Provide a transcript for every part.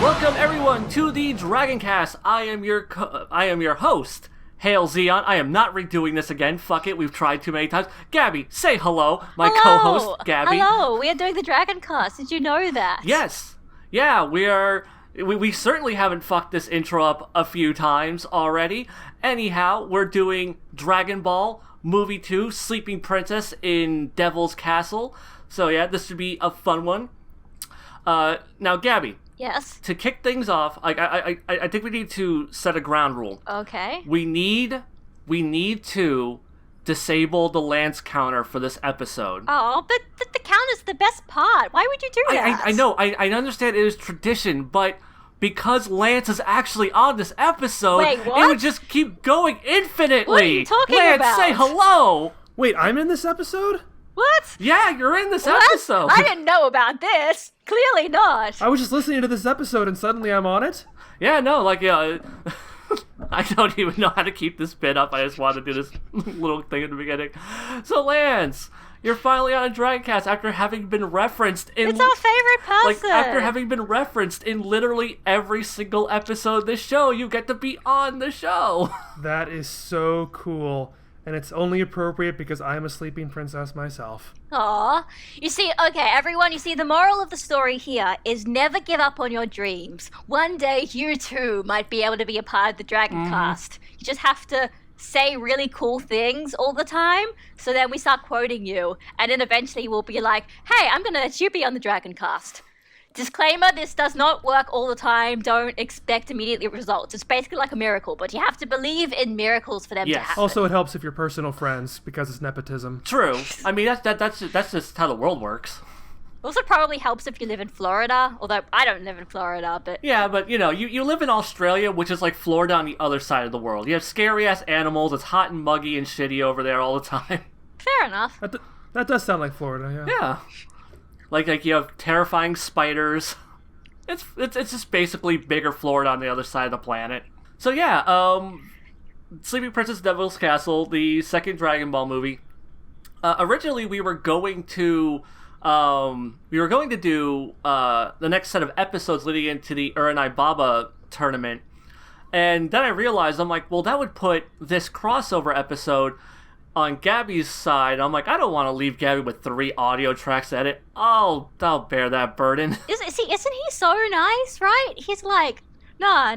Welcome everyone to the Dragoncast. I am your host, Hail Zeon. I am not redoing this again. Fuck it, we've tried too many times. Gabby, say hello. My co-host, Gabby. Hello, we are doing the Dragoncast. Did you know that? Yes. Yeah, we certainly haven't fucked this intro up a few times already. Anyhow, we're doing Dragon Ball Movie 2, Sleeping Princess in Devil's Castle. So yeah, this should be a fun one. Now, Gabby. Yes. To kick things off, I think we need to set a ground rule. Okay. We need to disable the Lance counter for this episode. Oh, but the counter's the best part. Why would you do that? I know. I understand it is tradition, but because Lance is actually on this episode, Wait, it what? would just keep going infinitely. What are you talking Lance, about? say hello. Wait, I'm in this episode? What? Yeah, you're in this What? episode. I didn't know about this. Clearly not. I was just listening to this episode and suddenly I'm on it? Yeah, no, I don't even know how to keep this bit up. I just wanted to do this little thing at the beginning. So, Lance, you're finally on a Dragoncast after having been referenced in... It's our favorite person. After having been referenced in literally every single episode of this show, you get to be on the show. That is so cool. And it's only appropriate because I'm a sleeping princess myself. Aw. You see, okay, everyone, the moral of the story here is never give up on your dreams. One day, you too might be able to be a part of the Dragoncast. You just have to say really cool things all the time, so then we start quoting you, and then eventually we'll be like, hey, I'm gonna let you be on the Dragoncast. Disclaimer, this does not work all the time. Don't expect immediate results. It's basically like a miracle, but you have to believe in miracles for them to happen. Also, it helps if you're personal friends because it's nepotism. True. I mean, that's just how the world works. Also probably helps if you live in Florida, although I don't live in Florida, but... Yeah, but, you live in Australia, which is like Florida on the other side of the world. You have scary-ass animals, it's hot and muggy and shitty over there all the time. Fair enough. That does sound like Florida, yeah. Yeah. Like you have terrifying spiders. It's just basically bigger Florida on the other side of the planet. So yeah, Sleeping Princess Devil's Castle, the second Dragon Ball movie. Originally we were going to do the next set of episodes leading into the Uranai Baba tournament. And then I realized, I'm like, well, that would put this crossover episode on Gabby's side. I'm like, I don't want to leave Gabby with 3 audio tracks to edit. I'll bear that burden. Isn't he so nice, right? He's like, no,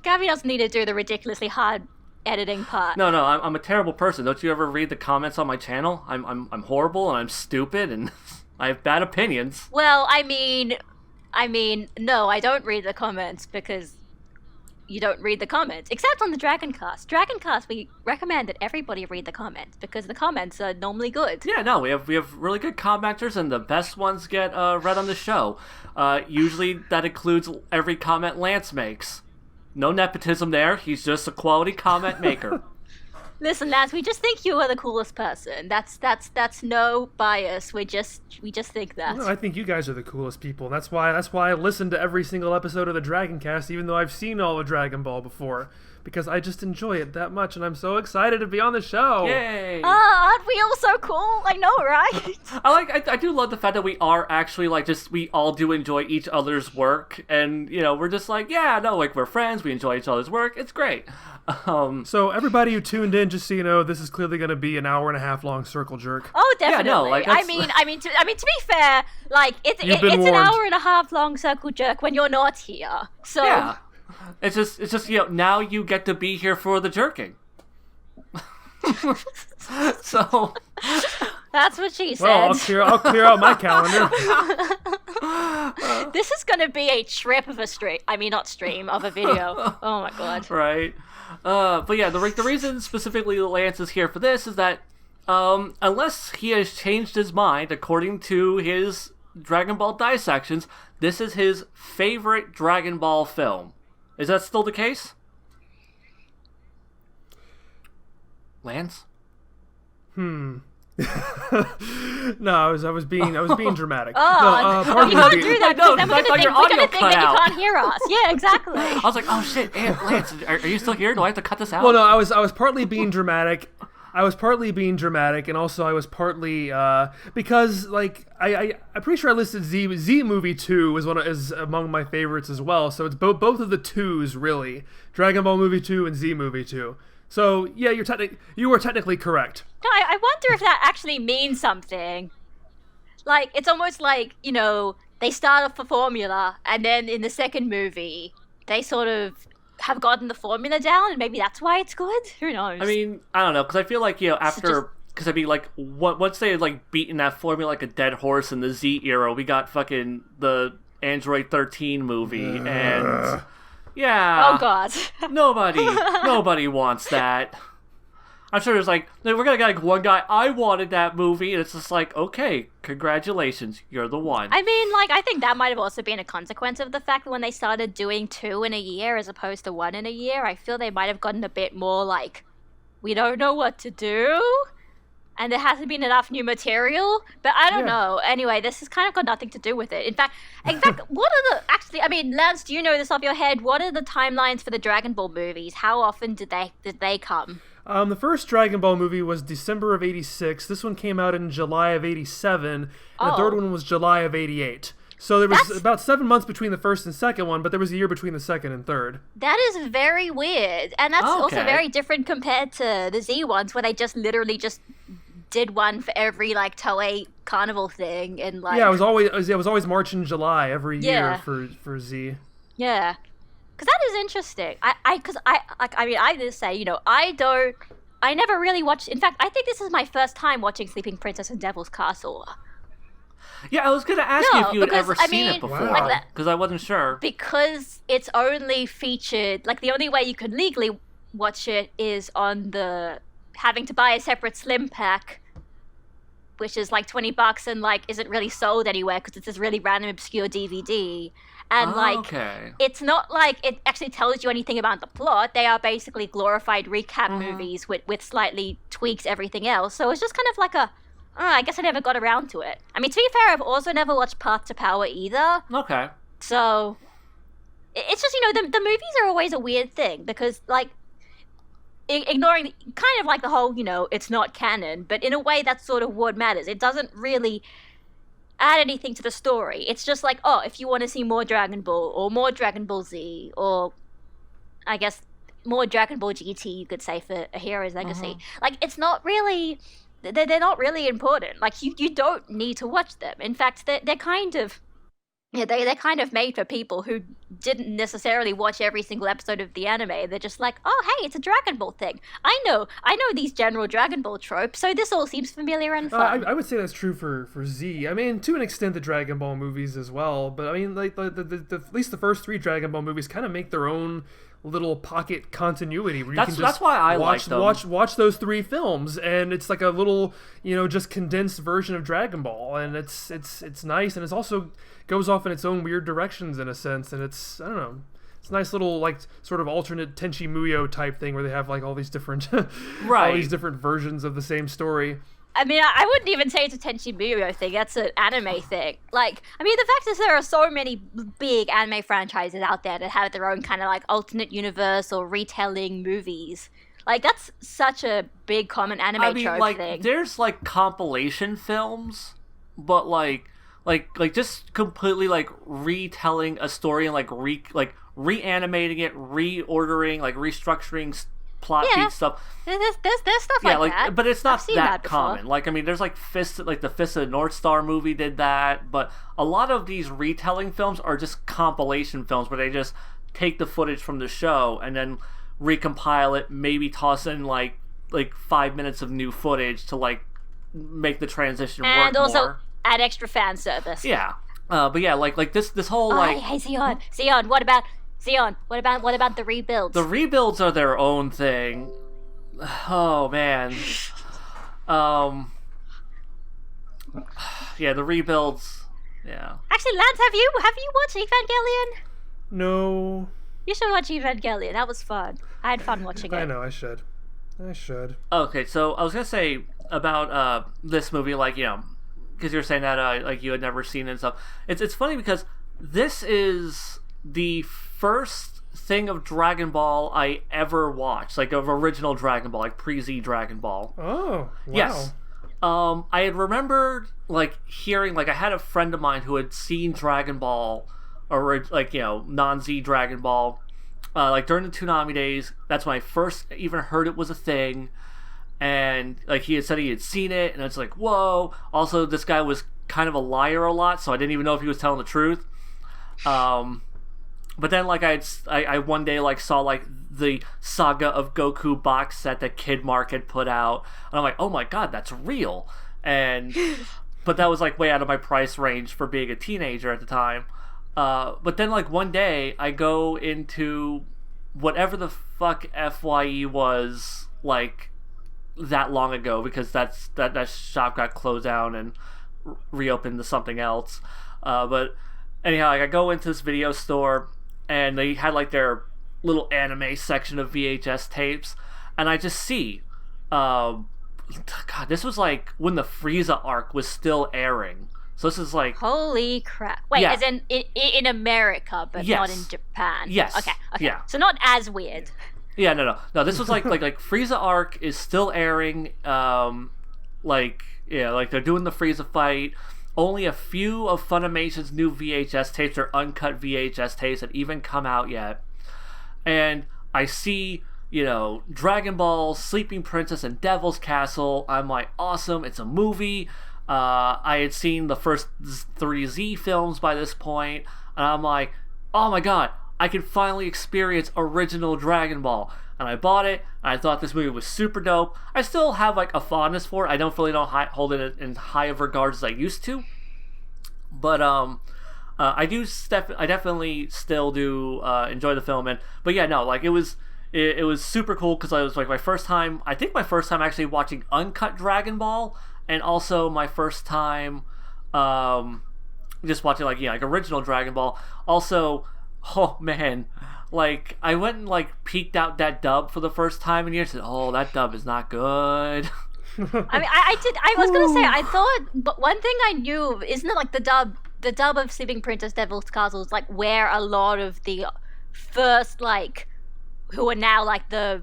Gabby doesn't need to do the ridiculously hard editing part. No, I'm a terrible person. Don't you ever read the comments on my channel? I'm horrible and I'm stupid and I have bad opinions. Well, I mean, no, I don't read the comments because you don't read the comments, except on the Dragoncast. Dragoncast, we recommend that everybody read the comments because the comments are normally good. Yeah, no, we have really good commenters, and the best ones get read on the show. Usually that includes every comment Lance makes. No nepotism there. He's just a quality comment maker. Listen, Lance, we just think you are the coolest person. That's no bias. We just think that. No, I think you guys are the coolest people. That's why I listen to every single episode of the Dragoncast, even though I've seen all of Dragon Ball before, because I just enjoy it that much, and I'm so excited to be on the show. Yay! Aren't we all so cool? I know, right? I do love the fact that we are actually we all do enjoy each other's work, and we're just like, yeah, no, like we're friends, we enjoy each other's work. It's great. So everybody who tuned in, just so you know, this is clearly going to be an hour and a half long circle jerk. Oh, definitely. Yeah, no, I mean, to be fair, like it's warned. an hour and a half long circle jerk when you're not here. So yeah, it's just now you get to be here for the jerking. So that's what she said. Well, I'll clear out my calendar. This is going to be a trip of a stream. I mean, not stream, of a video. Oh my god. Right. But yeah, the reason specifically Lance is here for this is that unless he has changed his mind, according to his Dragon Ball dissections, this is his favorite Dragon Ball film. Is that still the case? Lance? No, I was being dramatic. Oh, pardon you me. can't do that because then we're I thought going to your think audio that cut you out. can't hear us. Yeah, exactly. I was like, oh shit, Lance, are you still here? Do I have to cut this out? Well, no, I was partly being dramatic, I was partly being dramatic, and also I was partly because like I'm pretty sure I listed Z Movie 2 is among my favorites as well. So it's both of the twos really, Dragon Ball Movie 2 and Z Movie 2. So yeah, you were technically correct. No, I wonder if that actually means something. Like, it's almost like, they start off the formula, and then in the second movie, they sort of have gotten the formula down, and maybe that's why it's good? Who knows? I mean, I don't know, because I feel like, after... Because, I mean, like, once they had, like, beaten that formula like a dead horse in the Z era, we got fucking the Android 13 movie, and... Yeah. Oh, God. Nobody wants that. I'm sure there's like, we're gonna get like one guy, I wanted that movie, and it's just like, okay, congratulations, you're the one. I mean, like, I think that might have also been a consequence of the fact that when they started doing 2 in a year as opposed to 1 in a year, I feel they might have gotten a bit more like, we don't know what to do, and there hasn't been enough new material, but I don't know. Anyway, this has kind of got nothing to do with it. In fact, what are I mean, Lance, do you know this off your head? What are the timelines for the Dragon Ball movies? How often did they come? The first Dragon Ball movie was December of '86. This one came out in July of '87, and the third one was July of '88. So there was about 7 months between the first and second one, but there was a year between the second and third. That is very weird, and that's also very different compared to the Z ones, where they literally did one for every like Toei carnival thing, and like it was always March and July every year for Z. Yeah. Because that is interesting. I just say, I never really watched. In fact, I think this is my first time watching Sleeping Princess and Devil's Castle. Yeah, I was gonna ask you if you had ever seen it before, because I wasn't sure. Because it's only featured, like the only way you could legally watch it is on having to buy a separate slim pack, which is like $20 and like isn't really sold anywhere because it's this really random obscure DVD. And it's not like it actually tells you anything about the plot. They are basically glorified recap movies with slightly tweaks everything else. So it's just kind of like I guess I never got around to it. I mean, to be fair, I've also never watched Path to Power either. Okay. So it's just, the movies are always a weird thing because like ignoring kind of like the whole, it's not canon, but in a way that's sort of what matters. It doesn't really add anything to the story. It's just like, if you want to see more Dragon Ball or more Dragon Ball Z or I guess more Dragon Ball GT, you could say, for A Hero's Legacy. Like, it's not really, they're not really important. Like, you don't need to watch them. In fact, they're kind of, they're kind of made for people who didn't necessarily watch every single episode of the anime. They're just like, oh, hey, it's a Dragon Ball thing. I know these general Dragon Ball tropes, so this all seems familiar and fun. I would say that's true for Z. I mean, to an extent, the Dragon Ball movies as well. But I mean, like at least the first 3 Dragon Ball movies kind of make their own little pocket continuity where you can just that's why I like them. Watch those 3 films, and it's like a little, just condensed version of Dragon Ball, and it's nice, and it's also goes off in its own weird directions in a sense, and it's, I don't know, it's a nice little like sort of alternate Tenchi Muyo type thing where they have like all these different all these different versions of the same story. I mean, I wouldn't even say it's a Tenchi Muyo thing. That's an anime thing. Like, I mean, the fact is there are so many big anime franchises out there that have their own kind of like alternate universe or retelling movies. Like, that's such a big common anime trope thing. There's like compilation films, but like just completely like retelling a story and like reanimating it, reordering, like restructuring plot beat stuff. There's stuff like that. But it's not that common. Like, I mean, there's like the Fist of the North Star movie did that, but a lot of these retelling films are just compilation films where they just take the footage from the show and then recompile it, maybe toss in like 5 minutes of new footage to like make the transition work more. And also add extra fan service. Yeah. But yeah, like this whole like hey Zion, what about the rebuilds? The rebuilds are their own thing. Oh man. Yeah, the rebuilds. Yeah. Actually, Lance, have you watched Evangelion? No. You should watch Evangelion. That was fun. I had fun watching it. I know, I should. Okay, so I was gonna say about this movie, like, because you're saying that like you had never seen it and stuff. It's funny because this is the first thing of Dragon Ball I ever watched, like of original Dragon Ball, like pre-Z Dragon Ball. Oh, wow. Yes. I had remembered like hearing, like I had a friend of mine who had seen Dragon Ball, or like, you know, non-Z Dragon Ball, like during the Toonami days. That's when I first even heard it was a thing, and like he had said he had seen it, and it's like, whoa. Also, this guy was kind of a liar a lot, so I didn't even know if he was telling the truth. But then, like, I one day, like, saw, like, the Saga of Goku box set that Kid Mark had put out, and I'm like, oh my god, that's real. And but that was, like, way out of my price range for being a teenager at the time. But then, like, one day, I go into whatever the fuck FYE was, like, that long ago, because that shop got closed down and reopened to something else. But anyhow, like, I go into this video store, and they had like their little anime section of VHS tapes, and I just see, God, this was like when the Frieza arc was still airing. So this is like, holy crap! Wait, yeah. as in America, but Yes. not in Japan. Yes. Okay. Yeah. So not as weird. Yeah, no. This was like Frieza arc is still airing. Like, yeah, like they're doing the Frieza fight. Only a few of Funimation's new VHS tapes or uncut VHS tapes that even come out yet. And I see, you know, Dragon Ball, Sleeping Princess, and Devil's Castle. I'm like, awesome, it's a movie. I had seen the first 3 Z films by this point, and I'm like, oh my god, I can finally experience original Dragon Ball. And I bought it, and I thought this movie was super dope. I still have like a fondness for it. I don't really hold it in high of regards as I used to, but I definitely still do enjoy the film. But yeah, no, like it was super cool, because I was like my first time actually watching uncut Dragon Ball, and also my first time just watching like original Dragon Ball. Also, oh man, like I went and like peeked out that dub for the first time in years, and said, oh, that dub is not good. I mean, I was gonna say, I thought, but one thing I knew, isn't it like the dub of Sleeping Princess Devil's Castle is like where a lot of the first, like, who are now like the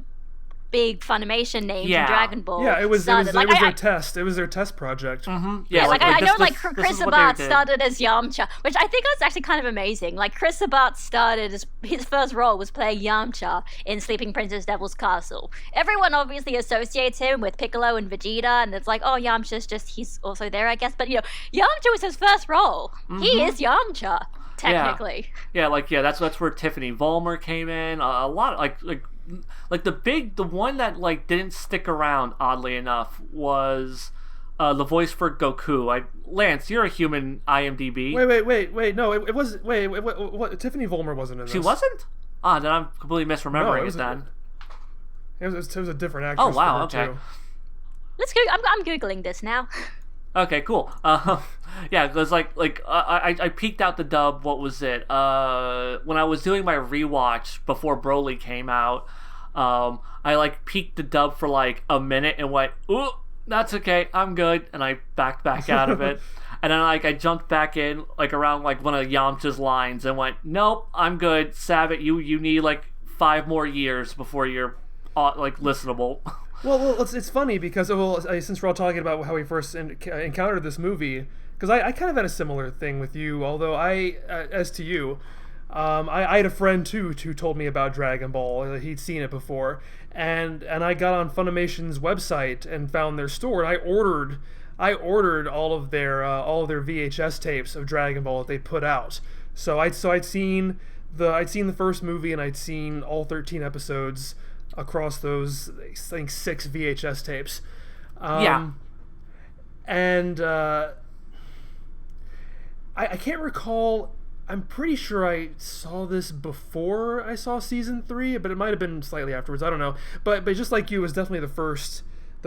big Funimation names in Dragon Ball. Yeah, it was started. their test. It was their test project. Mm-hmm. Yeah, like I know, like this Chris is what they Sabat did. started as Yamcha, which I think was actually kind of amazing. Like Chris Sabat started as his first role was playing Yamcha in Sleeping Princess Devil's Castle. Everyone obviously associates him with Piccolo and Vegeta, and it's like, oh, Yamcha's just, he's also there, I guess. But you know, Yamcha was his first role. Mm-hmm. He is Yamcha, technically. That's where Tiffany Vollmer came in. A lot like the one that like didn't stick around, oddly enough, was the voice for Goku. Lance, you're a human IMDb. Wait. No, it was. What? Tiffany Vollmer wasn't in this. She wasn't? Then I'm completely misremembering it then. It was a different actress. Oh wow, for her, okay. too. Let's go. I'm googling this now. Okay, cool. Yeah, because I peeked out the dub. What was it? When I was doing my rewatch before Broly came out, I like peeked the dub for like a minute and went, "Ooh, that's okay, I'm good," and I backed back out of it. And then like I jumped back in like around like one of Yamcha's lines and went, "Nope, I'm good. Sabat, you need like 5 more years before you're like listenable." Well, it's funny because since we're all talking about how we first encountered this movie, because I kind of had a similar thing with you. Although as to you, I had a friend too who told me about Dragon Ball. He'd seen it before, and I got on Funimation's website and found their store, and I ordered all of their VHS tapes of Dragon Ball that they put out. So I'd seen the first movie, and I'd seen all 13 episodes across those, I think, 6 VHS tapes. And I can't recall. I'm pretty sure I saw this before I saw season 3, but it might have been slightly afterwards. I don't know. But just like you, it was definitely the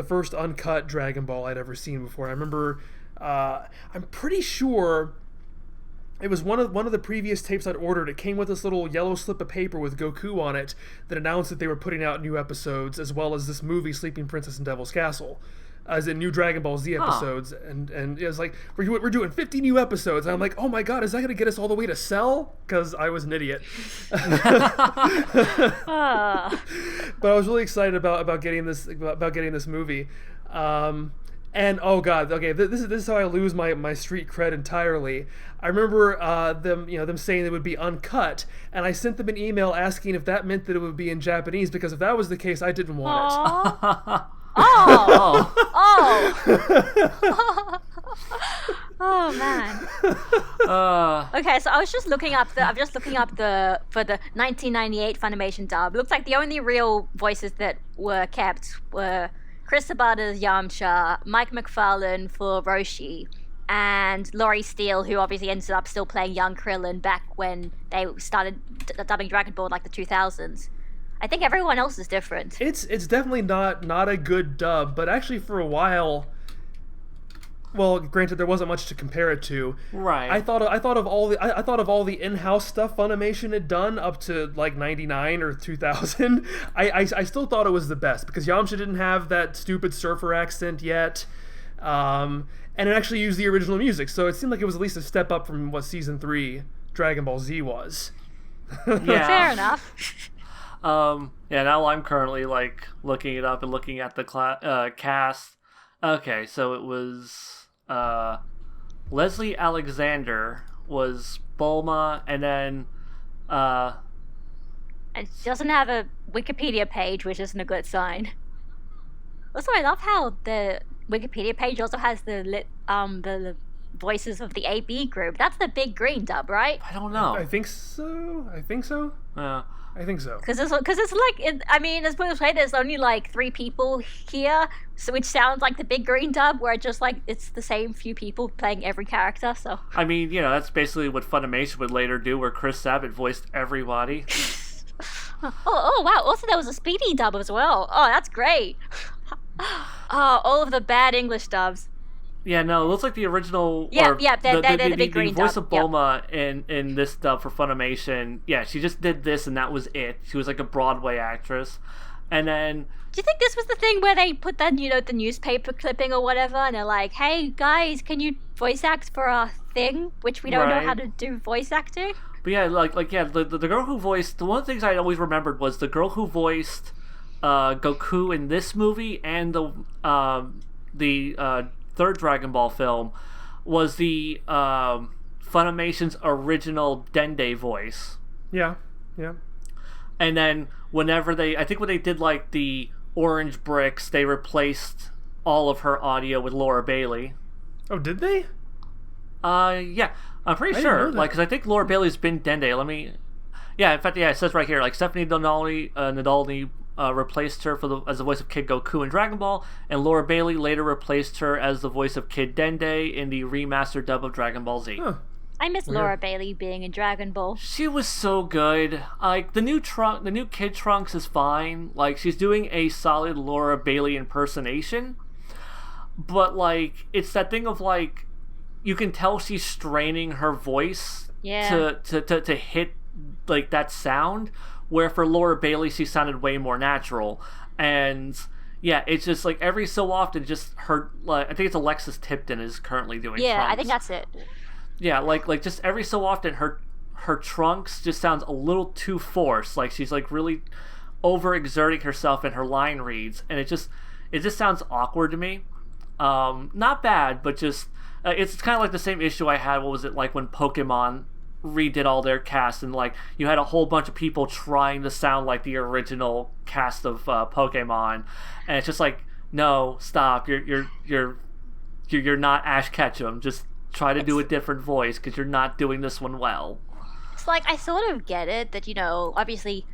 first uncut Dragon Ball I'd ever seen before. I remember. I'm pretty sure it was one of the previous tapes I'd ordered. It came with this little yellow slip of paper with Goku on it that announced that they were putting out new episodes, as well as this movie, Sleeping Princess and Devil's Castle. as in new Dragon Ball Z episodes, and it was like, we're doing 50 new episodes, and I'm like, oh my god, is that gonna get us all the way to Cell? Because I was an idiot. But I was really excited about getting this movie. And oh god, okay, this is how I lose my street cred entirely. I remember them saying it would be uncut, and I sent them an email asking if that meant that it would be in Japanese, because if that was the case, I didn't want it. Oh. Oh man. Okay, so I'm just looking up the for the 1998 Funimation dub. It looks like the only real voices that were kept were Chris Sabata's Yamcha, Mike McFarlane for Roshi, and Laurie Steele, who obviously ended up still playing young Krillin back when they started dubbing Dragon Ball in like the 2000s. I think everyone else is different. It's definitely not a good dub, but actually for a while, well, granted there wasn't much to compare it to. Right. I thought of all the in-house stuff Funimation had done up to like 99 or 2000. I still thought it was the best because Yamcha didn't have that stupid surfer accent yet. And it actually used the original music, so it seemed like it was at least a step up from what season 3 Dragon Ball Z was. Yeah. Fair enough. Now I'm currently like looking it up and looking at the cast. Okay, so it was Leslie Alexander was Bulma, and then it doesn't have a Wikipedia page, which isn't a good sign. Also, I love how the Wikipedia page also has the voices of the AB group. That's the Big Green dub, right? I don't know. I think so. Yeah. I think so. Because it's like, I mean, as we say, there's only like 3 people here, so which sounds like the Big Green dub, where just like it's the same few people playing every character. So I mean, that's basically what Funimation would later do, where Chris Sabat voiced everybody. oh wow! Also, there was a Speedy dub as well. Oh, that's great. Oh, all of the bad English dubs. Yeah, no, it looks like the original. They're the Big Green voice dub. of Bulma in this dub for Funimation. Yeah, she just did this and that was it. She was like a Broadway actress, and then. Do you think this was the thing where they put that, the newspaper clipping or whatever, and they're like, "Hey guys, can you voice act for our thing, which we don't know how to do voice acting?" But yeah, the girl who voiced one of the things I always remembered was the girl who voiced Goku in this movie and the third Dragon Ball film was the Funimation's original Dende voice. Yeah. And then when they did like the Orange Bricks, they replaced all of her audio with Laura Bailey. Oh, did they? Yeah, I'm pretty sure. Like, because I think Laura Bailey's been Dende. Yeah, in fact, it says right here, like Stephanie Nadolny replaced her as the voice of Kid Goku in Dragon Ball, and Laura Bailey later replaced her as the voice of Kid Dende in the remastered dub of Dragon Ball Z. Huh. I miss Laura Bailey being in Dragon Ball. She was so good. Like the new Kid Trunks is fine. Like she's doing a solid Laura Bailey impersonation, but like it's that thing of like you can tell she's straining her voice to hit like that sound. Where for Laura Bailey, she sounded way more natural. And yeah, it's just like every so often, just her, like, I think it's Alexis Tipton is currently doing Trunks. I think that's it. Yeah, like just every so often, her Trunks just sounds a little too forced. Like she's like really overexerting herself in her line reads. And it just sounds awkward to me. Not bad, but just, it's kind of like the same issue I had, what was it, like when Pokemon redid all their cast, and like you had a whole bunch of people trying to sound like the original cast of Pokemon, and it's just like, no, stop, you're not Ash Ketchum, just try to do a different voice because you're not doing this one well. It's like, I sort of get it that obviously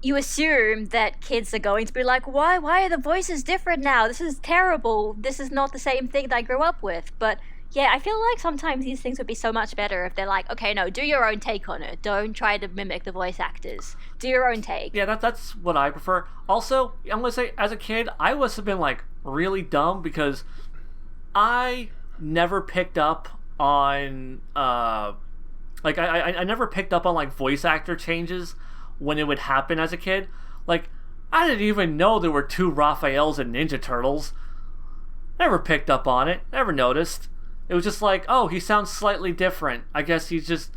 you assume that kids are going to be like, why are the voices different now? This is terrible, this is not the same thing that I grew up with. But yeah, I feel like sometimes these things would be so much better if they're like, okay, no, do your own take on it. Don't try to mimic the voice actors. Do your own take. Yeah, that's what I prefer. Also, I'm going to say, as a kid, I must have been, like, really dumb because I never picked up on, I never picked up on, like, voice actor changes when it would happen as a kid. Like, I didn't even know there were 2 Raphaels in Ninja Turtles. Never picked up on it. Never noticed. It was just like, oh, he sounds slightly different. I guess he's just,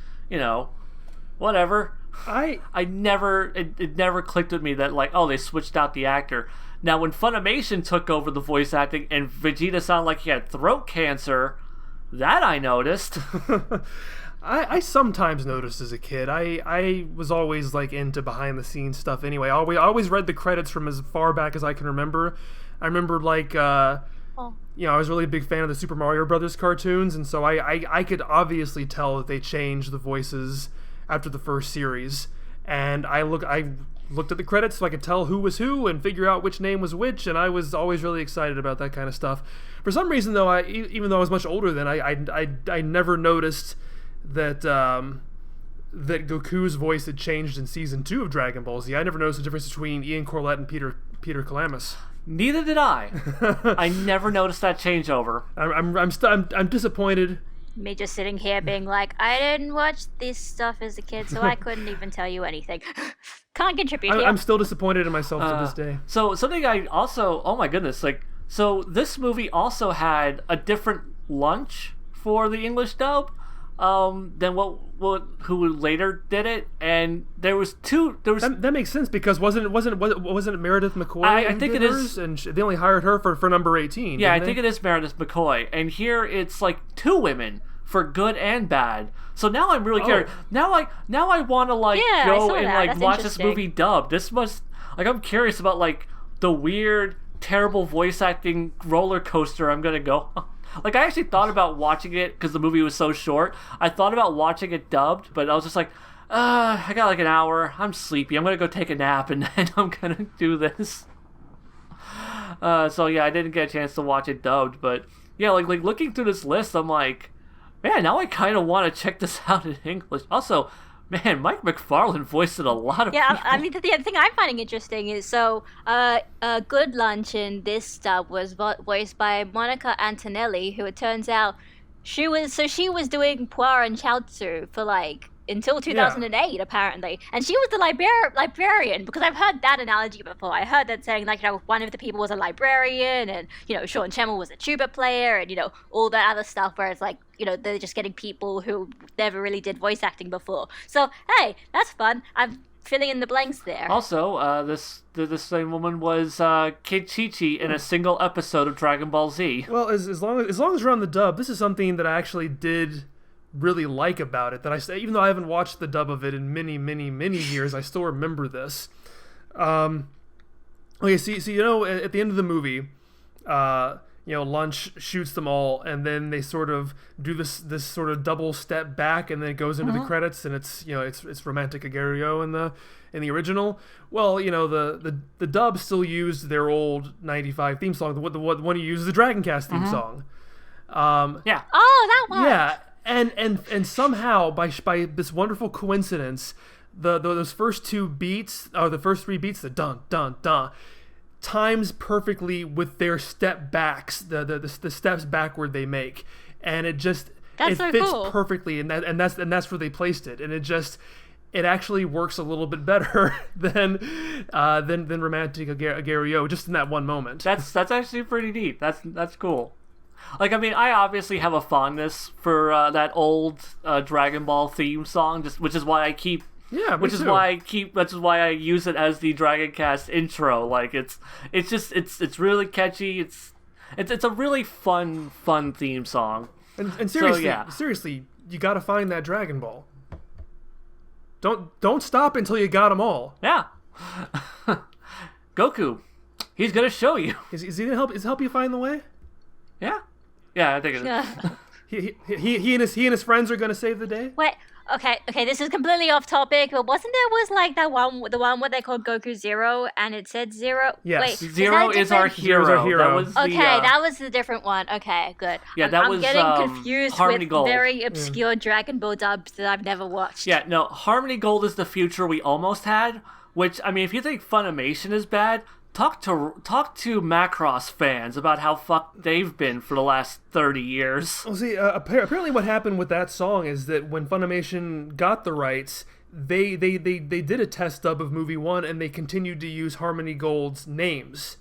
whatever. It never clicked with me that, like, oh, they switched out the actor. Now, when Funimation took over the voice acting and Vegeta sounded like he had throat cancer, that I noticed. I sometimes noticed as a kid. I was always like into behind the scenes stuff anyway. I always read the credits from as far back as I can remember. I remember like I was really a big fan of the Super Mario Brothers cartoons, and so I could obviously tell that they changed the voices after the first series. And I looked at the credits so I could tell who was who and figure out which name was which, and I was always really excited about that kind of stuff. For some reason, though, even though I was much older then, I never noticed that that Goku's voice had changed in season 2 of Dragon Ball Z. I never noticed the difference between Ian Corlett and Peter Calamus. Neither did I. I never noticed that changeover. I'm disappointed. Me just sitting here being like, I didn't watch this stuff as a kid, so I couldn't even tell you anything. Can't contribute here. I'm still disappointed in myself to this day. So something I also, oh my goodness, so this movie also had a different lunch for the English dub than who later did it, and there was that makes sense because wasn't it Meredith McCoy? I think it is, and they only hired her for number 18. Yeah, I think it is Meredith McCoy, and here it's like 2 women for good and bad. So now I'm really curious. Now I want to go and That's watch this movie dubbed. This must I'm curious about like the weird, terrible voice acting roller coaster I'm gonna go. I actually thought about watching it because the movie was so short. I thought about watching it dubbed, but I was just like, I got like an hour. I'm sleepy. I'm going to go take a nap, and then I'm going to do this. So, yeah, I didn't get a chance to watch it dubbed. But, yeah, like looking through this list, I'm like, man, now I kind of want to check this out in English. Also, man, Mike McFarlane voiced a lot of people. I mean, the thing I'm finding interesting is, Good Lunch in this dub was voiced by Monica Antonelli, who it turns out she was doing Puar and Chaozu for until 2008 apparently, and she was the librarian, because I've heard that analogy before. I heard that saying one of the people was a librarian, and Sean Chemmel was a tuba player, and all that other stuff, where it's they're just getting people who never really did voice acting before. So hey, that's fun. I'm filling in the blanks there. Also, this same woman was Kid Chi-Chi in a single episode of Dragon Ball Z. Well, as long as we're on the dub, this is something that I actually did really like about it, that even though I haven't watched the dub of it in many years, I still remember this. Okay, see, at the end of the movie, Lunch shoots them all, and then they sort of do this sort of double step back, and then it goes into the credits, and it's Romantic Aguerryo in the original. Well, the dub still used their old '95 theme song. The one you used is the Dragon Cast theme song. Yeah. Oh, that one. Yeah. And somehow by this wonderful coincidence, those first 2 beats, or the first 3 beats, the dun dun dun, times perfectly with their step backs, the steps backward they make, and it fits cool. Perfectly, and that's where they placed it, and it actually works a little bit better than Romantic Aguerryo, just in that one moment. That's actually pretty neat. That's cool. I obviously have a fondness for that old Dragon Ball theme song, which is why I keep. Yeah, which is too. Which is why I use it as the Dragon Cast intro. It's really catchy. It's a really fun theme song. And seriously, you got to find that Dragon Ball. Don't stop until you got them all. Yeah. Goku, he's gonna show you. Is he gonna help you find the way? Yeah. Yeah, I think it is. He and his friends are gonna save the day. Wait, okay, this is completely off topic, but wasn't the one where they called Goku Zero, and it said Zero? Yes. Wait, Zero is our hero. That was the different one. Okay, good. Yeah, I'm getting confused Harmony with Gold. very obscure Dragon Ball dubs that I've never watched. Yeah, no, Harmony Gold is the future we almost had, which, if you think Funimation is bad, talk to Macross fans about how fucked they've been for the last 30 years. Well, see, apparently what happened with that song is that when Funimation got the rights, they did a test dub of movie 1, and they continued to use Harmony Gold's names.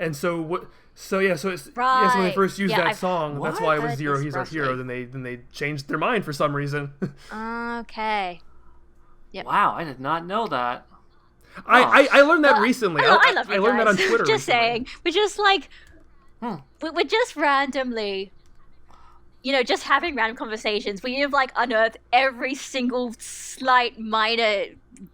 And so what? So yeah, so it's yeah. So when they first used that song, that's why it was Zero. He's our hero. Then they changed their mind for some reason. Okay. Yep. Wow, I did not know that. I learned that recently. I love you I learned guys. that on Twitter. Just saying, we're just like, we're just randomly, just having random conversations. We have like unearthed every single slight minor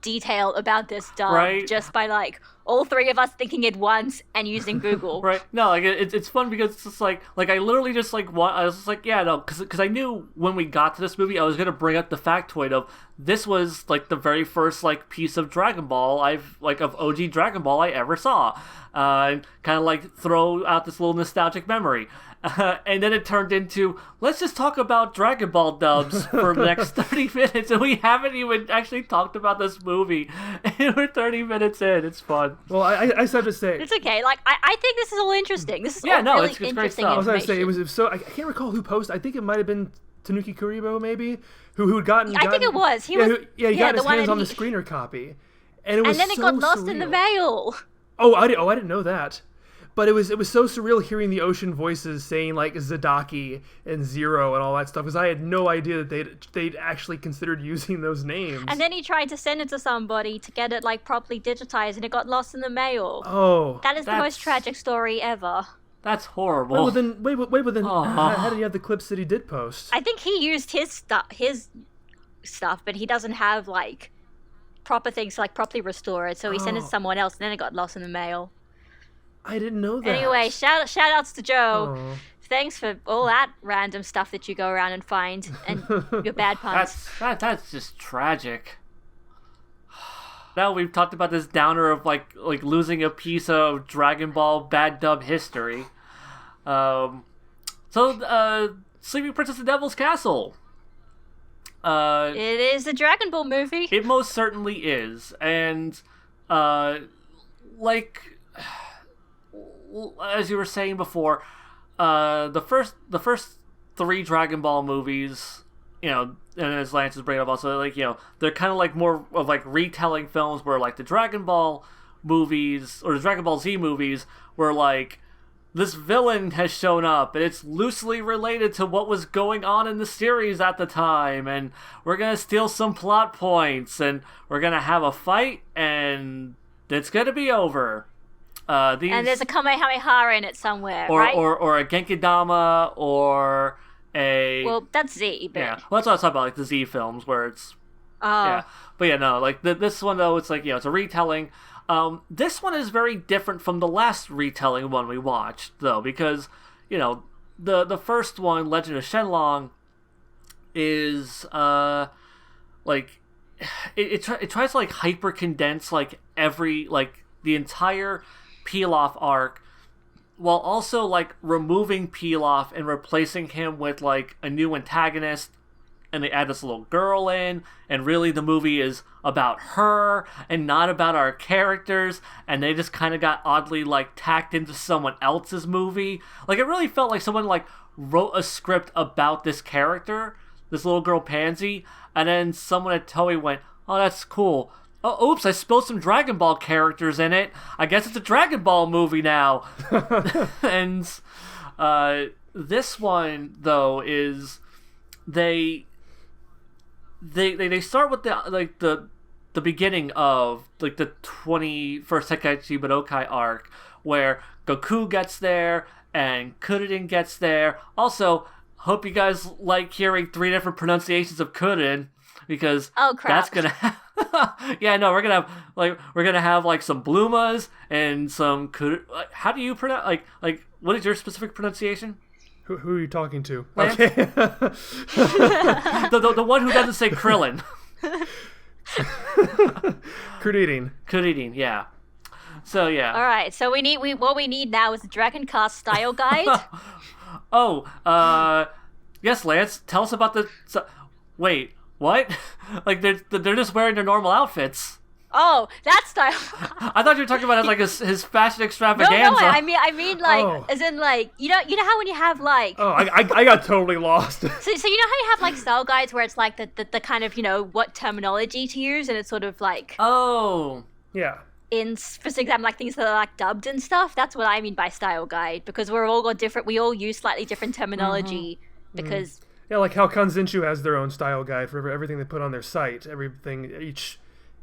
detail about this dub just by like all three of us thinking it once and using Google. Right. No, like it's fun because it's just like I literally just like I was just like, yeah, no, because I knew when we got to this movie I was gonna bring up the factoid of this was like the very first like piece of Dragon Ball of OG Dragon Ball I ever saw, and kind of like throw out this little nostalgic memory. And then it turned into, let's just talk about Dragon Ball dubs for the next 30 minutes, and we haven't even actually talked about this movie, and we're 30 minutes in. It's fun. Well, I just have to say... It's okay. Like, I think this is all interesting. This is all really it's interesting great stuff. I was going to say, it was so... I can't recall who posted. I think it might have been Tanuki Kuribo, maybe, who had gotten... I think it was. He got his hands on the screener copy. And then it got lost surreal. in the mail. Oh, I didn't know that. But it was so surreal hearing the ocean voices saying like Zadaki and Zero and all that stuff, because I had no idea that they'd actually considered using those names. And then he tried to send it to somebody to get it like properly digitized, and it got lost in the mail. Oh, that is the most tragic story ever. That's horrible. How did he have the clips that he did post? I think he used his stuff, but he doesn't have like proper things to like properly restore it, so he sent it to someone else, and then it got lost in the mail. I didn't know that. Anyway, shout outs to Joe. Oh. Thanks for all that random stuff that you go around and find, and your bad puns. That's just tragic. Now we've talked about this downer of like losing a piece of Dragon Ball bad dub history. Sleeping Princess and Devil's Castle. It is a Dragon Ball movie. It most certainly is, and as you were saying before, the first three Dragon Ball movies, and as Lance is bringing up also, they're kind of like more of like retelling films where like the Dragon Ball movies or the Dragon Ball Z movies were like, this villain has shown up and it's loosely related to what was going on in the series at the time, and we're gonna steal some plot points and we're gonna have a fight and it's gonna be over. And there's a Kamehameha in it somewhere, or, right? Or a Genkidama, or a... Well, that's Z, but... Yeah, well, that's what I was talking about, like the Z films, where it's... Yeah, but yeah, no, like this one, though, it's like, it's a retelling. This one is very different from the last retelling one we watched, though, because, the first one, Legend of Shenlong, is, it tries to, like, hyper-condense, like, the entire Pilaf arc, while also like removing Pilaf and replacing him with like a new antagonist, and they add this little girl in, and really the movie is about her and not about our characters, and they just kind of got oddly like tacked into someone else's movie. Like, it really felt like someone like wrote a script about this character, this little girl Pansy, and then someone at Toei went, oh, that's cool. Oh, oops, I spilled some Dragon Ball characters in it. I guess it's a Dragon Ball movie now. And this one, though, is they start with the beginning of like the 21st Tenkaichi Budokai arc, where Goku gets there and Kuririn gets there. Also, hope you guys like hearing 3 different pronunciations of Kuririn, because that's gonna yeah, no, we're gonna have like some Blumas and some how do you pronounce like what is your specific pronunciation? Who are you talking to? Lance? Okay. the one who doesn't say Krillin. Kuririn, yeah. So yeah. All right, so what we need now is a Dragon Cast style guide. Yes, Lance, tell us about wait, what? Like they're just wearing their normal outfits. Oh, that style. I thought you were talking about like his fashion extravaganza. No, I mean like as in like you know how when you have like. Oh, I got totally lost. So you know how you have like style guides where it's like the kind of what terminology to use, and it's sort of like. Oh. Yeah. for example, like things that are like dubbed and stuff. That's what I mean by style guide, because we all use slightly different terminology because Yeah, like how Kanzenshu has their own style guide for everything they put on their site. Everything each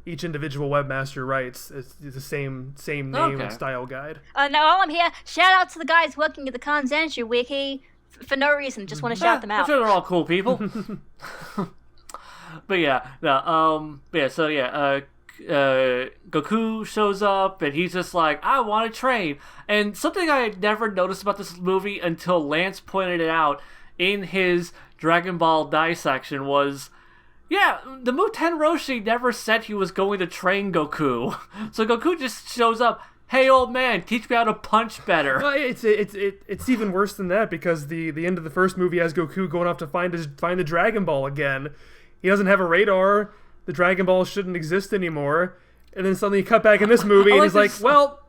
individual webmaster writes is the same name and style guide. Now while I'm here, shout out to the guys working at the Kanzenshu wiki for no reason. Just want to shout them out. I'm sure they're all cool people. But yeah, no, so yeah, Goku shows up and he's just like, I want to train. And something I had never noticed about this movie until Lance pointed it out in his Dragon Ball dissection was, yeah, the Muten Roshi never said he was going to train Goku. So Goku just shows up, hey old man, teach me how to punch better. Well, it's even worse than that, because the end of the first movie has Goku going off to find the Dragon Ball again. He doesn't have a radar. The Dragon Ball shouldn't exist anymore. And then suddenly you cut back in this movie and he's like, well,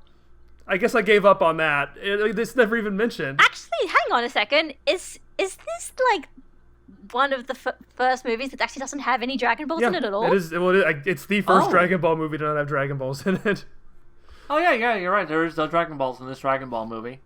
I guess I gave up on that. It's never even mentioned. Actually, hang on a second. Is this like one of the first movies that actually doesn't have any Dragon Balls in it at all? It is. Well, it's the first Dragon Ball movie to not have Dragon Balls in it. Oh yeah, you're right. There's no Dragon Balls in this Dragon Ball movie.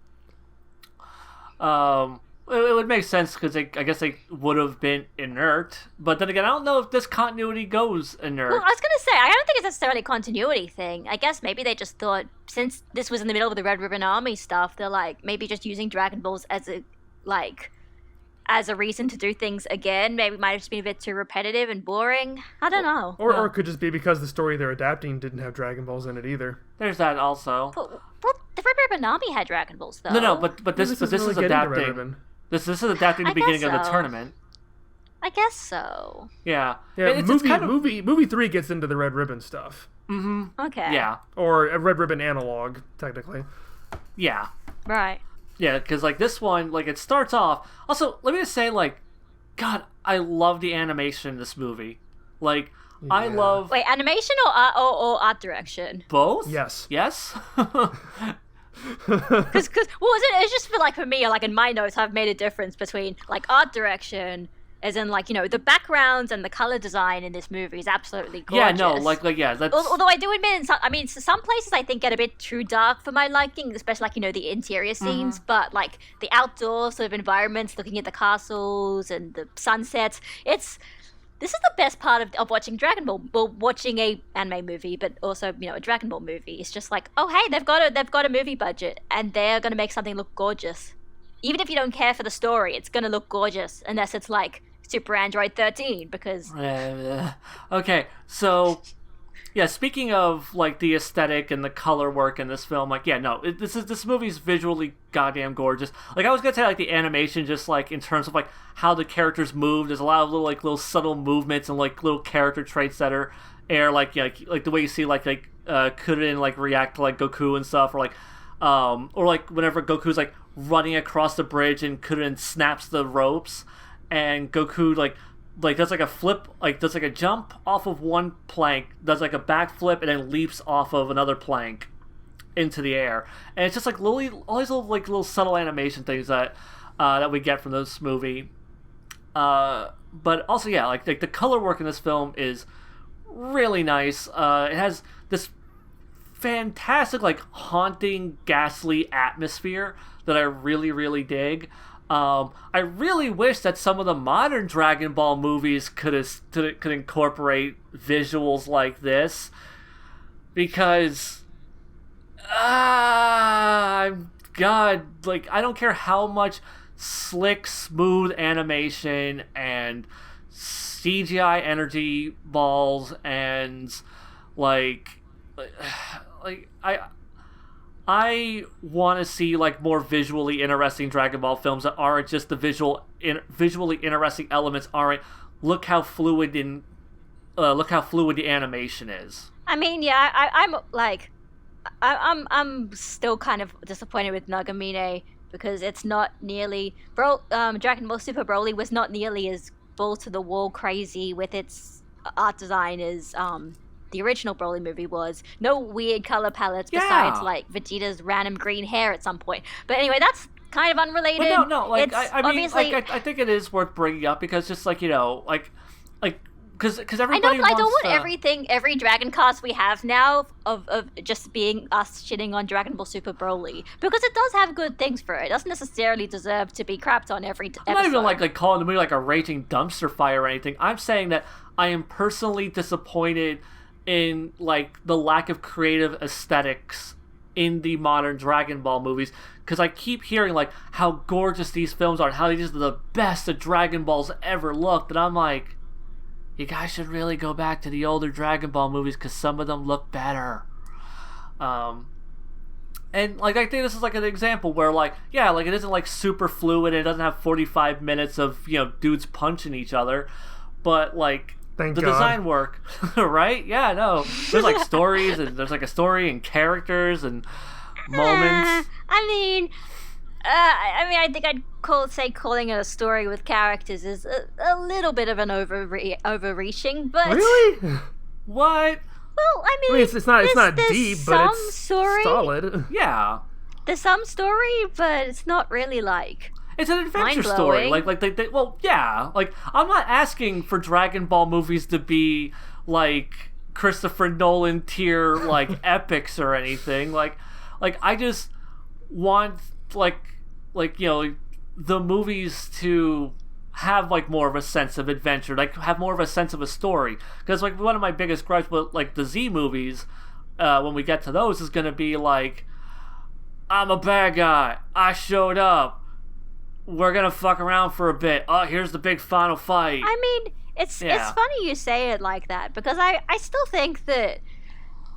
It would make sense because I guess they would have been inert. But then again, I don't know if this continuity goes inert. Well, I was going to say, I don't think it's necessarily a continuity thing. I guess maybe they just thought, since this was in the middle of the Red Ribbon Army stuff, they're like, maybe just using Dragon Balls as a reason to do things again. Maybe it might have just been a bit too repetitive and boring. I don't know. Or it could just be because the story they're adapting didn't have Dragon Balls in it either. There's that also. But the Red Ribbon Army had Dragon Balls, though. No, but this is adapting. This is adapting the beginning of the tournament. I guess so. Yeah. Movie 3 gets into the Red Ribbon stuff. Mm-hmm. Okay. Yeah. Or a Red Ribbon analog, technically. Yeah. Right. Yeah, because like this one, like it starts off. Also, let me just say, like, God, I love the animation in this movie. Like, yeah. I love. Wait, animation or art direction? Both. Yes. Yes. Because it's just for me, like in my notes, I've made a difference between like art direction, as in like, the backgrounds and the color design in this movie is absolutely gorgeous. Yeah, no, yeah. That's... Although I do admit, some places I think get a bit too dark for my liking, especially like the interior scenes. Mm-hmm. But like the outdoor sort of environments, looking at the castles and the sunsets, this is the best part of watching Dragon Ball, well, watching a anime movie, but also a Dragon Ball movie. It's just like, oh hey, they've got a movie budget and they're gonna make something look gorgeous. Even if you don't care for the story, it's gonna look gorgeous, unless it's like Super Android 13, because. Okay, so yeah, speaking of like the aesthetic and the color work in this film, like this movie's visually goddamn gorgeous. Like I was gonna say, like the animation, just like in terms of like how the characters move, there's a lot of little subtle movements and like little character traits that are like the way you see like Kuririn like react to like Goku and stuff, or like whenever Goku's like running across the bridge and Kuririn snaps the ropes and Goku like does like a flip, like does like a jump off of one plank, does like a backflip, and then leaps off of another plank into the air. And it's just like all these little subtle animation things that we get from this movie. But also, yeah, like the color work in this film is really nice. It has this fantastic, like haunting, ghastly atmosphere that I really, really dig. I really wish that some of the modern Dragon Ball movies could incorporate visuals like this, because God, like I don't care how much slick, smooth animation and CGI energy balls and I want to see like more visually interesting Dragon Ball films that aren't just the visually interesting elements. Aren't look how fluid the animation is. I mean, yeah, I'm still kind of disappointed with Nagamine, because it's not nearly Dragon Ball Super Broly was not nearly as ball to the wall crazy with its art design as the original Broly movie was. No weird color palettes besides like Vegeta's random green hair at some point. But anyway, that's kind of unrelated. But no, like I mean, like, I think it is worth bringing up, because just like like because I everybody know, but I don't wants want to... every Dragon cast we have now of just being us shitting on Dragon Ball Super Broly, because it does have good things for it. It doesn't necessarily deserve to be crapped on every episode. I'm not even like calling the movie like a raging dumpster fire or anything. I'm saying that I am personally disappointed in like the lack of creative aesthetics in the modern Dragon Ball movies, because I keep hearing like how gorgeous these films are and how they just are the best that Dragon Ball's ever looked, and I'm like, you guys should really go back to the older Dragon Ball movies because some of them look better. And like I think this is like an example where like, yeah, like it isn't like super fluid and it doesn't have 45 minutes of, you know, dudes punching each other, but like Thank the God. design work, right? Yeah, no, there's like stories and there's like a story and characters and moments. I think I'd say calling it a story with characters is a little bit of an overreaching, but Really? What? well, I mean, it's not there's deep, but some it's story. solid. Yeah. There's some story, but it's not really like. It's an adventure story. Mind-blowing. They well, yeah. Like, I'm not asking for Dragon Ball movies to be like Christopher Nolan tier like epics or anything. Like I just want like you know, the movies to have like more of a sense of adventure, like have more of a sense of a story. Because like one of my biggest gripes with like the Z movies, when we get to those, is gonna be like, I'm a bad guy, I showed up, we're gonna fuck around for a bit, oh, here's the big final fight. I mean, it's funny you say it like that, because I still think that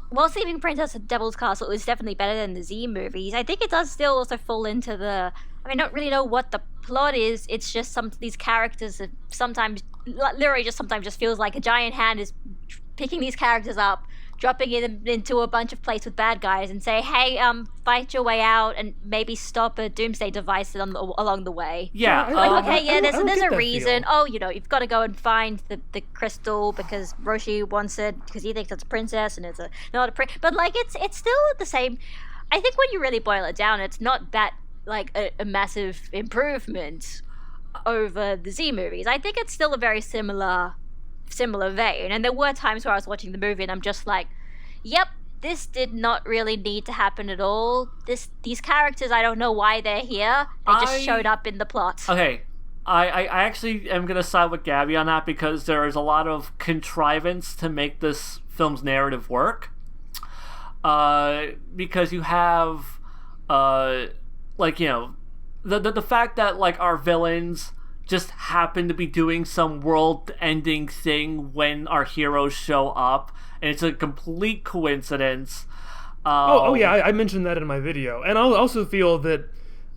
while Sleeping Princess and Devil's Castle is definitely better than the Z movies, I think it does still also fall into the... I mean, I don't really know what the plot is. It's just some of these characters that sometimes, literally just sometimes just feels like a giant hand is picking these characters up, dropping them into a bunch of places with bad guys and say, hey, fight your way out and maybe stop a doomsday device along the way. Yeah. Like, okay, yeah, there's get a that reason. feel. Oh, you know, you've got to go and find the crystal because Roshi wants it because he thinks it's a princess and it's not a prince. But like, it's still the same. I think when you really boil it down, it's not that like a massive improvement over the Z movies. I think it's still a very similar vein. And there were times where I was watching the movie and I'm just like, yep, this did not really need to happen at all. These characters, I don't know why they're here. They just showed up in the plot. Okay, I actually am going to side with Gabby on that, because there is a lot of contrivance to make this film's narrative work. Because you have, like, you know, the fact that, like, our villains just happen to be doing some world-ending thing when our heroes show up, and it's a complete coincidence. Oh yeah, I mentioned that in my video, and I also feel that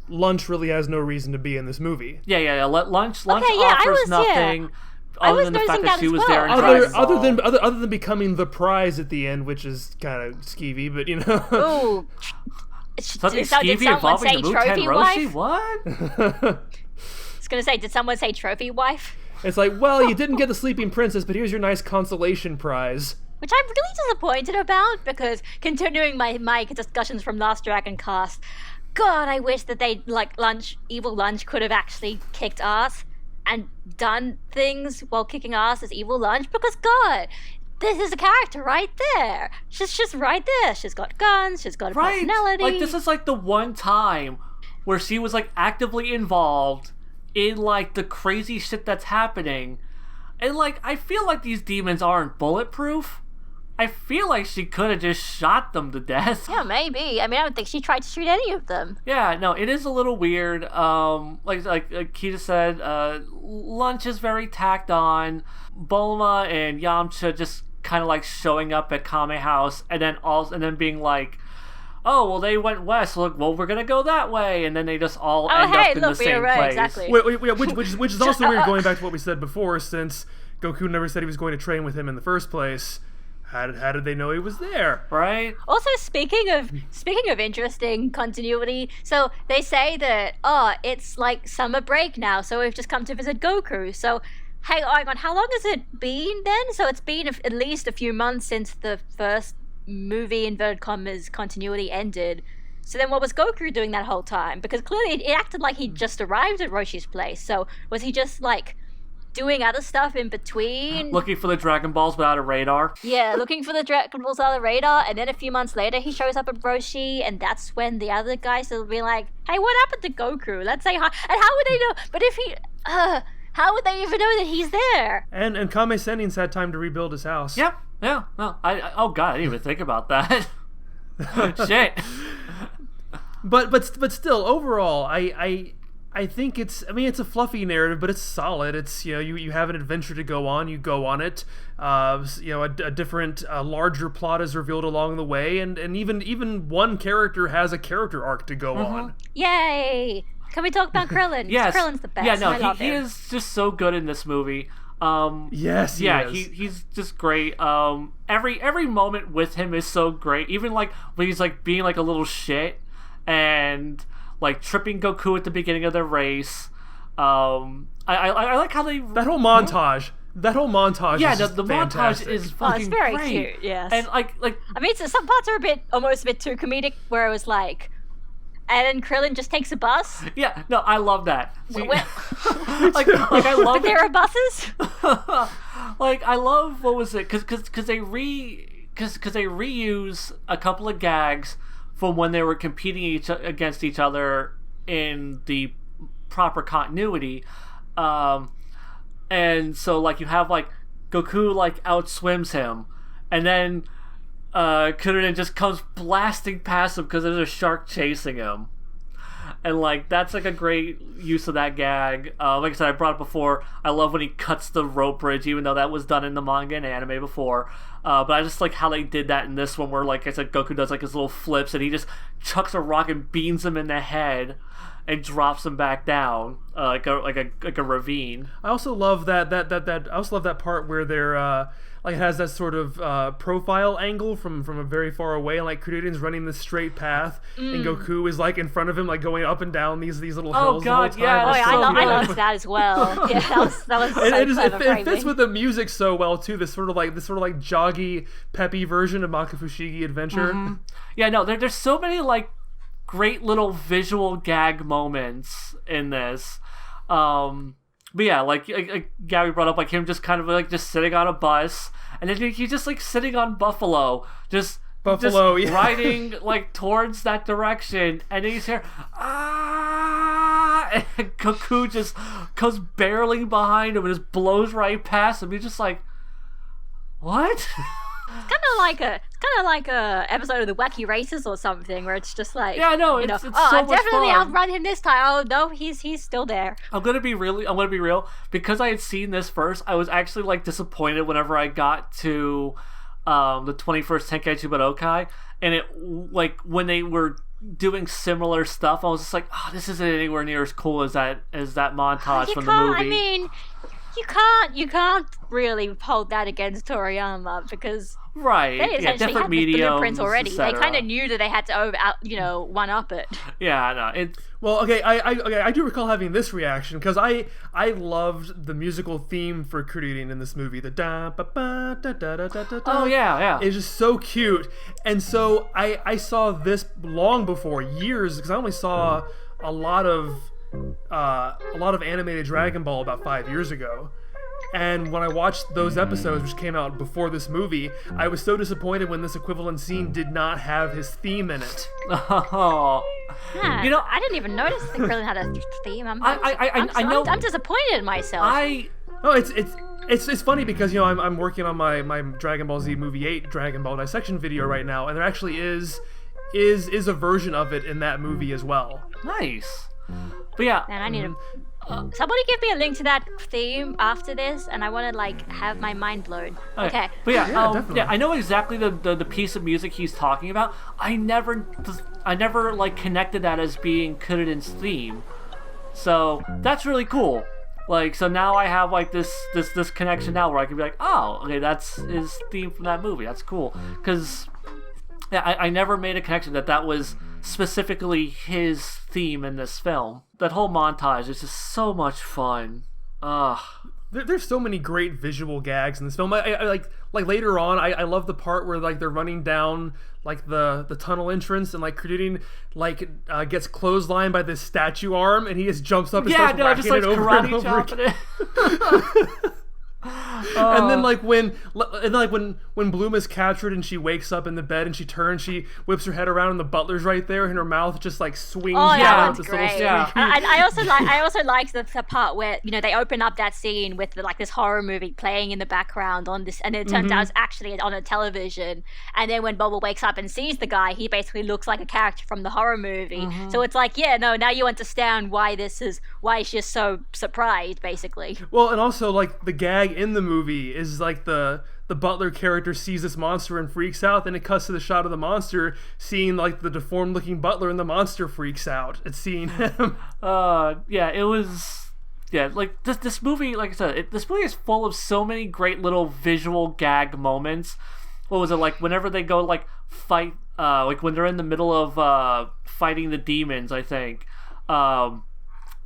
Lunch really has no reason to be in this movie. Yeah. Lunch Okay, yeah, offers nothing. I Other was than the fact noticing that that she as was well. there in Dragon Ball. Other than becoming the prize at the end, which is kind of skeevy, but you know. Ooh. Something Did skeevy someone involving say the Muten trophy Roshi? wife? What? I was gonna say, did someone say trophy wife? It's like, well, you didn't get the Sleeping Princess, but here's your nice consolation prize. Which I'm really disappointed about, because continuing my discussions from last Dragon Cast, God, I wish that they, like, Evil Lunch could have actually kicked ass and done things while kicking ass as Evil Lunch, because God, this is a character right there. She's just right there. She's got guns, she's got a personality. Like, this is like the one time where she was like actively involved in like the crazy shit that's happening. And like, I feel like these demons aren't bulletproof. I feel like she could have just shot them to death. Yeah, maybe. I mean, I don't think she tried to shoot any of them. Yeah, no, it is a little weird. Like Kita said, Lunch is very tacked on. Bulma and Yamcha just kind of like showing up at Kame House, and then being like, oh, well, they went west. Look, well, we're gonna go that way, and then they just all end up in the same place. Exactly. Which is also weird, going back to what we said before, since Goku never said he was going to train with him in the first place. How did they know he was there? Right? Also, speaking of interesting continuity, so they say that, it's like summer break now, so we've just come to visit Goku. So, hang on, how long has it been then? So it's been at least a few months since the first movie, inverted commas, continuity ended. So then what was Goku doing that whole time? Because clearly it acted like he'd just arrived at Roshi's place. So was he just, like, doing other stuff in between. Looking for the Dragon Balls without a radar. Yeah, looking for the Dragon Balls on the radar, and then a few months later he shows up at Roshi, and that's when the other guys will be like, hey, what happened to Goku? Let's say hi. And how would they know? But if he... how would they even know that he's there? And Kame Sennin's had time to rebuild his house. Yep. Yeah. No. Oh god, I didn't even think about that. Shit. But still, overall, I think it's a fluffy narrative, but it's solid. It's, you have an adventure to go on, you go on it. A different, larger plot is revealed along the way, and even one character has a character arc to go on. Yay! Can we talk about Krillin? Yes. Krillin's the best. Yeah, no, I love he him. is just so good in this movie. Yes, he's just great. Every moment with him is so great. Even like when he's like being like a little shit and like tripping Goku at the beginning of the race. I like how they that whole montage. That whole montage. Yeah, is just the fantastic. montage is fucking it's very great. cute. Yes, and like I mean, so some parts are almost a bit too comedic, where it was like. And then Krillin just takes a bus. Yeah, no, I love that. See, Well, like I love. but there are buses. Like I love what was it? Because they reuse a couple of gags from when they were competing against each other in the proper continuity, and so like you have like Goku like outswims him, and then. Kuririn just comes blasting past him because there's a shark chasing him. And, like, that's, like, a great use of that gag. Like I said, I brought it before. I love when he cuts the rope bridge, even though that was done in the manga and anime before. But I just like how they did that in this one, where, like I said, Goku does, like, his little flips, and he just chucks a rock and beans him in the head and drops him back down, like a ravine. I also love that I also love that part where they're like it has that sort of profile angle from a very far away, and like Kuririn's running this straight path, and Goku is like in front of him, like going up and down these little hills. God, the whole time. yeah, Oh, yeah, so I good. loved that as well. Yeah, that was so it fits with the music so well too. This sort of like joggy, peppy version of Makafushigi Adventure. Mm-hmm. Yeah, no, there's so many like great little visual gag moments in this. But yeah, like Gabby brought up, like him just kind of like just sitting on a bus, and then he's just like sitting on Buffalo, just yeah. riding like towards that direction, and then he's here, and Goku just comes barreling behind him and just blows right past him. He's just like, what? It's kind of like a episode of the Wacky Races or something, where it's just like, yeah, no, it's so I much definitely fun. outrun him this time. Oh no, he's still there. I'm gonna be real, because I had seen this first. I was actually like disappointed whenever I got to the 21st Tenkaichi Budokai, and it like when they were doing similar stuff, I was just like, oh, this isn't anywhere near as cool as that montage from the movie. I mean, you can't really hold that against Toriyama, because right, they essentially different had the mediums, blueprints already. They etc. kind of knew that they had to one up it. Yeah, no, it. Well, okay, I do recall having this reaction because I loved the musical theme for Kuririn in this movie. The da ba ba da da da da da. Oh yeah. It's just so cute, and so I saw this long before, years, because I only saw a lot of animated Dragon Ball about 5 years ago. And when I watched those episodes, which came out before this movie, I was so disappointed when this equivalent scene did not have his theme in it. Oh. Yeah, You know, I didn't even notice that Krillin had a theme. I know. I'm disappointed in myself. No, it's funny because I'm working on my Dragon Ball Z Movie 8 Dragon Ball dissection video right now, and there actually is a version of it in that movie as well. Nice. But yeah. And I need to. Somebody give me a link to that theme after this, and I want to like have my mind blown. Okay. But yeah, definitely. I know exactly the piece of music he's talking about. I never like connected that as being Kuririn's theme. So that's really cool. Like, so now I have like this connection now where I can be like, oh, okay, that's his theme from that movie. That's cool. Because yeah, I never made a connection that was specifically his theme in this film. That whole montage is just so much fun. There's so many great visual gags in this film. I like later on, I love the part where like they're running down like the tunnel entrance and like creating like gets clotheslined by this statue arm and he just jumps up and starts whacking it over and over again. And then when Bloom is captured and she wakes up in the bed and she turns, she whips her head around and the butler's right there and her mouth just like swings that out. one's great. I also liked the part where they open up that scene with this horror movie playing in the background on this, and it turns out it's actually on a television. And then when Boba wakes up and sees the guy, he basically looks like a character from the horror movie. So it's like, now you understand why she's so surprised, basically. Well, and also like the gag in the movie is like the butler character sees this monster and freaks out, then it cuts to the shot of the monster seeing like the deformed looking butler and the monster freaks out at seeing him. It was like this movie, like I said, this movie is full of so many great little visual gag moments. What was it like whenever they go like fight like when they're in the middle of fighting the demons, I think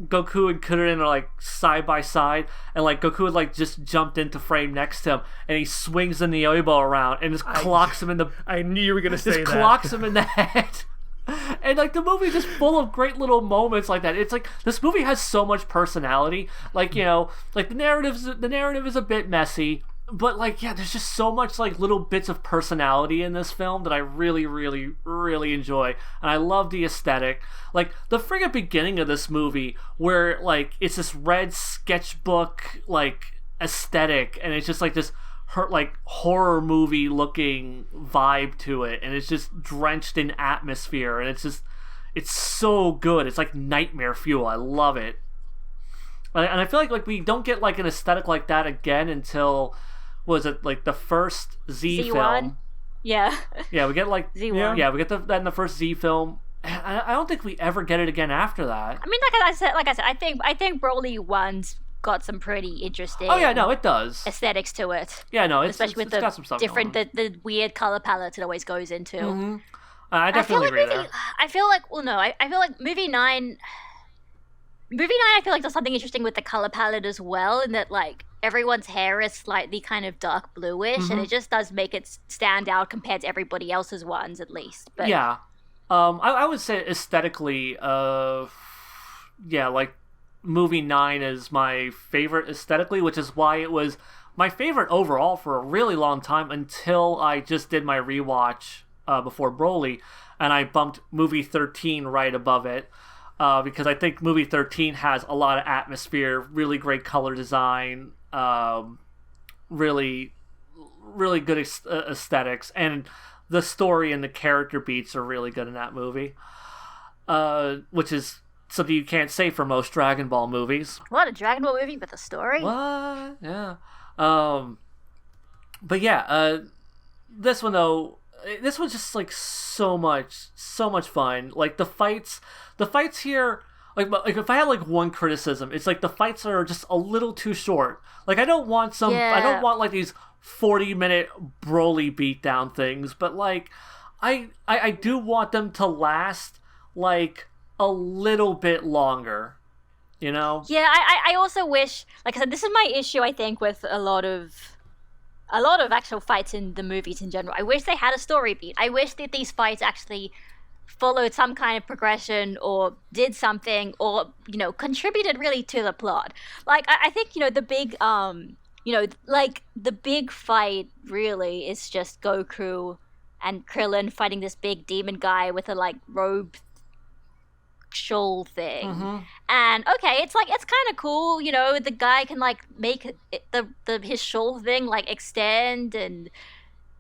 Goku and Kuririn are like side by side, and like Goku had like just jumped into frame next to him, and he swings the Niobe around and just clocks him in the. I knew you were gonna say that. Just clocks him in the head, and like the movie is just full of great little moments like that. It's like this movie has so much personality. Like like the narrative is a bit messy. But like, there's just so much like little bits of personality in this film that I really, really, really enjoy, and I love the aesthetic. Like the friggin' beginning of this movie, where like it's this red sketchbook like aesthetic, and it's just like this horror movie looking vibe to it, and it's just drenched in atmosphere, and it's so good. It's like nightmare fuel. I love it, and I feel like we don't get like an aesthetic like that again until. Was it like the first Z film? Yeah. Yeah, we get like Z1. Yeah, we get that in the first Z film. I don't think we ever get it again after that. I mean, like I said, I think Broly 1's got some pretty interesting. Oh yeah, no, it does. Aesthetics to it. Yeah, no, especially with the got some stuff different, the weird color palettes it always goes into. Mm-hmm. I definitely agree there. I feel like movie 9. I feel like there's something interesting with the color palette as well, in that like everyone's hair is slightly kind of dark bluish, and it just does make it stand out compared to everybody else's ones, at least. But yeah, I would say aesthetically, like movie 9 is my favorite aesthetically, which is why it was my favorite overall for a really long time until I just did my rewatch before Broly, and I bumped movie 13 right above it. Because I think movie 13 has a lot of atmosphere, really great color design, really, really good aesthetics, and the story and the character beats are really good in that movie, which is something you can't say for most Dragon Ball movies. What, a Dragon Ball movie with a story? What? Yeah. But yeah, this one though, this was just like so much fun. Like the fights here, like if I had like one criticism, it's like the fights are just a little too short. Like I don't want like these 40-minute Broly beatdown things, but like I do want them to last like a little bit longer, Yeah, I also wish, like I said, this is my issue I think with a lot of actual fights in the movies in general. I wish they had a story beat. I wish that these fights actually followed some kind of progression or did something or, contributed really to the plot. Like, I think, the big, the big fight really is just Goku and Krillin fighting this big demon guy with a, robe shawl thing. And okay, it's kind of cool, the guy can make his shawl thing extend and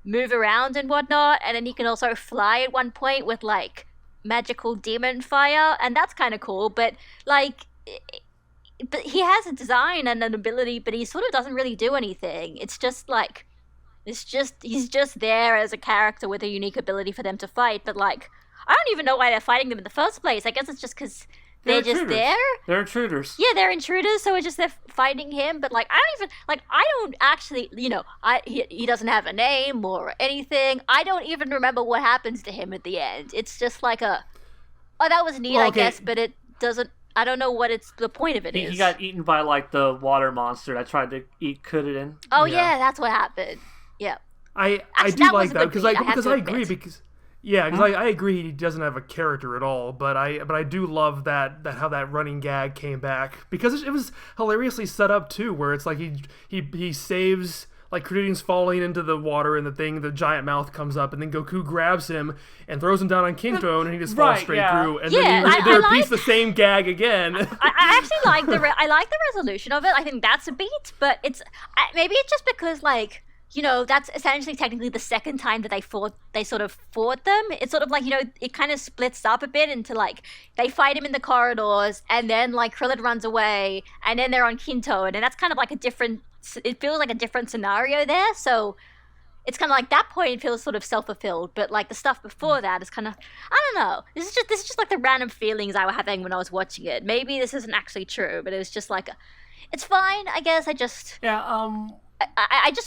move around and whatnot, and then he can also fly at one point with magical demon fire, and that's kind of cool, but but he has a design and an ability, but he sort of doesn't really do anything. It's just he's just there as a character with a unique ability for them to fight, but I don't even know why they're fighting them in the first place. I guess it's just because they're just there. They're intruders. Yeah, they're intruders, so it's just they're fighting him. But I don't actually, he doesn't have a name or anything. I don't even remember what happens to him at the end. It's just that was neat, I guess, but it doesn't I don't know what the point of it is. He got eaten by like the water monster that tried to eat Kudin. Oh yeah, that's what happened. Yeah. I do like that because I agree because I agree he doesn't have a character at all, but I do love that how that running gag came back because it was hilariously set up too, where it's like he saves, like, Krilling's falling into the water and the giant mouth comes up and then Goku grabs him and throws him down on Kingtone and he just falls straight through and then he repeats the same gag again. I actually like the resolution of it. I think that's a beat, but maybe it's just because, like, you know, that's essentially technically the second time that they sort of fought them. It's sort of like, you know, it kind of splits up a bit into, like, they fight him in the corridors and then, like, Krillin runs away and then they're on Kington, and that's kind of like it feels like a different scenario there. So it's kind of like that point it feels sort of self-fulfilled, but like the stuff before that is kind of, I don't know. This is just like the random feelings I was having when I was watching it. Maybe this isn't actually true, but it was just like, it's fine, I guess. I just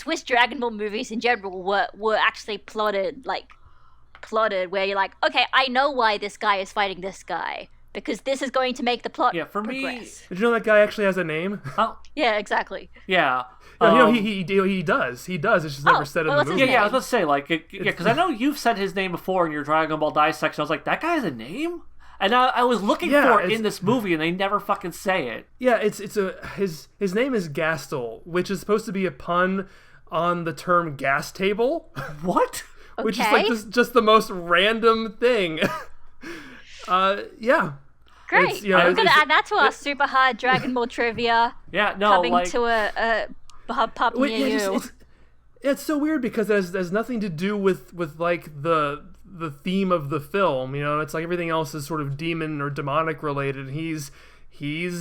wish Dragon Ball movies in general were actually plotted where you're like, okay, I know why this guy is fighting this guy, because this is going to make the plot progress. Me... Did you know that guy actually has a name? Oh. Yeah, exactly. Yeah. He does. It's just never said in the movie. Yeah, I was about to say, like, because I know you've said his name before in your Dragon Ball dissection. I was like, that guy has a name? And I was looking for it in this movie, and they never fucking say it. Yeah, his name is Gastel, which is supposed to be a pun on the term gas table. What? Which is like just the most random thing. Yeah. Great. I'm going to add that to our super hard Dragon Ball trivia. Yeah, no, coming like... to a pub near you. It's so weird because it has nothing to do with like the theme of the film. You know, it's like everything else is sort of demon or demonic related. He's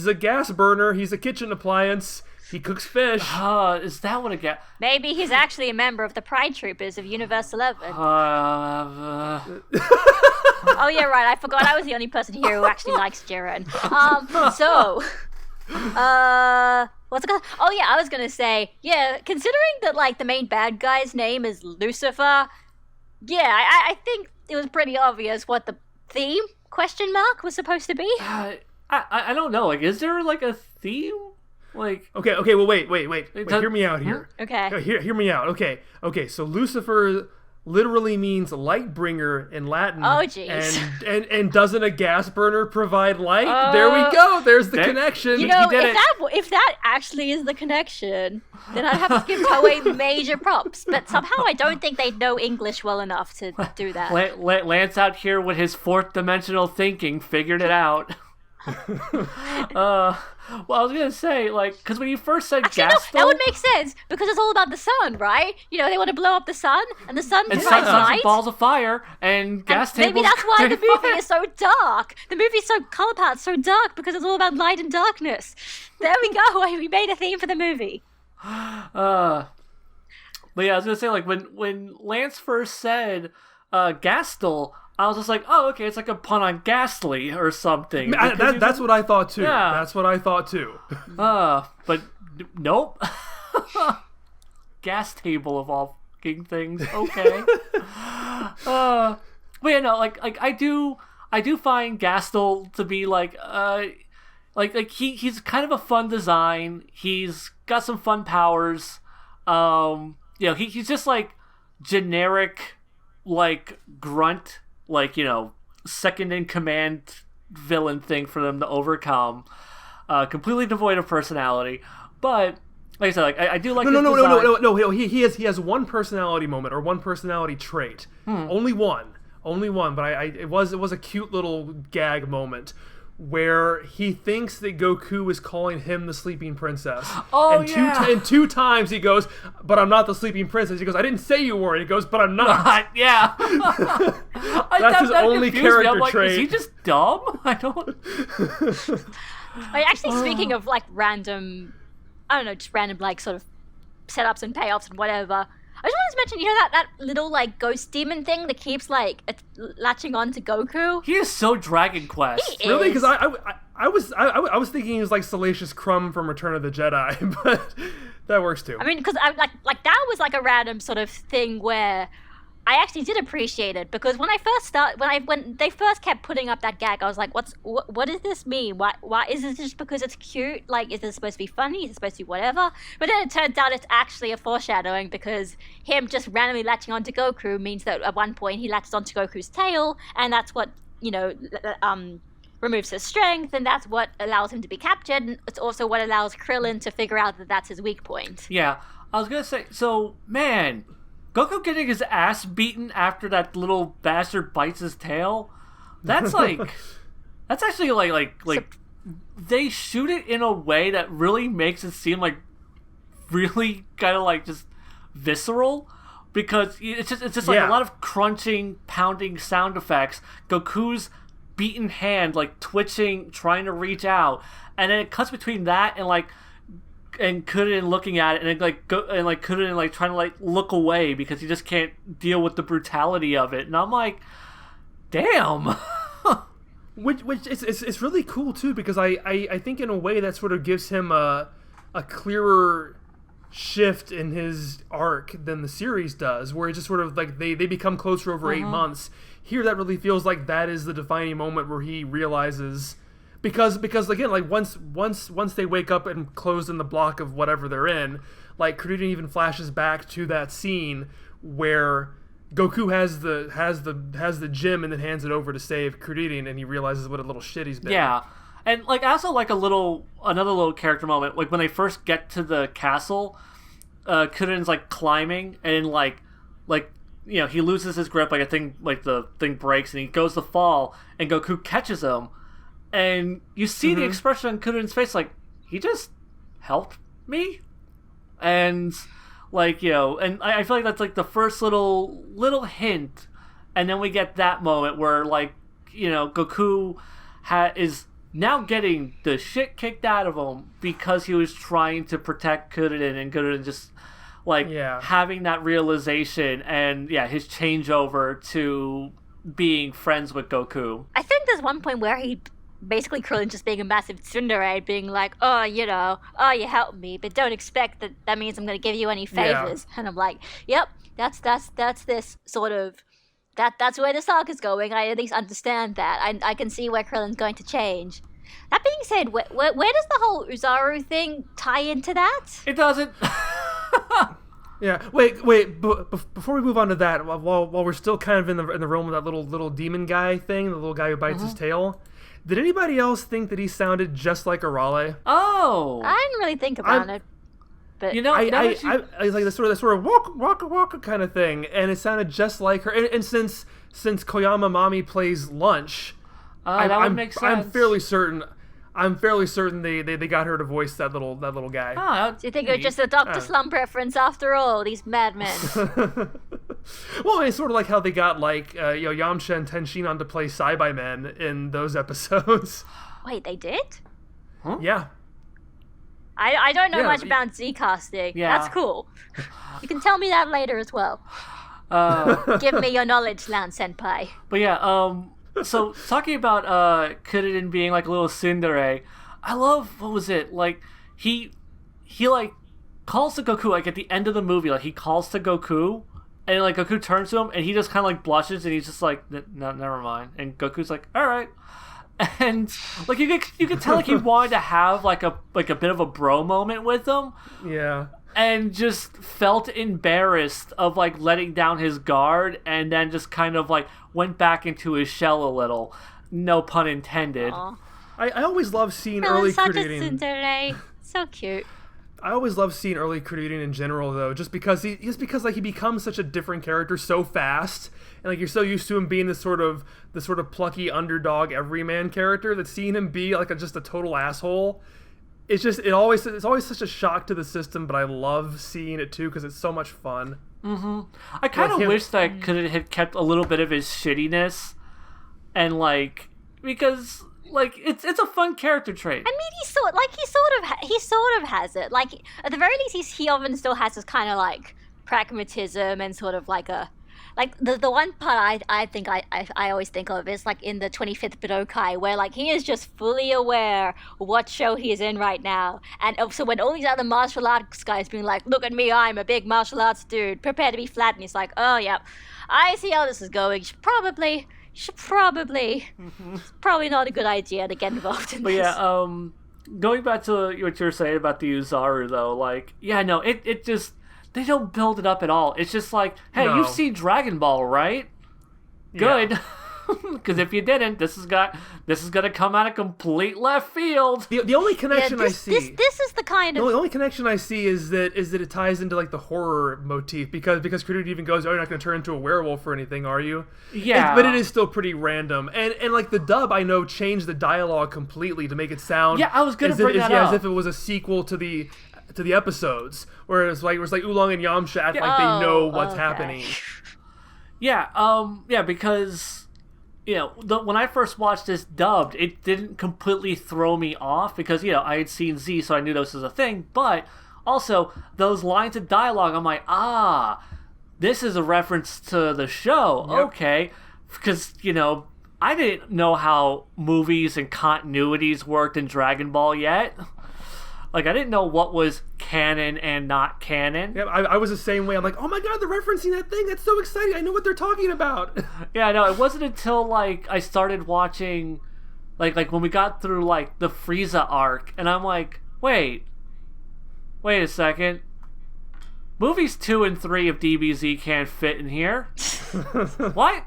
a gas burner. He's a kitchen appliance. He cooks fish. Is that what a gas... Maybe he's actually a member of the Pride Troopers of Universe 11. Oh yeah, right. I forgot I was the only person here who actually likes Jiren. What's it called? Oh yeah, I was gonna say, yeah, considering that, like, the main bad guy's name is Lucifer, yeah, I think it was pretty obvious what the theme question mark was supposed to be. I don't know. Like, is there like a theme? Like, okay. Well, wait. Hear me out here. Okay. Hear me out. Okay. So Lucifer literally means light bringer in Latin. Oh, jeez. And doesn't a gas burner provide light? There we go. There's the connection. You know, if that actually is the connection, then I'd have to give Toei major props. But somehow I don't think they know English well enough to do that. Lance out here with his fourth dimensional thinking figured it out. Well, I was gonna say, like, because when you first said Gaston, no, that would make sense because it's all about the sun, right? You know, they want to blow up the sun, and the sun provides light. Balls of fire, and gas tables. Maybe that's why the movie is so dark. The movie's so color palette's so dark because it's all about light and darkness. There we go. We made a theme for the movie. But yeah, I was gonna say, like, when Lance first said Gastel, I was just like, oh, okay, it's like a pun on ghastly or something. That's what I thought too. Yeah. That's what I thought too. But nope. Gas table of all fucking things. Okay. But yeah, no, like I do find Gastel to be like he's kind of a fun design. He's got some fun powers. You know, he's just like generic, like, grunt, like, you know, second in command villain thing for them to overcome. Completely devoid of personality. But like I said, like, I do like his design. No. He has one personality moment or one personality trait. Only one. But it was a cute little gag moment where he thinks that Goku is calling him the sleeping princess. Oh, and two times he goes, but I'm not the sleeping princess. He goes, I didn't say you were. And he goes, but I'm not. Yeah. That's his only character trait. Is he just dumb? I don't... Actually, speaking of, like, random, I don't know, just random, like, sort of setups and payoffs and whatever, I just wanted to mention, you know, that little, like, ghost demon thing that keeps, like, latching on to Goku? He is so Dragon Quest. He really? is. Because I was thinking he was like Salacious Crumb from Return of the Jedi, but that works too. I mean, because like that was like a random sort of thing where I actually did appreciate it because when they first kept putting up that gag, I was like, what does this mean? Why is this just because it's cute? Like, is this supposed to be funny? Is it supposed to be whatever? But then it turns out it's actually a foreshadowing because him just randomly latching onto Goku means that at one point he latches onto Goku's tail, and that's what, removes his strength, and that's what allows him to be captured, and it's also what allows Krillin to figure out that that's his weak point. Yeah, I was gonna say, so, man, Goku getting his ass beaten after that little bastard bites his tail, that's like, that's actually like they shoot it in a way that really makes it seem like really kind of like just visceral, because it's just like a lot of crunching, pounding sound effects, Goku's beaten hand like twitching, trying to reach out, and then it cuts between that and Kuririn looking at it, and Kuririn like trying to like look away because he just can't deal with the brutality of it, and I'm like, damn. which it's really cool too, because I think in a way that sort of gives him a clearer shift in his arc than the series does, where it just sort of like they become closer over 8 months. Here, that really feels like that is the defining moment where he realizes, because again, like once they wake up and close in the block of whatever they're in, like Kuririn even flashes back to that scene where Goku has the gem and then hands it over to save Kuririn, and he realizes what a little shit he's been. Yeah. And like I also like another little character moment, like when they first get to the castle, Kuririn's like climbing, and like he loses his grip, like the thing breaks, and he goes to fall, and Goku catches him, and you see the expression on Kuririn's face, like, he just helped me, and like, and I feel like that's like the first little hint, and then we get that moment where like, Goku is now getting the shit kicked out of him because he was trying to protect Kuririn, and Kuririn just like having that realization, and his changeover to being friends with Goku. I think there's one point where he basically Krillin just being a massive tsundere, being like, you helped me, but don't expect that means I'm going to give you any favors. And I'm like, yep, that's this sort of that's where the saga's going. I at least understand that. I can see where Krillin's going to change. That being said, where does the whole Uzaru thing tie into that? It doesn't. Yeah. Wait. Before we move on to that, while we're still kind of in the realm of that little demon guy thing, the little guy who bites his tail, did anybody else think that he sounded just like Arale? Oh, I didn't really think about it. But I like the sort of walk kind of thing, and it sounded just like her. And since Koyama Mami plays Lunch, that would make sense. I'm fairly certain they got her to voice that little guy. Do you think it was just a Dr. Slump reference after all? These madmen. Well, it's sort of like how they got like Yamcha and Tenshinhan to play Saibai Men in those episodes. Wait, they did? Huh? Yeah. I don't know much about Z casting. Yeah. That's cool. You can tell me that later as well. Give me your knowledge, Lan Senpai. But so talking about Kuririn being like a little tsundere, I love, what was it, like he like calls to Goku, like at the end of the movie, like he calls to Goku, and like Goku turns to him, and he just kind of like blushes, and he's just like, no, never mind, and Goku's like, all right. And like you could tell like he wanted to have like a bit of a bro moment with him. Yeah. And just felt embarrassed of like letting down his guard, and then just kind of like went back into his shell a little. No pun intended. I always love seeing early Kuririn. Kuririn. So cute. I always love seeing early Kuririn in general, though, just because he becomes such a different character so fast, and like you're so used to him being the sort of plucky underdog everyman character, that seeing him be like just a total asshole, it's always such a shock to the system. But I love seeing it too because it's so much fun. I kind of wish that Kuririn had kept a little bit of his shittiness, and like because. Like it's a fun character trait. I mean, he sort of has it. Like at the very least, he often still has this kind of like pragmatism and sort of like a like the one part I think I always think of is like in the 25th Budokai, where like he is just fully aware what show he is in right now, and so when all these other martial arts guys being like, look at me, I'm a big martial arts dude, prepare to be flattened, he's like, oh yeah, I see how this is going, you should probably it's probably not a good idea to get involved in But this. yeah, going back to what you were saying about the Uzaru though, like, yeah, no, it just, they don't build it up at all. It's just like, hey, No. you've seen Dragon Ball, right? Good. Because if you didn't, this is gonna come out of complete left field. The only connection I see. This is the kind of The only connection I see is that it ties into like the horror motif because Credit even goes, "Oh, you're not going to turn into a werewolf or anything, are you?" Yeah. But it is still pretty random, and like the dub, I know changed the dialogue completely to make it sound. Yeah, I was gonna as bring if, that as up. if it was a sequel to the episodes, where it was like Oolong and Yamcha act like they know what's okay. happening. Yeah, because, you know, when I first watched this dubbed, it didn't completely throw me off because, you know, I had seen Z, so I knew this was a thing, but also those lines of dialogue, I'm like, this is a reference to the show, Yep. okay, because, you know, I didn't know how movies and continuities worked in Dragon Ball yet. Like, I didn't know what was canon and not canon. Yeah, I was the same way. I'm like, oh my god, they're referencing that thing. That's so exciting. I know what they're talking about. Yeah, no, it wasn't until, like, I started watching, like when we got through, like, the Frieza arc, and I'm like, wait a second. Movies 2 and 3 of DBZ can't fit in here. What?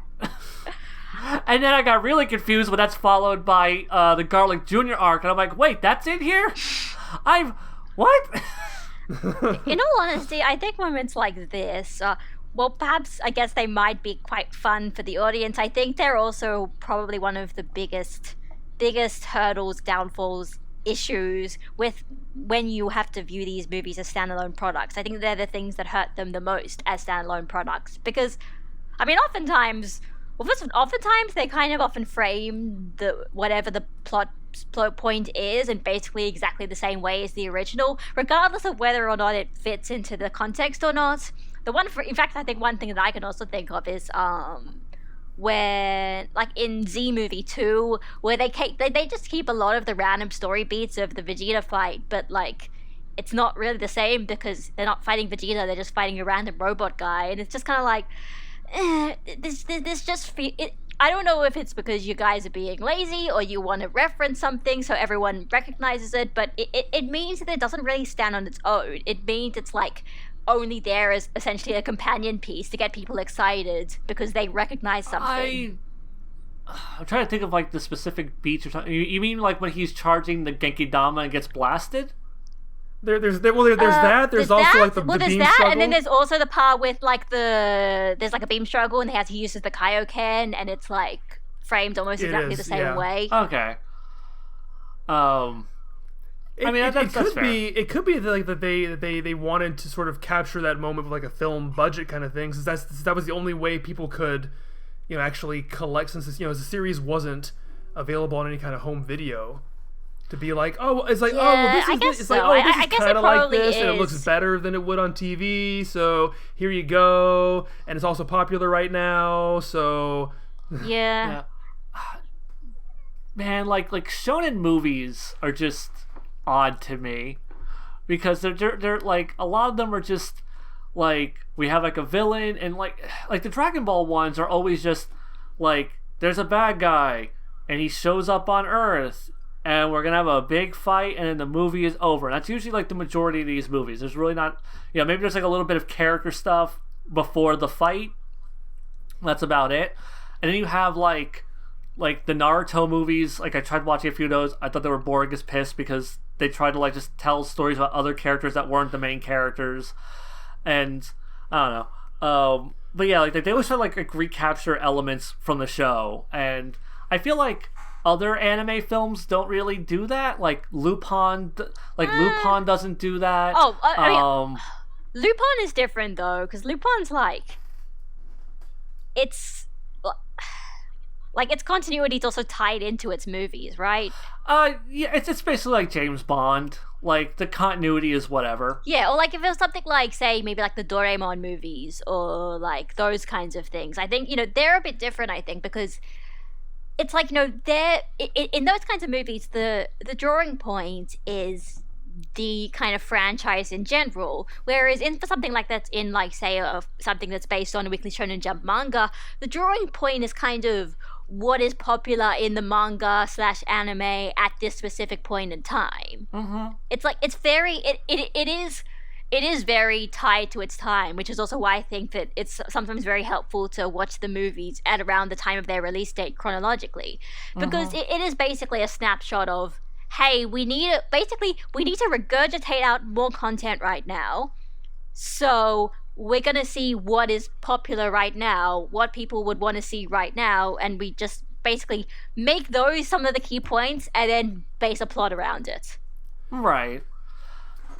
And then I got really confused when that's followed by the Garlic Jr. arc, and I'm like, wait, that's in here? What? In all honesty, I think moments like this, well, perhaps I guess they might be quite fun for the audience. I think they're also probably one of the biggest hurdles, downfalls, issues with when you have to view these movies as standalone products. I think they're the things that hurt them the most as standalone products because, I mean, oftentimes they kind of often frame whatever the plot point is in basically exactly the same way as the original, regardless of whether or not it fits into the context or not. In fact, I think one thing that I can also think of is when, like in Z Movie 2, where they just keep a lot of the random story beats of the Vegeta fight, but like it's not really the same because they're not fighting Vegeta, they're just fighting a random robot guy, and it's just kind of like, I don't know if it's because you guys are being lazy or you want to reference something so everyone recognizes it, but it means that it doesn't really stand on its own. It means it's like only there as essentially a companion piece to get people excited because they recognize something. I'm trying to think of like the specific beats or something. You mean like when he's charging the Genki Dama and gets blasted? There's that. There's also that. like the there's beam that, struggle. and then there's also the part with like there's like a beam struggle, and he uses the Kaioken, and it's like framed almost exactly the same way. Okay. I mean, that's fair. It could be like that they wanted to sort of capture that moment with like a film budget kind of thing, since that was the only way people could, you know, actually collect, since this, you know, the series wasn't available on any kind of home video. To be like, this is kind of like this, and it looks better than it would on TV. So here you go, and it's also popular right now. So yeah. Man, like shonen movies are just odd to me because they're like a lot of them are just like we have like a villain, and like the Dragon Ball ones are always just like there's a bad guy and he shows up on Earth. And we're going to have a big fight, and then the movie is over. And that's usually, like, the majority of these movies. There's really not... You know, maybe there's, like, a little bit of character stuff before the fight. That's about it. And then you have, like the Naruto movies. Like, I tried watching a few of those. I thought they were boring as piss because they tried to, like, just tell stories about other characters that weren't the main characters. And, I don't know. But, yeah, like, they always try to, like, recapture elements from the show. And I feel like... Other anime films don't really do that. Like Lupin doesn't do that. Oh, I mean, Lupin is different though, because Lupin's like, it's Like, its continuity is also tied into its movies, right? Yeah, it's basically like James Bond. Like, the continuity is whatever. Yeah, or like if it was something like, say, maybe like the Doraemon movies or like those kinds of things. I think, they're a bit different, I think, because it's like, they're in those kinds of movies, the drawing point is the kind of franchise in general, whereas for something like that's in, like, say, something that's based on a Weekly Shonen Jump manga, the drawing point is kind of what is popular in the manga / anime at this specific point in time. Mm-hmm. It's like, it's very it is very tied to its time, which is also why I think that it's sometimes very helpful to watch the movies at around the time of their release date chronologically, because it is basically a snapshot of, hey, we need to regurgitate out more content right now, so we're going to see what is popular right now, what people would want to see right now, and we just basically make those some of the key points and then base a plot around it. Right.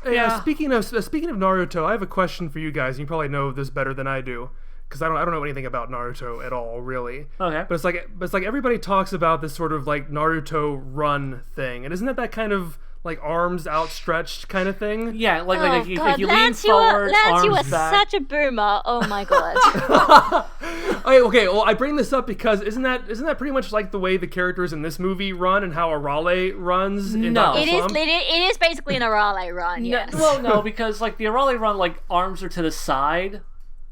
Yeah. Speaking of Naruto, I have a question for you guys. You probably know this better than I do, because I don't know anything about Naruto at all, really. Okay. But it's like everybody talks about this sort of like Naruto run thing, and isn't that kind of like arms outstretched kind of thing? Yeah, like you lean Lance, forward, Lance, you are arms back. such a boomer. Oh my god. Okay. Well, I bring this up because isn't that pretty much like the way the characters in this movie run and how Arale runs? In No. Dr. Slump? It is basically an Arale run, yes. No, because like the Arale run, like arms are to the side,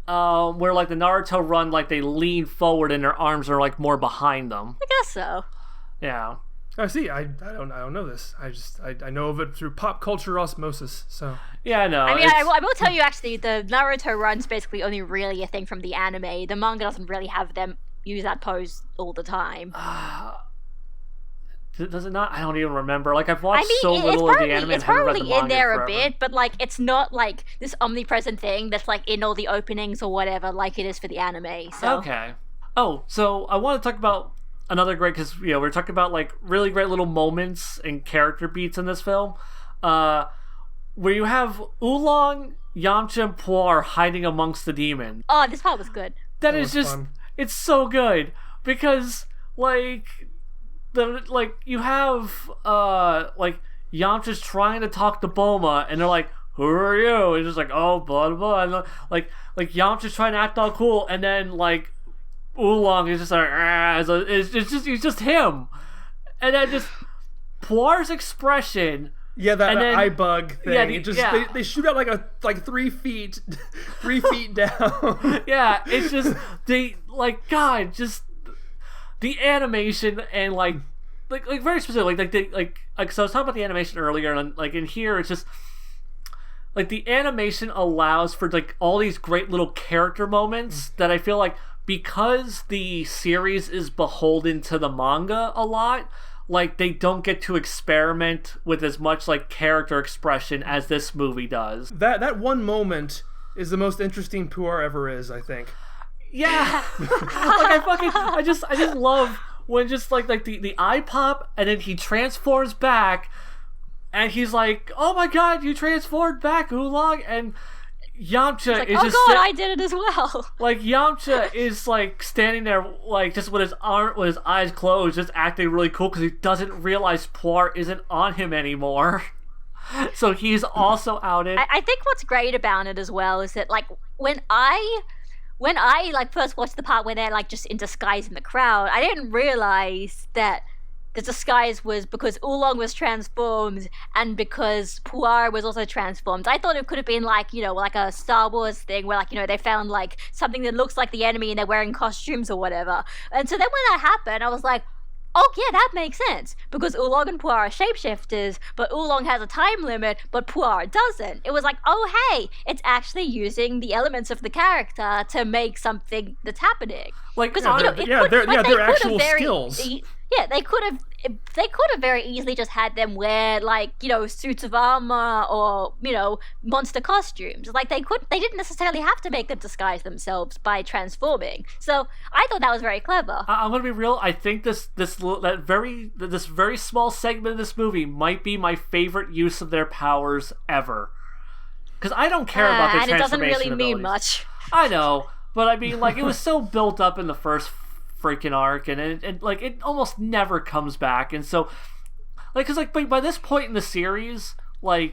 where like the Naruto run, like they lean forward and their arms are like more behind them. I guess so. Yeah. Oh, see, I don't know this. I know of it through pop culture osmosis. So Yeah, no. I mean, I will tell you, actually, the Naruto run's basically only really a thing from the anime. The manga doesn't really have them use that pose all the time. Does it not? I don't even remember. Like, I've watched I mean, so little of the anime and it's haven't read probably the manga in there forever. a bit, but like, it's not like this omnipresent thing that's like in all the openings or whatever, like it is for the anime. So Okay. Oh, so I want to talk about another great, because we're talking about like really great little moments and character beats in this film, where you have Oolong, Yamcha, and Puar hiding amongst the demons. Oh, this part was good. That was is just fun. It's so good because like you have like Yamcha's trying to talk to Bulma and they're like, who are you? And just like, oh, blah blah, and like Yamcha's trying to act all cool, and then like Oolong is just like, he's just him, and then just Puar's expression. yeah, that And then- eye bug thing. yeah, it just yeah. they shoot out like 3 feet, 3 feet down. Yeah, it's just just the animation and like very specific. So I was talking about the animation earlier, and like in here, it's just like the animation allows for like all these great little character moments that I feel like, because the series is beholden to the manga a lot, like they don't get to experiment with as much like character expression as this movie does. That one moment is the most interesting Puar ever is, I think. Yeah. I just love when just like the eye pop, and then he transforms back and he's like, oh my god, you transformed back, Oolong, and Yamcha Like, is oh just god, I did it as well. like Yamcha is like standing there like just with his eyes closed, just acting really cool because he doesn't realize Puar isn't on him anymore. So he's also outed. I think what's great about it as well is that like when I like first watched the part where they're like just in disguise in the crowd, I didn't realize that the disguise was because Oolong was transformed and because Puar was also transformed. I thought it could have been like, like a Star Wars thing where like, they found like something that looks like the enemy and they're wearing costumes or whatever. And so then when that happened, I was like, oh yeah, that makes sense, because Oolong and Puar are shapeshifters, but Oolong has a time limit, but Puar doesn't. It was like, oh hey, it's actually using the elements of the character to make something that's happening. Like, Because they're actual skills. Yeah, they could have very easily just had them wear like, suits of armor or, monster costumes. Like they didn't necessarily have to make them disguise themselves by transforming. So I thought that was very clever. I'm gonna be real. I think this very small segment of this movie might be my favorite use of their powers ever. Because I don't care about their and it doesn't transformation really mean abilities. much. I know, but I mean, like, it was so built up in the first freaking arc, and it almost never comes back. And so, because by this point in the series, I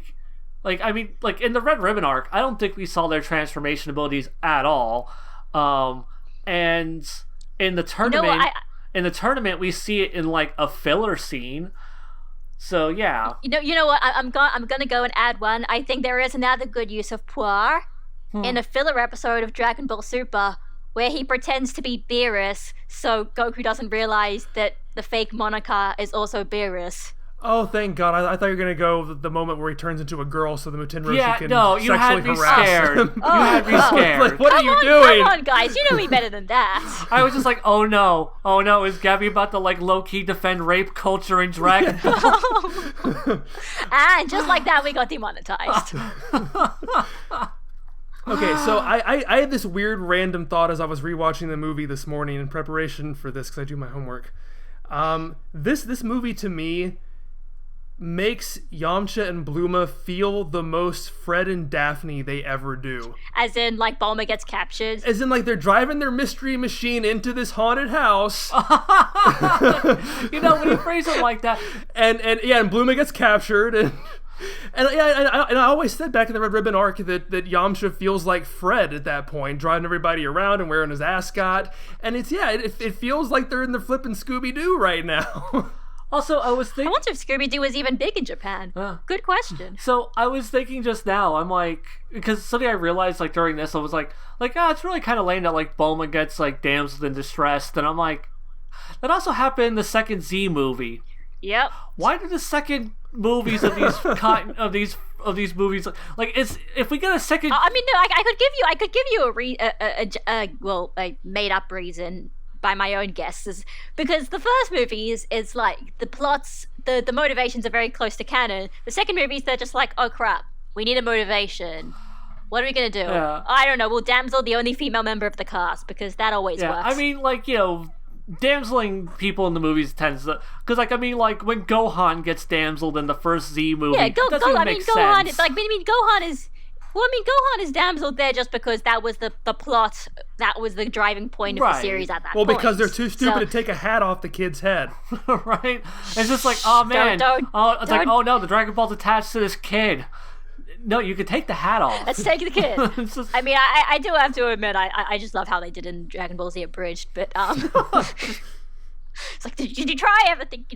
mean, in the Red Ribbon arc, I don't think we saw their transformation abilities at all. And in the tournament, we see it in a filler scene. So yeah. You know what? I'm gonna go and add one. I think there is another good use of Puar in a filler episode of Dragon Ball Super, where he pretends to be Beerus, so Goku doesn't realize that the fake moniker is also Beerus. Oh, thank God. I thought you were going to go the moment where he turns into a girl so the Muten Roshi can you had sexually me harass scared. him. You had me scared. What are you doing? Come on, guys. You know me better than that. I was just like, oh no, is Gabby about to low-key defend rape culture in Dragon Ball? And just like that, we got demonetized. Okay, so I had this weird random thought as I was rewatching the movie this morning in preparation for this, because I do my homework. This movie, to me, makes Yamcha and Bluma feel the most Fred and Daphne they ever do. As in, Bulma gets captured? As in, they're driving their mystery machine into this haunted house. When you phrase it like that. And Bluma gets captured, and I always said back in the Red Ribbon arc that Yamcha feels like Fred at that point, driving everybody around and wearing his ascot. And it feels like they're in the flippin' Scooby-Doo right now. Also, I was thinking... I wonder if Scooby-Doo was even big in Japan. Good question. So, I was thinking just now, I'm like... Because something I realized, during this, I was like, it's really kind of lame that, Bulma gets, damsel in distress. And I'm like... That also happened in the second Z movie. Yep. Why did the second movies of these of these movies if we get a second... I mean, no, I could give you a made-up reason... by my own guesses, because the first movie is the plots, the motivations are very close to canon. The second movies, they're just oh crap, we need a motivation. What are we gonna do? Yeah. I don't know. Well, Damsel, the only female member of the cast, because that always works. I mean, damseling people in the movies tends to... Because, when Gohan gets damseled in the first Z movie, Gohan is... Gohan is... Well, Gohan is damseled there just because that was the plot, that was the driving point of the series at that point. Well, because they're too stupid to take a hat off the kid's head. Right? It's just oh man. Oh no, the Dragon Ball's attached to this kid. No, you can take the hat off. Let's take the kid. I mean, I do have to admit, I just love how they did in Dragon Ball Z Abridged, but it's did you try ever think,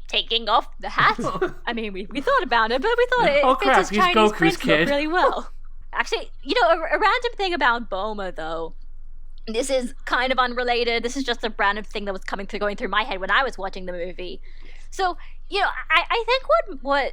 taking off the hat? I mean, we thought about it, but we thought it fits his Chinese Goku's prince kid. look really well. Actually, a random thing about Bulma, though. This is kind of unrelated. This is just a random thing that was going through my head when I was watching the movie. So, I think what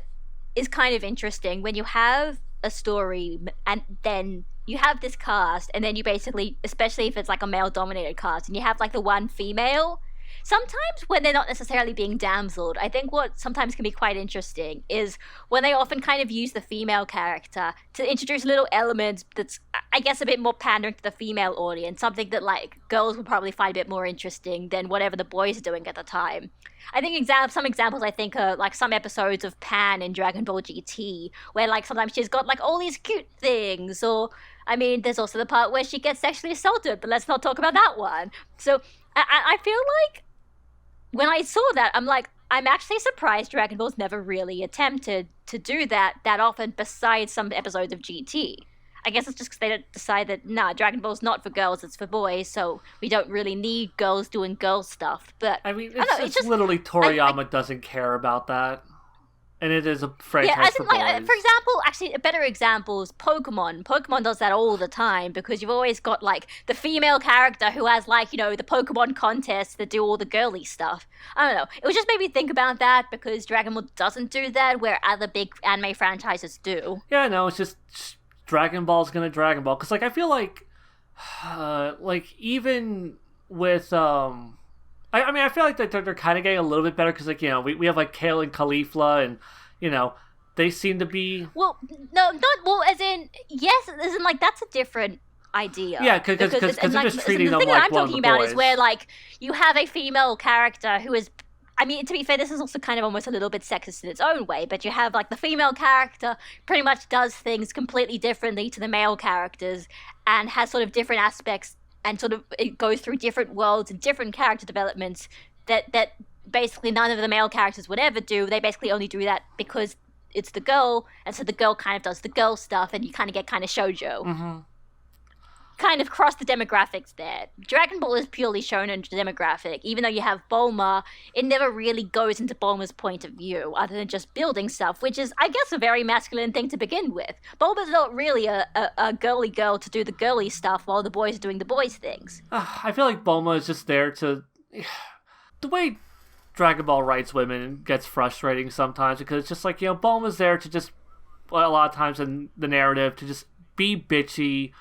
is kind of interesting when you have a story and then you have this cast, and then you basically, especially if it's a male-dominated cast, and you have the one female. Sometimes when they're not necessarily being damseled, I think what sometimes can be quite interesting is when they often kind of use the female character to introduce little elements that's, I guess, a bit more pandering to the female audience, something that girls would probably find a bit more interesting than whatever the boys are doing at the time. I think some examples I think are some episodes of Pan in Dragon Ball GT, where sometimes she's got all these cute things, or I mean, there's also the part where she gets sexually assaulted, but let's not talk about that one. So I feel when I saw that, I'm actually surprised Dragon Ball's never really attempted to do that often besides some episodes of GT. I guess it's just because they decide that, Dragon Ball's not for girls, it's for boys, so we don't really need girls doing girl stuff. But I mean, it's just literally Toriyama doesn't care about that. And it is a franchise for boys. For example, actually, a better example is Pokemon. Pokemon does that all the time because you've always got, the female character who has, the Pokemon contests that do all the girly stuff. I don't know. It was just made me think about that because Dragon Ball doesn't do that, where other big anime franchises do. Yeah, no, it's just Dragon Ball's gonna Dragon Ball. Because, I feel even with, I feel like they're kind of getting a little bit better because, we have, Kale and Caulifla, and, they seem to be... Well, no, not... Well, as in... Yes, as in, that's a different idea. Yeah, because they're just treating them like one of the boys. The thing that I'm talking about is where, you have a female character who is... I mean, to be fair, this is also kind of almost a little bit sexist in its own way, but you have, the female character pretty much does things completely differently to the male characters and has sort of different aspects and sort of it goes through different worlds and different character developments that basically none of the male characters would ever do. They basically only do that because it's the girl, and so the girl kind of does the girl stuff, and you kind of get kind of shoujo. Mm-hmm. Kind of cross the demographics there. Dragon Ball is purely shonen demographic. Even though you have Bulma, it never really goes into Bulma's point of view, other than just building stuff, which is, I guess, a very masculine thing to begin with. Bulma's not really a girly girl to do the girly stuff while the boys are doing the boys' things. I feel like Bulma is just there to... The way Dragon Ball writes women gets frustrating sometimes, because it's just like, Bulma's there to just, a lot of times in the narrative, to just be bitchy,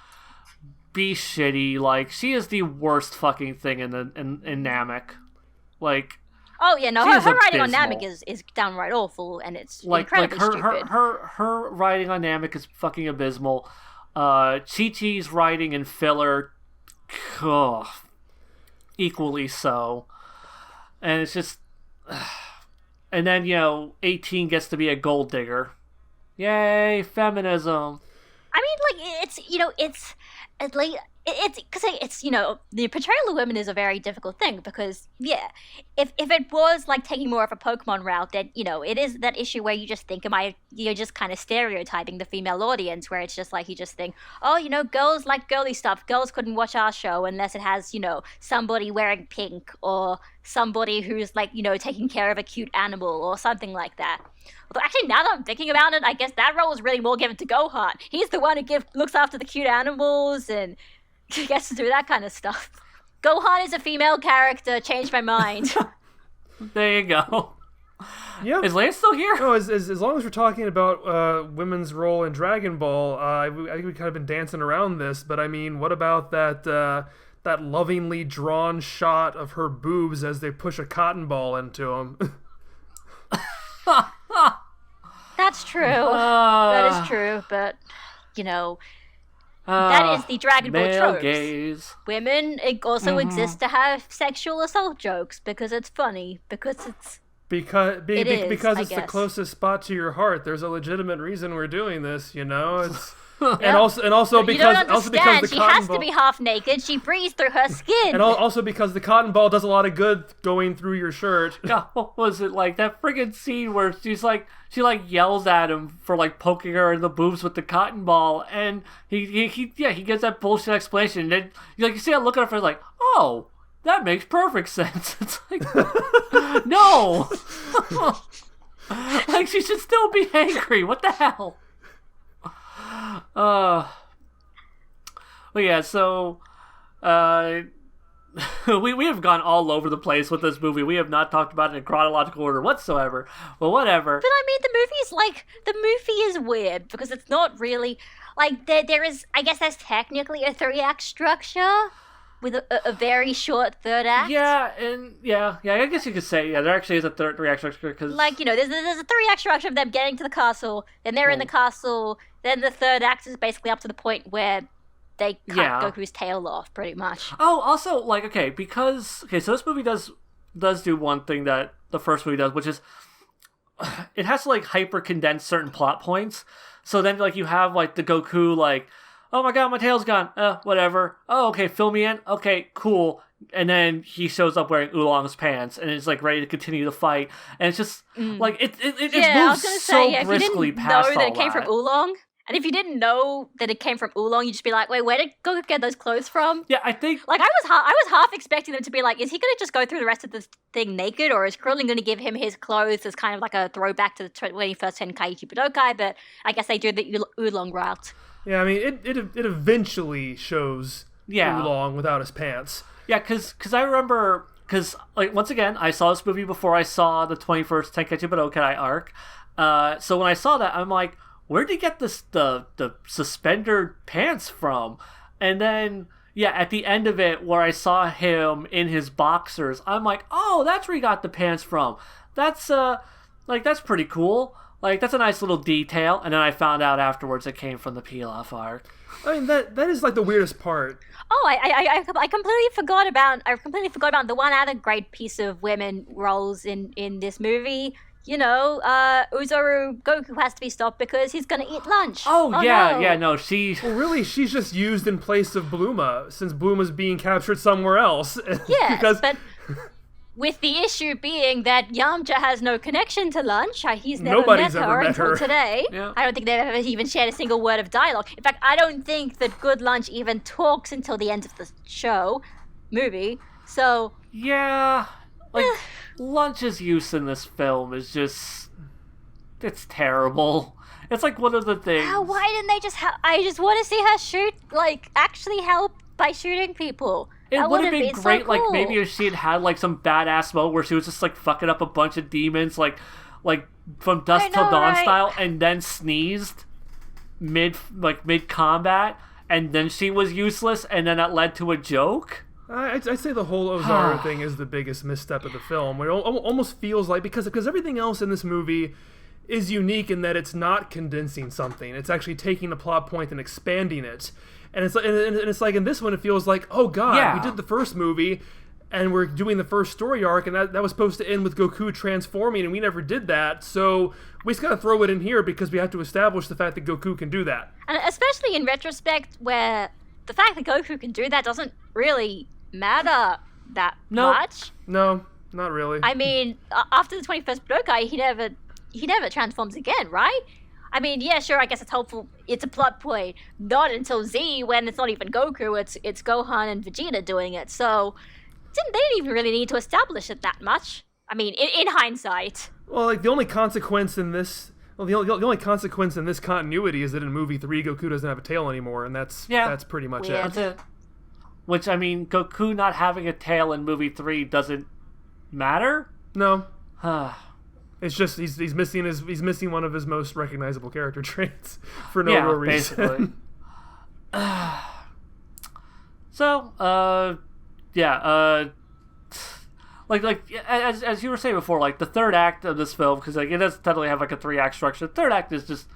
be shitty. Like, she is the worst fucking thing in Namek. Like, oh yeah, no, her writing on abysmal. Namek is downright awful, and it's incredibly stupid. Her writing on Namek is fucking abysmal. Chi-Chi's writing in filler, equally so. And it's just, and then 18 gets to be a gold digger. Yay, feminism. I mean, like, it's because the portrayal of women is a very difficult thing, because if it was like taking more of a Pokemon route, then it is that issue where you just think, you're just kind of stereotyping the female audience, where it's just like you just think, oh, girls like girly stuff, girls couldn't watch our show unless it has somebody wearing pink, or somebody who's like taking care of a cute animal or something like that. Although actually, now that I'm thinking about it, I guess that role is really more given to Gohan. He's the one who looks after the cute animals and gets to do that kind of stuff. Gohan is a female character. Changed my mind. There you go. Yeah. Is Lance still here? No, as long as we're talking about women's role in Dragon Ball, I think we've kind of been dancing around this, but I mean, what about that lovingly drawn shot of her boobs as they push a cotton ball into them? That's true. That is true, but that is the Dragon Ball male tropes. gaze. Women also exist to have sexual assault jokes because it's funny, because it's because I it's the guess. closest spot to your heart. There's a legitimate reason we're doing this, It's and also you because don't also because understand. the She cotton has ball, to be half naked. She breathes through her skin. and also because the cotton ball does a lot of good going through your shirt. God, what was it like? That friggin' scene where she yells at him for like poking her in the boobs with the cotton ball, and he gets that bullshit explanation, and then you see that look at her face like, oh, that makes perfect sense. It's like, no, like she should still be angry. What the hell? Well, yeah, so we have gone all over the place with this movie. We have not talked about it in chronological order whatsoever. But whatever. But I mean, the movie is weird because it's not really like there is. I guess there's technically a 3-act structure with a very short third act. Yeah, and I guess you could say there actually is a 3-act structure because there's a 3-act structure of them getting to the castle, then they're in the castle, then the third act is basically up to the point where they cut Goku's tail off, pretty much. Oh, also, so this movie does do one thing that the first movie does, which is it has to hyper condense certain plot points. So then you have the Goku oh my god, my tail's gone. Whatever. Oh, okay, fill me in. Okay, cool. And then he shows up wearing Oolong's pants and is ready to continue the fight. And it's just it moves so briskly past all that. If you didn't know that it came from Oolong, and if you didn't know that it came from Oolong, you'd just be like, wait, where did Goku get those clothes from? Yeah, I think I was half expecting them to be like, is he going to just go through the rest of the thing naked, or is Krillin going to give him his clothes as kind of like a throwback to the 21st Tenkaichi Budokai? But I guess they do the Oolong route. Yeah, I mean, it eventually shows Oolong without his pants. Yeah, because I remember, once again, I saw this movie before I saw the 21st Tenkaichi Budokai arc. So when I saw that, I'm like, where did he get the suspender pants from? And then, at the end of it, where I saw him in his boxers, I'm like, oh, that's where he got the pants from. That's, that's pretty cool. That's a nice little detail. And then I found out afterwards it came from the Pilaf arc. I mean, that is the weirdest part. Oh, I completely forgot about the one other great piece of women roles in this movie. Uzoru Goku has to be stopped because he's gonna eat lunch. Oh yeah, no. yeah, no, she. Well, really, she's just used in place of Bluma, since Bluma's being captured somewhere else. Yes, because but with the issue being that Yamcha has no connection to lunch, he's never Nobody's met ever her met until her. today. Yeah. I don't think they've ever even shared a single word of dialogue. In fact, I don't think that Good Lunch even talks until the end of the movie. So Yeah, like Lunch's use in this film is just. It's terrible. It's like one of the things. why didn't they just I just want to see her actually help by shooting people. It That would have would've been so great, like cool. maybe if she had like some badass moment where she was just like fucking up a bunch of demons, like from dusk I till know, dawn right? style, and then sneezed mid combat, and then she was useless, and then that led to a joke. I'd say the whole Ozaru thing is the biggest misstep of the film. Where it almost feels like because everything else in this movie is unique in that it's not condensing something; it's actually taking a plot point and expanding it. And it's like in this one, it feels like, oh god, Yeah. we did the first movie, and we're doing the first story arc, and that was supposed to end with Goku transforming, and we never did that. So we just gotta throw it in here because we have to establish the fact that Goku can do that. And especially in retrospect, where the fact that Goku can do that doesn't really matter that Nope. much. No, not really. I mean, after the 21st Budokai, he never transforms again, right? I mean, yeah, sure, I guess it's helpful. It's a plot point. Not until Z, when it's not even Goku, it's Gohan and Vegeta doing it. So they didn't even really need to establish it that much. I mean, in hindsight. Well, like the only consequence in this. Well, the only consequence in this continuity is that in movie 3, Goku doesn't have a tail anymore, and that's pretty much Weird. it. That's it. Which, I mean, Goku not having a tail in movie 3 doesn't matter. No, it's just he's missing one of his most recognizable character traits for no real reason. Basically. So, as you were saying before, like the third act of this film, because like it doesn't totally have like a 3-act structure. The third act is just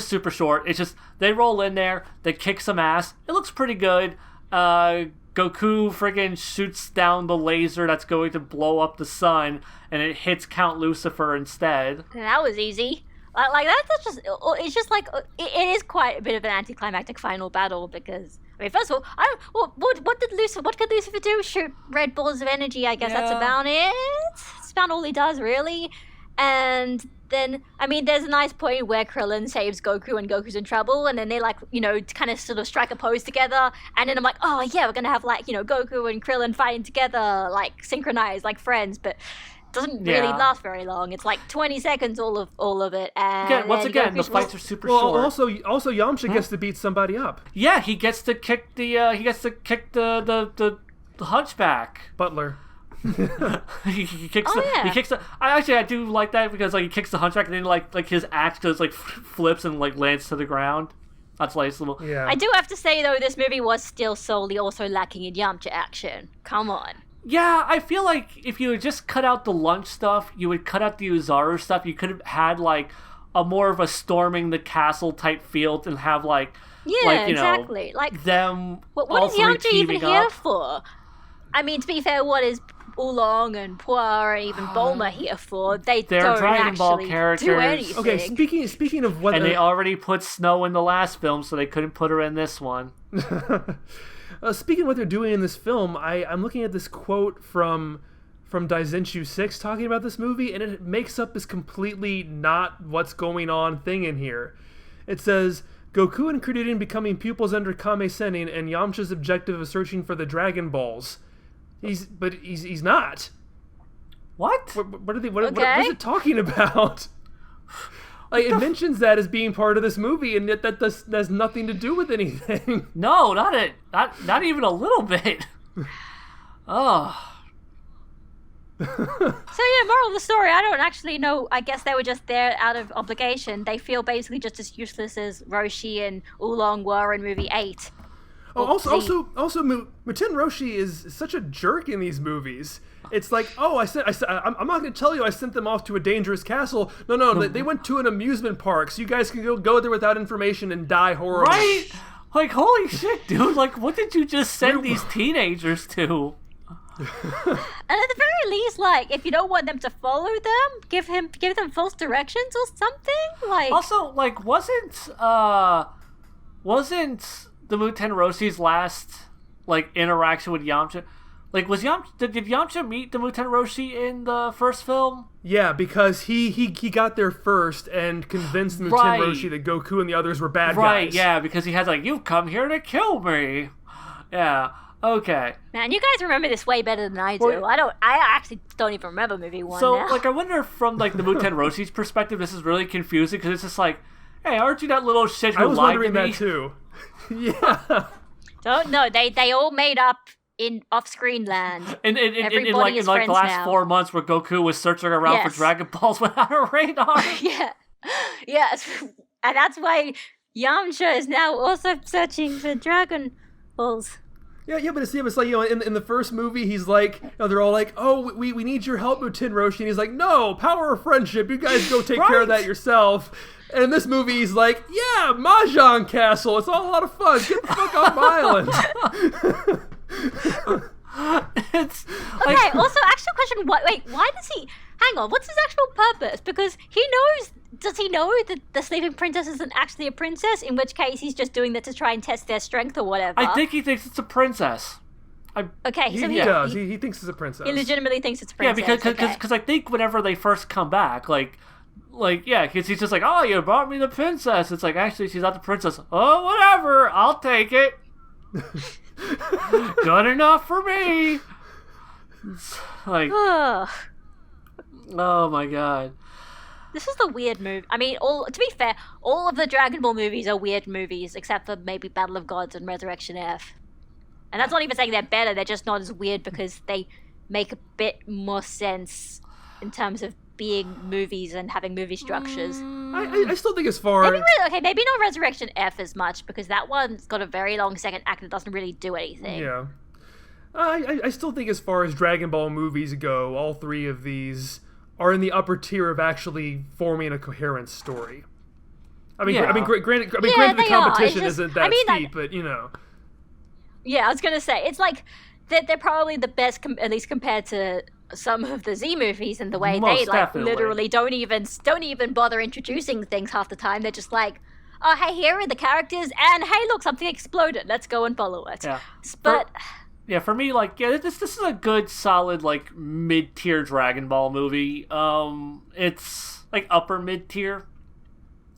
super short. It's just they roll in there, they kick some ass. It looks pretty good. Goku friggin' shoots down the laser that's going to blow up the sun, and it hits Count Lucifer instead. That was easy. Like that's just, it's just like, it is quite a bit of an anticlimactic final battle because, I mean, first of all, what could Lucifer do? Shoot red balls of energy, I guess that's Yeah. about it. It's about all he does, really. And then, I mean, there's a nice point where Krillin saves Goku and Goku's in trouble, and then they kind of sort of strike a pose together, and then I'm like, oh yeah, we're gonna have Goku and Krillin fighting together, like synchronized, like friends, but it doesn't really Yeah. last very long. It's like 20 seconds, all of it, and Once then again, the Goku's- fights are super Well, short. also Yamcha gets to beat somebody up. Yeah, he gets to kick the the hunchback. Butler. he kicks Oh, yeah. he kicks the, I do like that because like he kicks the hunchback and then like his axe goes like flips and like lands to the ground. That's nice little. Yeah. I do have to say, though, this movie was still solely also lacking in Yamcha action. Come on. Yeah, I feel like if you had just cut out the lunch stuff, you would cut out the Uzaru stuff. You could have had like a more of a storming the castle type feel and have like Yeah, exactly. Like, them. what all is three Yamcha even teaming here up. for? I mean, to be fair, what is Oolong and Puar and even Bulma here for? They're don't Dragon Ball actually do characters. anything. Okay, speaking of what And they already put Snow in the last film, so they couldn't put her in this one. speaking of what they're doing in this film, I'm looking at this quote from Daizenshu 6 talking about this movie, and it makes up this completely not what's going on thing in here. It says, Goku and Krillin becoming pupils under Kame Sennin, and Yamcha's objective of searching for the Dragon Balls. He's not. What? What is Okay. it talking about? Like, it mentions that as being part of this movie, and yet that has nothing to do with anything. No, not even a little bit. Oh. So yeah, moral of the story, I don't actually know. I guess they were just there out of obligation. They feel basically just as useless as Roshi and Oolong were in movie 8. Also, Muten Roshi is such a jerk in these movies. It's like, oh, I'm not going to tell you I sent them off to a dangerous castle. No, they went to an amusement park, so you guys can go there without information and die horribly. Right? Like, holy shit, dude. Like, what did you just send these teenagers to? And at the very least, like, if you don't want them to follow them, give them false directions or something. Like, Also, like, wasn't the Muten Roshi's last like interaction with Yamcha? Like, did Yamcha meet the Muten Roshi in the first film? Yeah, because he got there first and convinced Muten Right. Roshi that Goku and the others were bad Right, guys. yeah, because he has like, you've come here to kill me. Yeah, okay. man, you guys remember this way better than I do. Well, I actually don't even remember movie 1 So, now. like, I wonder if from like the Muten Roshi's perspective, this is really confusing because it's just like, hey, aren't you that little shit who I was lied to wondering me? that too. Yeah. Don't know. They all made up in off-screen land. In Everybody like is the friends last now. 4 months where Goku was searching around for Yes. Dragon Balls without a radar. Yeah. Yes. And that's why Yamcha is now also searching for Dragon Balls. Yeah, but it's like, you know, in the first movie, he's like, you know, they're all like, oh, we need your help, Muten Roshi, and he's like, no, power of friendship, you guys go take care of Right. that yourself. And in this movie, he's like, yeah, Mahjong Castle, it's all a lot of fun, get the fuck off my island. It's Okay, like, also, actual question, why does he... Hang on, what's his actual purpose? Because does he know that the sleeping princess isn't actually a princess? In which case, he's just doing that to try and test their strength or whatever. I think he thinks it's a princess. Okay, He so does, he thinks it's a princess. he legitimately thinks it's a Yeah, princess. because I think whenever they first come back, like yeah, because he's just like, oh, you brought me the princess. It's like, actually, she's not the princess. Oh, whatever, I'll take it. Good enough for me. It's like, Ugh. oh my god. This is the weird movie. I mean, to be fair, all of the Dragon Ball movies are weird movies, except for maybe Battle of Gods and Resurrection F. And that's not even saying they're better, they're just not as weird because they make a bit more sense in terms of being movies and having movie structures. I still think as far... Maybe not Resurrection F as much, because that one's got a very long second act that doesn't really do anything. Yeah. I still think as far as Dragon Ball movies go, all three of these are in the upper tier of actually forming a coherent story. I mean, Yeah. granted, the they are. It's competition just- isn't that I mean, steep, but you know. Yeah, I was gonna say, it's like, they're probably the best, at least compared to some of the Z movies in the way Most they, like, definitely. literally don't even bother introducing things half the time. They're just like, oh, hey, here are the characters, and hey, look, something exploded. Let's go and follow it. Yeah. But... Yeah, for me, like, yeah, this is a good, solid, like, mid-tier Dragon Ball movie. It's, like, upper mid-tier.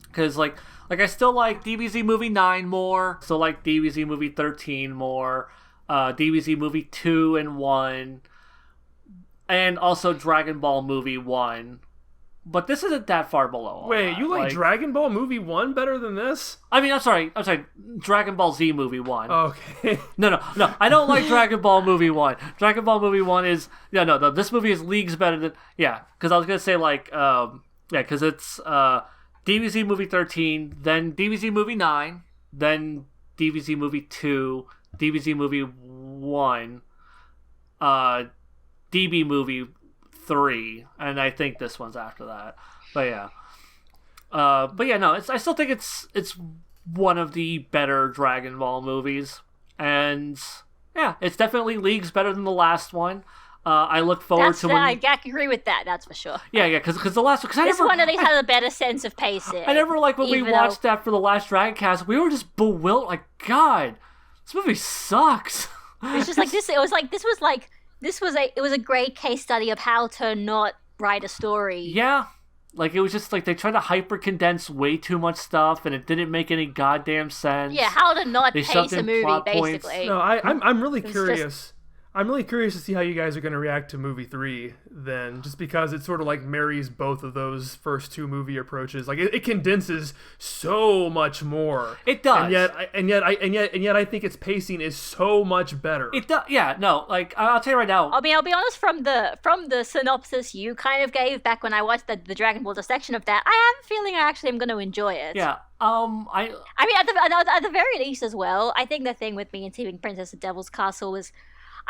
Because, like, I still like DBZ Movie 9 more. Still like DBZ Movie 13 more. DBZ Movie 2 and 1. And also Dragon Ball Movie 1. But this isn't that far below all Wait, that. you like Dragon Ball Movie 1 better than this? I mean, I'm sorry, Dragon Ball Z Movie 1. Okay. No, I don't like Dragon Ball Movie 1. Dragon Ball Movie 1 is... Yeah, no, this movie is leagues better than... Yeah, because I was going to say, like... yeah, because it's DBZ Movie 13, then DBZ Movie 9, then DBZ Movie 2, DBZ Movie 1, DB Movie 3, and I think this one's after that. But yeah. No, I still think it's one of the better Dragon Ball movies, and yeah, it's definitely leagues better than the last one. I look forward to when... I agree with that, that's for sure. Yeah, because the last one... This one at least has a better sense of pacing. I never, like, when we even watched that for the last Dragon Cast, we were just bewildered, like, God, this movie sucks. It was just like this. It was a great case study of how to not write a story. Yeah. Like, it was just, like, they tried to hyper-condense way too much stuff, and it didn't make any goddamn sense. Yeah, how to not They pace shoved a in movie, plot points. basically. No, I'm really It's curious. I'm really curious to see how you guys are going to react to movie 3 then, just because it sort of like marries both of those first two movie approaches. Like it condenses so much more. It does. And yet I think its pacing is so much better. It does. Yeah, no, like, I'll tell you right now. I mean, I'll be honest, from the synopsis you kind of gave back when I watched the Dragon Ball dissection of that, I have a feeling I actually am going to enjoy it. Yeah, I mean, at the very least as well, I think the thing with me and Saving Princess at Devil's Castle was,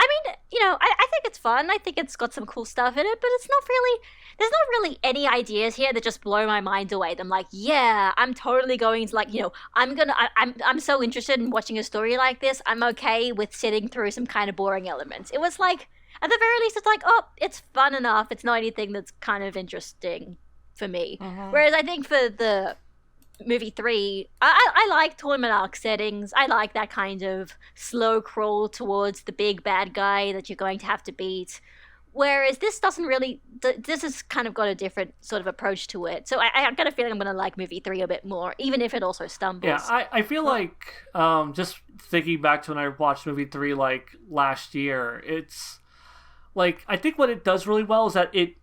I mean, you know, I think it's fun. I think it's got some cool stuff in it, but it's not really, there's not really any ideas here that just blow my mind away. I'm like, yeah, I'm totally going to, like, you know, I'm so interested in watching a story like this. I'm okay with sitting through some kind of boring elements. It was like, at the very least, it's like, oh, it's fun enough. It's not anything that's kind of interesting for me. Whereas I think for the movie 3, I like tournament arc settings. I like that kind of slow crawl towards the big bad guy that you're going to have to beat. Whereas this doesn't really, this has kind of got a different sort of approach to it. So I got a feeling I'm going to like movie 3 a bit more, even if it also stumbles. Yeah, I feel like, just thinking back to when I watched movie 3 like last year, it's like, I think what it does really well is that it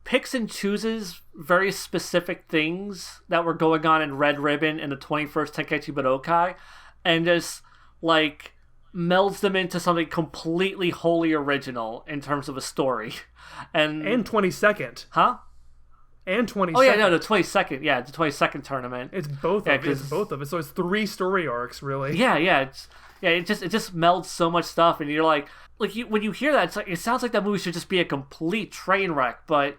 picks and chooses very specific things that were going on in Red Ribbon in the 21st Tenkaichi Budokai, and just like melds them into something completely wholly original in terms of a story. And 22nd. Huh? And 22nd. Oh yeah, no, the 22nd. Yeah, the 22nd tournament. It's both of it. It's both of it. So it's 3 story arcs, really. Yeah. It just melds so much stuff, and you're like when you hear that, it's like, it sounds like that movie should just be a complete train wreck, but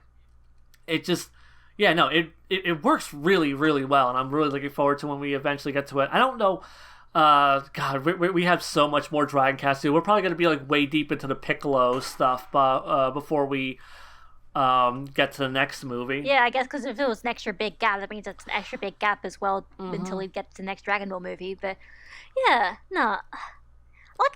it just, it works really, really well, and I'm really looking forward to when we eventually get to it. I don't know. God, we have so much more Dragon Cast to do. We're probably going to be like way deep into the Piccolo stuff, before we get to the next movie. Yeah, I guess because if it was an extra big gap, that means it's an extra big gap as well until we get to the next Dragon Ball movie. But yeah, no, like,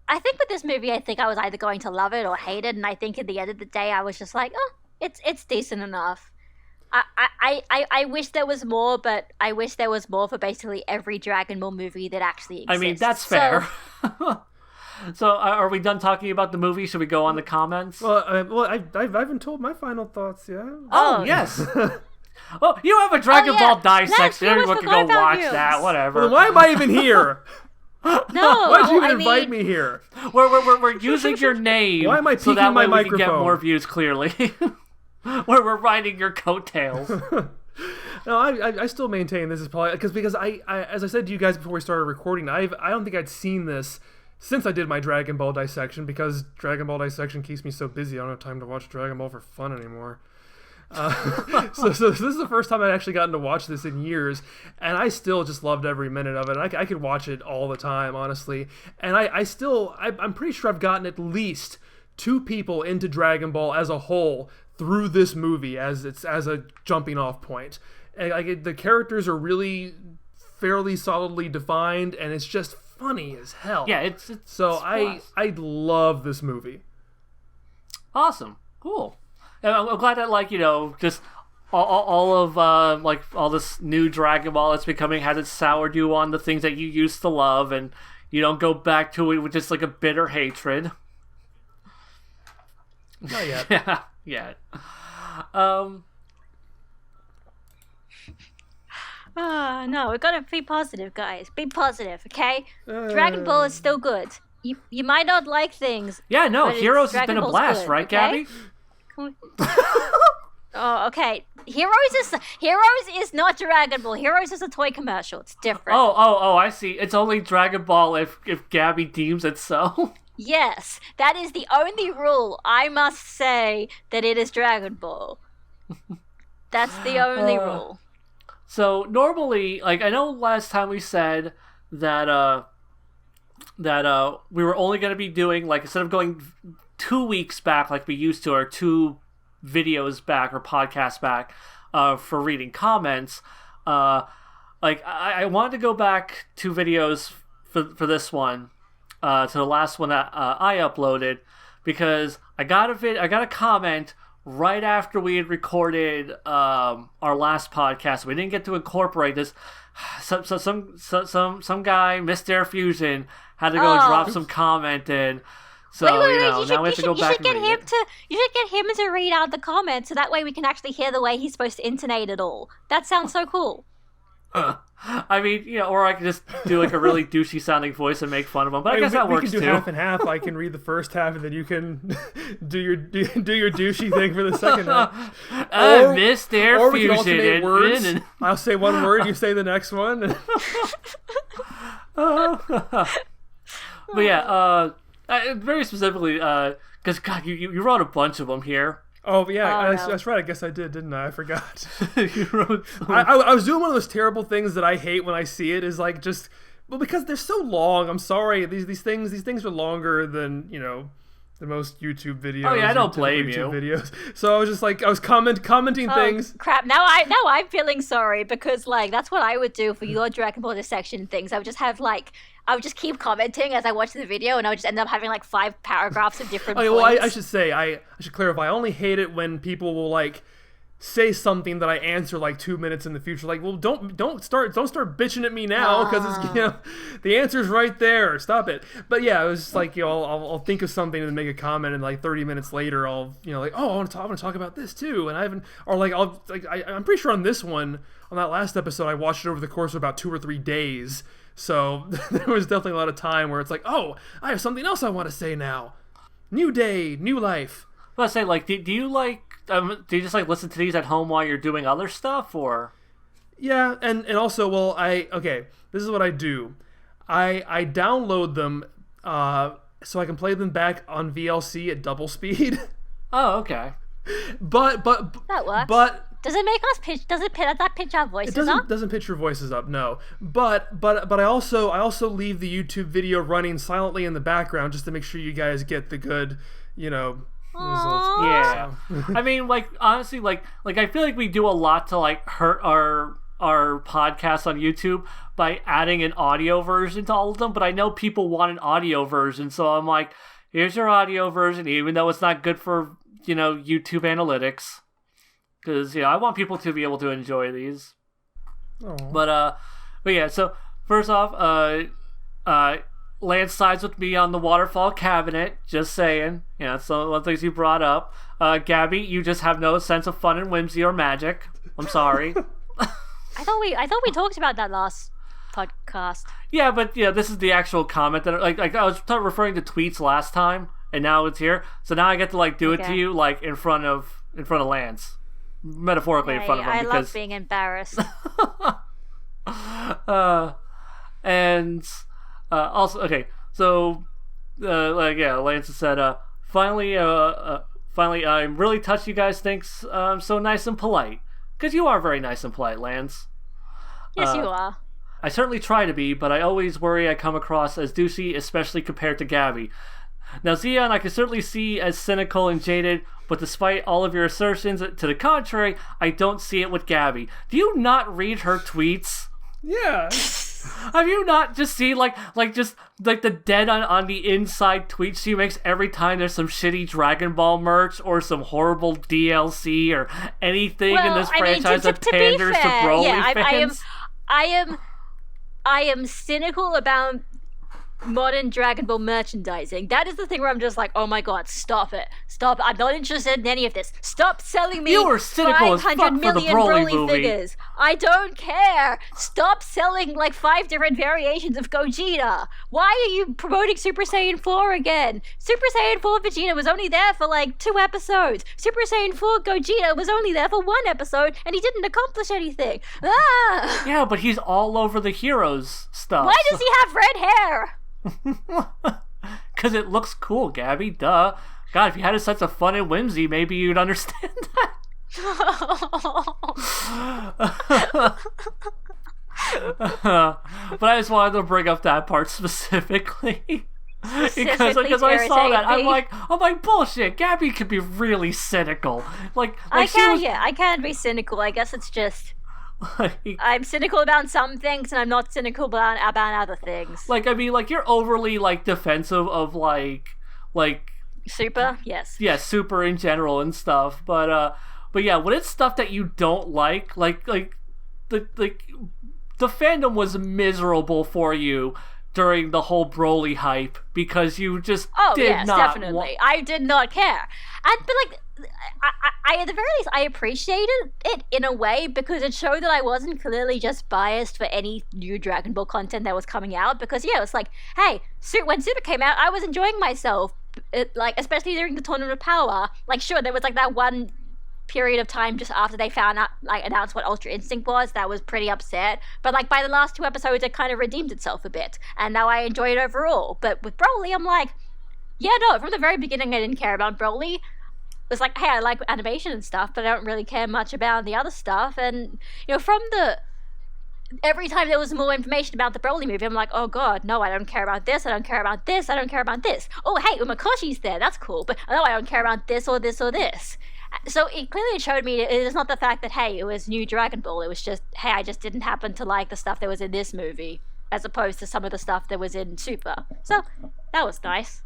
I think with this movie, I think I was either going to love it or hate it, and I think at the end of the day, I was just like, oh, it's decent enough. I wish there was more, but I wish there was more for basically every Dragon Ball movie that actually exists. I mean, that's fair. So, are we done talking about the movie? Should we go on the comments? Well, I haven't told my final thoughts yet. Oh, yes. Well, you have a Dragon Ball dissection. Everyone can go watch that. Whatever. Well, why am I even here? No, why'd you even invite me here? We're using your name. Why am I so peeking that way my we can get microphone? more views clearly. We're riding your coattails. No, I still maintain this is probably because I as I said to you guys before we started recording, I don't think I'd seen this since I did my Dragon Ball dissection, because Dragon Ball dissection keeps me so busy I don't have time to watch Dragon Ball for fun anymore. So this is the first time I'd actually gotten to watch this in years, and I still just loved every minute of it. I could watch it all the time, honestly, and I'm pretty sure I've gotten at least 2 people into Dragon Ball as a whole through this movie as a jumping off point. And the characters are really fairly solidly defined, and it's just funny as hell. Yeah, it's I love this movie. Awesome, cool. And I'm glad that just all of like all this new Dragon Ball that's becoming has its soured you on the things that you used to love, and you don't go back to it with just like a bitter hatred. Not yet. Yeah, yeah. No, we gotta be positive, guys. Be positive, okay? Dragon Ball is still good. You might not like things. Yeah, no, but Heroes has Dragon been a Ball's blast, good, right, okay? Gabby? Oh, okay. Heroes is not Dragon Ball. Heroes is a toy commercial. It's different. Oh, I see. It's only Dragon Ball if Gabby deems it so. Yes, that is the only rule. I must say that it is Dragon Ball. That's the only rule. So normally, like, I know last time we said that we were only going to be doing, like, instead of going 2 weeks back like we used to, or 2 videos back or podcasts back for reading comments, like, I wanted to go back 2 videos for this one, to the last one that I uploaded, because I got a comment right after we had recorded our last podcast. We didn't get to incorporate this. Some guy, Mr. Fusion, had to go drop some comment in. So wait, now we have to go back and read it. You should get him to read out the comments, so that way we can actually hear the way he's supposed to intonate it all. That sounds so cool. I mean, or I could just do like a really douchey sounding voice and make fun of him. But I guess that works too. We can do half and half. I can read the first half, and then you can do your douchey thing for the second half. Mr. We can alternate words. And... I'll say one word, you say the next one. But yeah, very specifically, because God, you wrote a bunch of them here. Oh yeah, no. that's right. I guess I did, didn't I? I forgot. You wrote I was doing one of those terrible things that I hate when I see it, is like just Well, because they're so long. I'm sorry. These things are longer than the most YouTube videos. Oh yeah, I don't blame you. Videos. So I was just like, I was commenting things. Crap! Now I'm feeling sorry because like that's what I would do for your Dragon Ball dissection things. I would just keep commenting as I watch the video, and I would just end up having like 5 paragraphs of different points. Well, I should clarify. I only hate it when people will like say something that I answer like 2 minutes in the future. Like, well, don't start bitching at me now because it's the answer's right there. Stop it. But yeah, it was just like I'll think of something and make a comment, and like 30 minutes later I'll like, oh, I want to talk about this too, and I haven't, or like I'm pretty sure on this one, on that last episode, I watched it over the course of about 2 or 3 days. So there was definitely a lot of time where it's like, oh, I have something else I want to say now. New day, new life. Let's say, like, do you like? Do you just like listen to these at home while you're doing other stuff, or? Yeah, and also, well, this is what I do. I download them so I can play them back on VLC at double speed. Oh, okay. But that works. But does it make us pitch? Does that pitch our voices up? It doesn't pitch your voices up, no. But I also leave the YouTube video running silently in the background just to make sure you guys get the good, results. Yeah. I mean, like, honestly, like I feel like we do a lot to like hurt our podcast on YouTube by adding an audio version to all of them, but I know people want an audio version, so I'm like, here's your audio version, even though it's not good for YouTube analytics. Because, I want people to be able to enjoy these. Aww. But yeah, so first off, Lance sides with me on the waterfall cabinet, just saying. That's one of the things you brought up. Gabby, you just have no sense of fun and whimsy or magic. I'm sorry. I thought we talked about that last podcast. Yeah, but this is the actual comment that like I was referring to tweets last time, and now it's here. So now I get to like do it to you like in front of Lance. Metaphorically in front of him. I love being embarrassed. And also, okay, so Lance said, finally, I'm really touched you guys think I'm so nice and polite. Because you are very nice and polite, Lance. Yes, you are. I certainly try to be, but I always worry I come across as douchey, especially compared to Gabby. Now, Xeon, I can certainly see as cynical and jaded, but despite all of your assertions to the contrary, I don't see it with Gabby. Do you not read her tweets? Yeah. Have you not just seen like the dead on the inside tweets she makes every time there's some shitty Dragon Ball merch or some horrible DLC or anything in this franchise that panders to Broly fans? I am cynical about modern Dragon Ball merchandising. That is the thing where I'm just like, oh my god, stop it. Stop. I'm not interested in any of this. Stop selling me you were cynical 500 million Broly movie. figures. I don't care. Stop selling like 5 different variations of Gogeta. Why are you promoting Super Saiyan 4 again? Super Saiyan 4 Vegeta was only there for like 2 episodes. Super Saiyan 4 Gogeta was only there for 1 episode and he didn't accomplish anything. Ah! Yeah, but he's all over the heroes stuff. Why does he have red hair? Because it looks cool, Gabby. Duh. God, if you had a sense of fun and whimsy, maybe you'd understand that. But I just wanted to bring up that part specifically. because I saw that, I'm like bullshit. Gabby could be really cynical. I can be cynical. I guess it's just. I'm cynical about some things and I'm not cynical about other things. You're overly defensive of Super? Yes. Yeah, Super in general and stuff. But yeah, when it's stuff that you don't like the fandom was miserable for you during the whole Broly hype because you just did not definitely. I did not care. But I at the very least I appreciated it in a way because it showed that I wasn't clearly just biased for any new Dragon Ball content that was coming out because it's like, hey, when Super came out, I was enjoying myself, especially during the Tournament of Power. Sure, there was that one period of time just after they found out, announced what Ultra Instinct was, that was pretty upset. But by the last 2 episodes, it kind of redeemed itself a bit, and now I enjoy it overall. But with Broly, I'm like, yeah, no, from the very beginning, I didn't care about Broly. It's like, hey, I like animation and stuff, but I don't really care much about the other stuff. And from the every time there was more information about the Broly movie, I'm like, oh god, no, I don't care about this, I don't care about this, I don't care about this. Oh, hey, Umakoshi's there, that's cool, but no, I don't care about this or this or this. So it clearly showed me it's not the fact that, hey, it was new Dragon Ball, it was just, hey, I just didn't happen to like the stuff that was in this movie, as opposed to some of the stuff that was in Super. So, that was nice.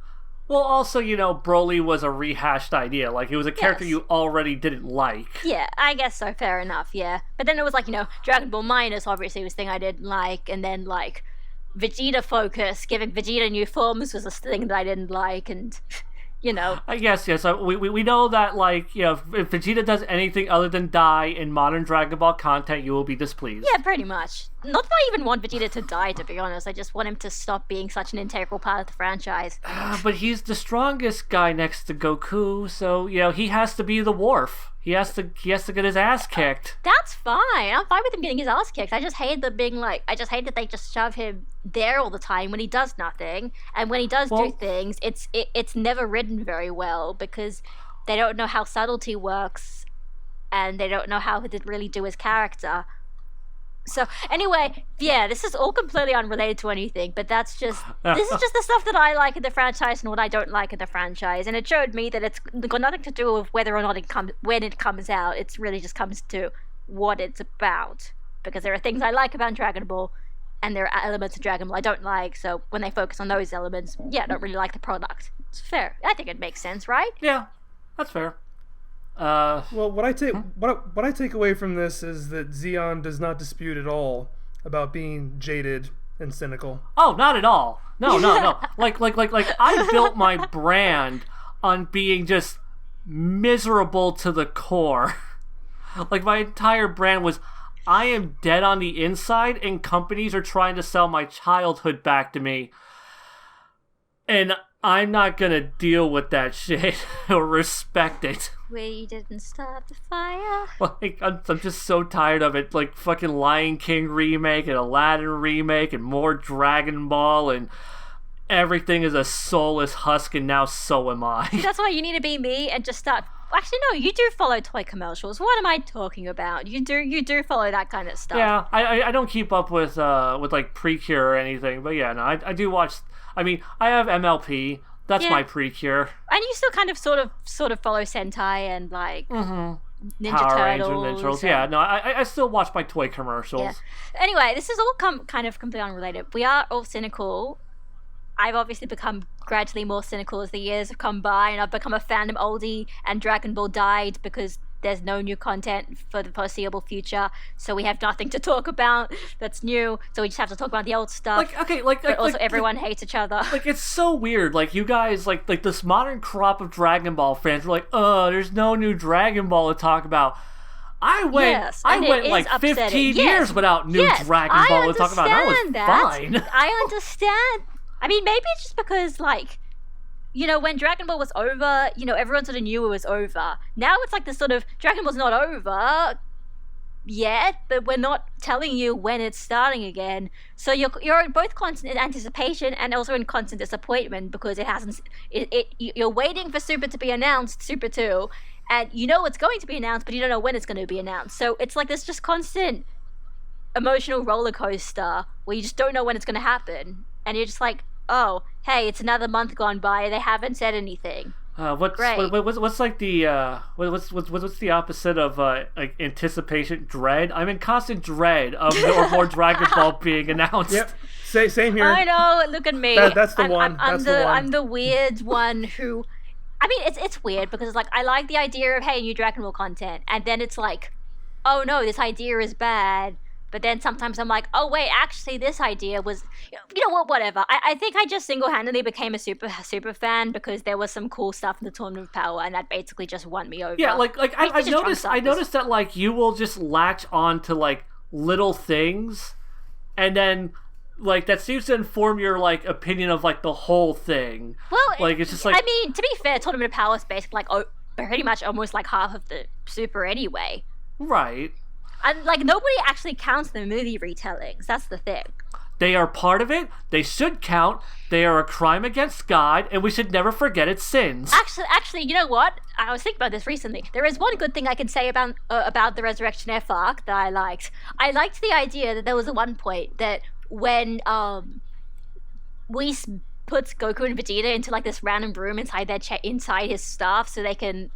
Well, also, Broly was a rehashed idea. Like, it was a character you already didn't like. Yeah, I guess so. Fair enough, yeah. But then it was like, Dragon Ball Minus obviously was a thing I didn't like, and then, like, Vegeta Focus, giving Vegeta new forms was a thing that I didn't like, and... Yes. We know that, like, if Vegeta does anything other than die in modern Dragon Ball content, you will be displeased. Yeah, pretty much. Not that I even want Vegeta to die, to be honest. I just want him to stop being such an integral part of the franchise. But he's the strongest guy next to Goku, so, he has to be the Worf. He has to get his ass kicked. That's fine. I'm fine with him getting his ass kicked. I just hate that they just shove him there all the time when he does nothing. And when he does do things, it's never written very well because they don't know how subtlety works and they don't know how to really do his character. So anyway, yeah, this is all completely unrelated to anything, but this is just the stuff that I like in the franchise and what I don't like in the franchise, and it showed me that it's got nothing to do with whether or not when it comes out. It really just comes to what it's about, because there are things I like about Dragon Ball, and there are elements of Dragon Ball I don't like. So when they focus on those elements, I don't really like the product. It's fair. I think it makes sense, right? Yeah, that's fair. Well, what I take away from this is that Zeon does not dispute at all about being jaded and cynical. Oh, not at all. No. Like I built my brand on being just miserable to the core. Like, my entire brand was, I am dead on the inside, and companies are trying to sell my childhood back to me. And I'm not gonna deal with that shit or respect it. We didn't start the fire. Like, I'm just so tired of it. Like, fucking Lion King remake and Aladdin remake and more Dragon Ball, and everything is a soulless husk, and now so am I. That's why you need to be me and just start... Actually, no, you do follow toy commercials. What am I talking about? You do follow that kind of stuff. Yeah, I don't keep up with like Precure or anything, but yeah, no, I do watch... I mean, I have MLP. That's my Precure. And you still kind of sort of follow Sentai and like Ninja Power Turtles. Ranger, Ninja. Yeah, no, I still watch my toy commercials. Yeah. Anyway, this is all kind of completely unrelated. We are all cynical. I've obviously become gradually more cynical as the years have come by, and I've become a fandom oldie, and Dragon Ball died because there's no new content for the foreseeable future, so we have nothing to talk about that's new, so we just have to talk about the old stuff. But also everyone hates each other. Like, it's so weird. Like, you guys, like this modern crop of Dragon Ball fans were like, there's no new Dragon Ball to talk about. I went like 15 years without new Dragon Ball to talk about. That was fine. I understand. I mean, maybe it's just because, like, when Dragon Ball was over, everyone sort of knew it was over. Now it's like this sort of, Dragon Ball's not over yet, but we're not telling you when it's starting again. So you're in both constant anticipation and also in constant disappointment because you're waiting for Super to be announced, Super 2, and you know it's going to be announced, but you don't know when it's going to be announced. So it's like this just constant emotional roller coaster where you just don't know when it's going to happen. And you're just like, oh, hey, it's another month gone by. They haven't said anything. What's like the what's the opposite of like anticipation? Dread. I'm in constant dread of more Dragon Ball being announced. Yep. Same here. I know. Look at me. That's the one. I'm the weird one who. I mean, it's weird because it's like I like the idea of new Dragon Ball content, and then it's like, oh no, this idea is bad. But then sometimes I'm like, oh wait, actually this idea was, whatever. I think I just single-handedly became a super fan because there was some cool stuff in the Tournament of Power, and that basically just won me over. Yeah, I noticed that like you will just latch on to like little things, and then like that seems to inform your like opinion of like the whole thing. Well, like it's just like, I mean, to be fair, Tournament of Power is basically like pretty much almost like half of the Super anyway. Right. And, like, nobody actually counts the movie retellings. That's the thing. They are part of it. They should count. They are a crime against God, and we should never forget its sins. Actually, you know what? I was thinking about this recently. There is one good thing I can say about the Resurrection F arc that I liked. I liked the idea that there was one point that when Whis puts Goku and Vegeta into like this random room inside inside his staff so they can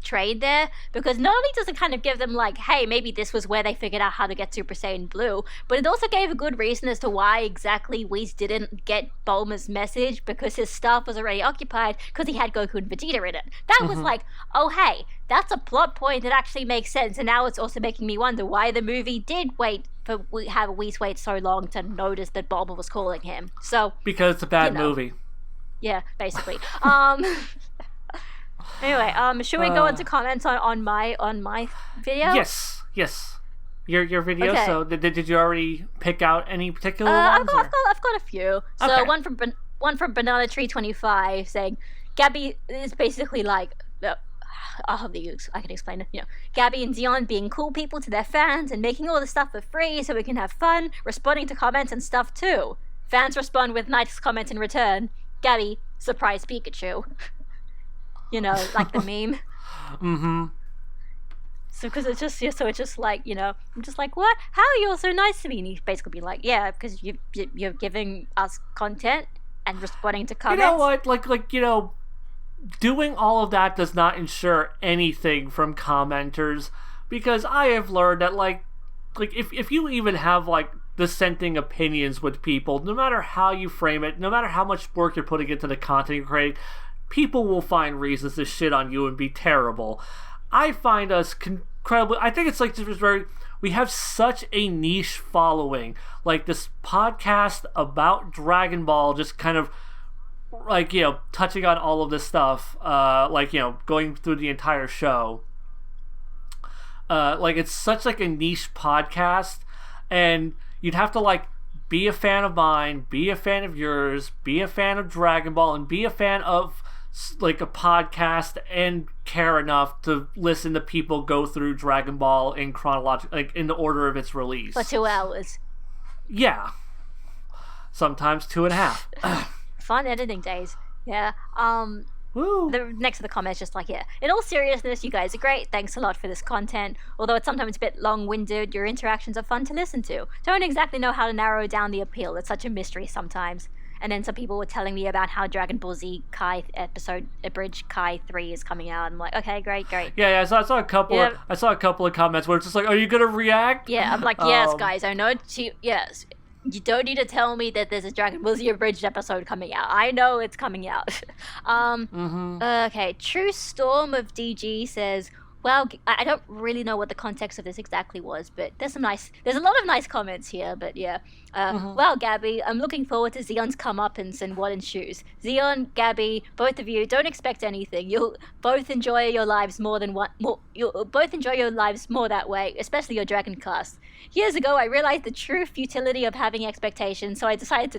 trade there, because not only does it kind of give them like, hey, maybe this was where they figured out how to get Super Saiyan Blue, but it also gave a good reason as to why exactly Whis didn't get Bulma's message, because his staff was already occupied because he had Goku and Vegeta in it. That was like, oh hey, that's a plot point that actually makes sense, and now it's also making me wonder why the movie did have Whis wait so long to notice that Bulma was calling him. So because it's a bad movie. Yeah, basically. Anyway, should we go into comments on my video? Yes. Your video. Okay. So did you already pick out any particular I've ones? got a few. So Okay. one from Banana Tree 25 saying Gabby is basically like. I can explain it. Gabby and Dion being cool people to their fans and making all the stuff for free so we can have fun, responding to comments and stuff too. Fans respond with nice comments in return. Gabby, surprise Pikachu. Like the meme. Mm-hmm. So because it's just like, I'm just like, what? How are you all so nice to me? And he's basically being like, yeah, because you're giving us content and responding to comments. You know what? Doing all of that does not ensure anything from commenters, because I have learned that if you even have dissenting opinions with people, no matter how you frame it, no matter how much work you're putting into the content you're creating, people will find reasons to shit on you and be terrible. I find us incredibly. I think it's we have such a niche following. Like this podcast about Dragon Ball, just kind of touching on all of this stuff, going through the entire show. It's such a niche podcast, and you'd have to be a fan of mine, be a fan of yours, be a fan of Dragon Ball, and be a fan of a podcast and care enough to listen to people go through Dragon Ball in in the order of its release. For 2 hours. Yeah. Sometimes 2.5. Fun editing days. Yeah. Woo. The next to the comments just in all seriousness, you guys are great. Thanks a lot for this content. Although it's sometimes a bit long-winded, your interactions are fun to listen to. Don't exactly know how to narrow down the appeal. It's such a mystery sometimes. And then some people were telling me about how Dragon Ball Z Kai episode Abridged Kai 3 is coming out. I'm like, okay, great. Yeah. I saw a couple. Yeah. I saw a couple of comments where it's just are you gonna react? Yeah, I'm like, yes, guys, I know. Yes. You don't need to tell me that there's a Dragon Ball Z Abridged episode coming out. I know it's coming out. Okay, True Storm of DG says, well, I don't really know what the context of this exactly was, but there's a lot of nice comments here, but yeah. Well, Gabby, I'm looking forward to Xeon's comeuppance and what ensues. Xeon, Gabby, both of you, don't expect anything. You'll both enjoy your lives you'll both enjoy your lives more that way, especially your Dragon cast. Years ago, I realized the true futility of having expectations, so I decided to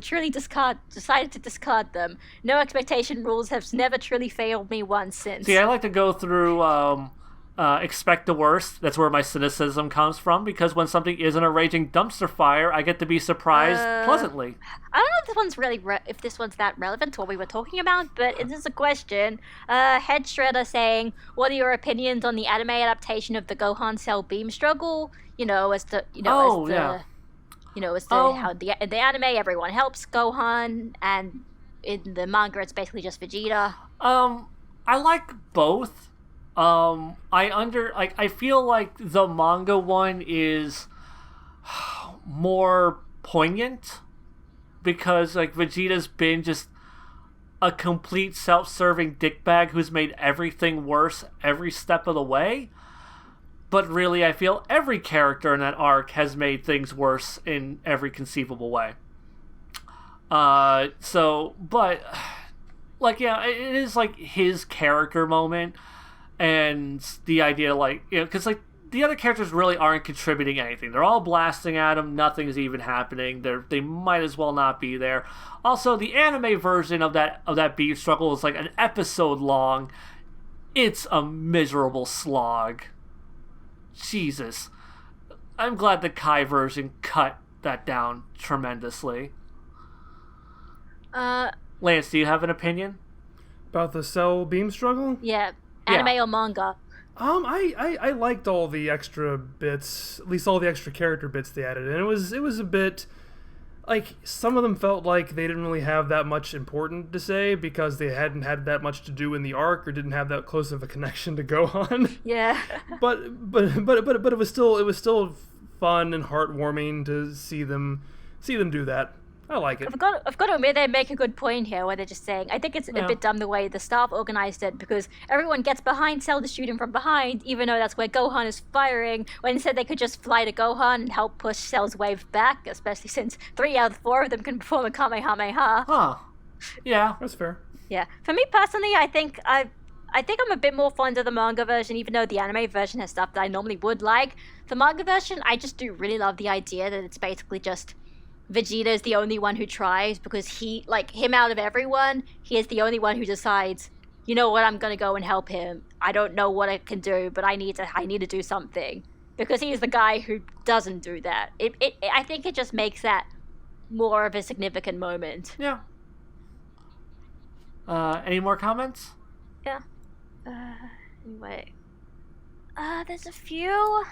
discard them. No expectation rules have never truly failed me once since. See, I like to go through expect the worst. That's where my cynicism comes from, because when something isn't a raging dumpster fire, I get to be surprised pleasantly. I don't know if this one's if this one's that relevant to what we were talking about, but it is a question. Head Shredder saying, what are your opinions on the anime adaptation of the Gohan Cell Beam struggle? How the anime everyone helps Gohan, and in the manga it's basically just Vegeta. I like both. I feel like the manga one is more poignant, because Vegeta's been just a complete self-serving dickbag who's made everything worse every step of the way. But really, I feel every character in that arc has made things worse in every conceivable way. It is his character moment. And the idea, because the other characters really aren't contributing anything. They're all blasting at him. Nothing's even happening. They might as well not be there. Also, the anime version of that beef struggle is an episode long. It's a miserable slog. Jesus. I'm glad the Kai version cut that down tremendously. Uh, Lance, do you have an opinion? About the cell beam struggle? yeah, anime Yeah. or manga. I liked all the extra bits, at least all the extra character bits they added, and it was a bit like some of them felt like they didn't really have that much important to say because they hadn't had that much to do in the arc or didn't have that close of a connection to Gohan. Yeah. but it was still fun and heartwarming to see them do that. I like it. I've got to admit they make a good point here where they're just saying, I think it's a bit dumb the way the staff organized it because everyone gets behind Cell to shoot him from behind, even though that's where Gohan is firing, when instead they could just fly to Gohan and help push Cell's wave back, especially since 3 out of 4 of them can perform a Kamehameha. Huh. Yeah. That's fair. Yeah. For me personally, I think I'm a bit more fond of the manga version, even though the anime version has stuff that I normally would like. The manga version, I just do really love the idea that it's basically just Vegeta is the only one who tries because he, like, him out of everyone, he is the only one who decides, you know what, I'm gonna go and help him. I don't know what I can do, but I need to do something. Because he is the guy who doesn't do that. I think it just makes that more of a significant moment. Yeah. Any more comments? Yeah. Anyway. There's a few.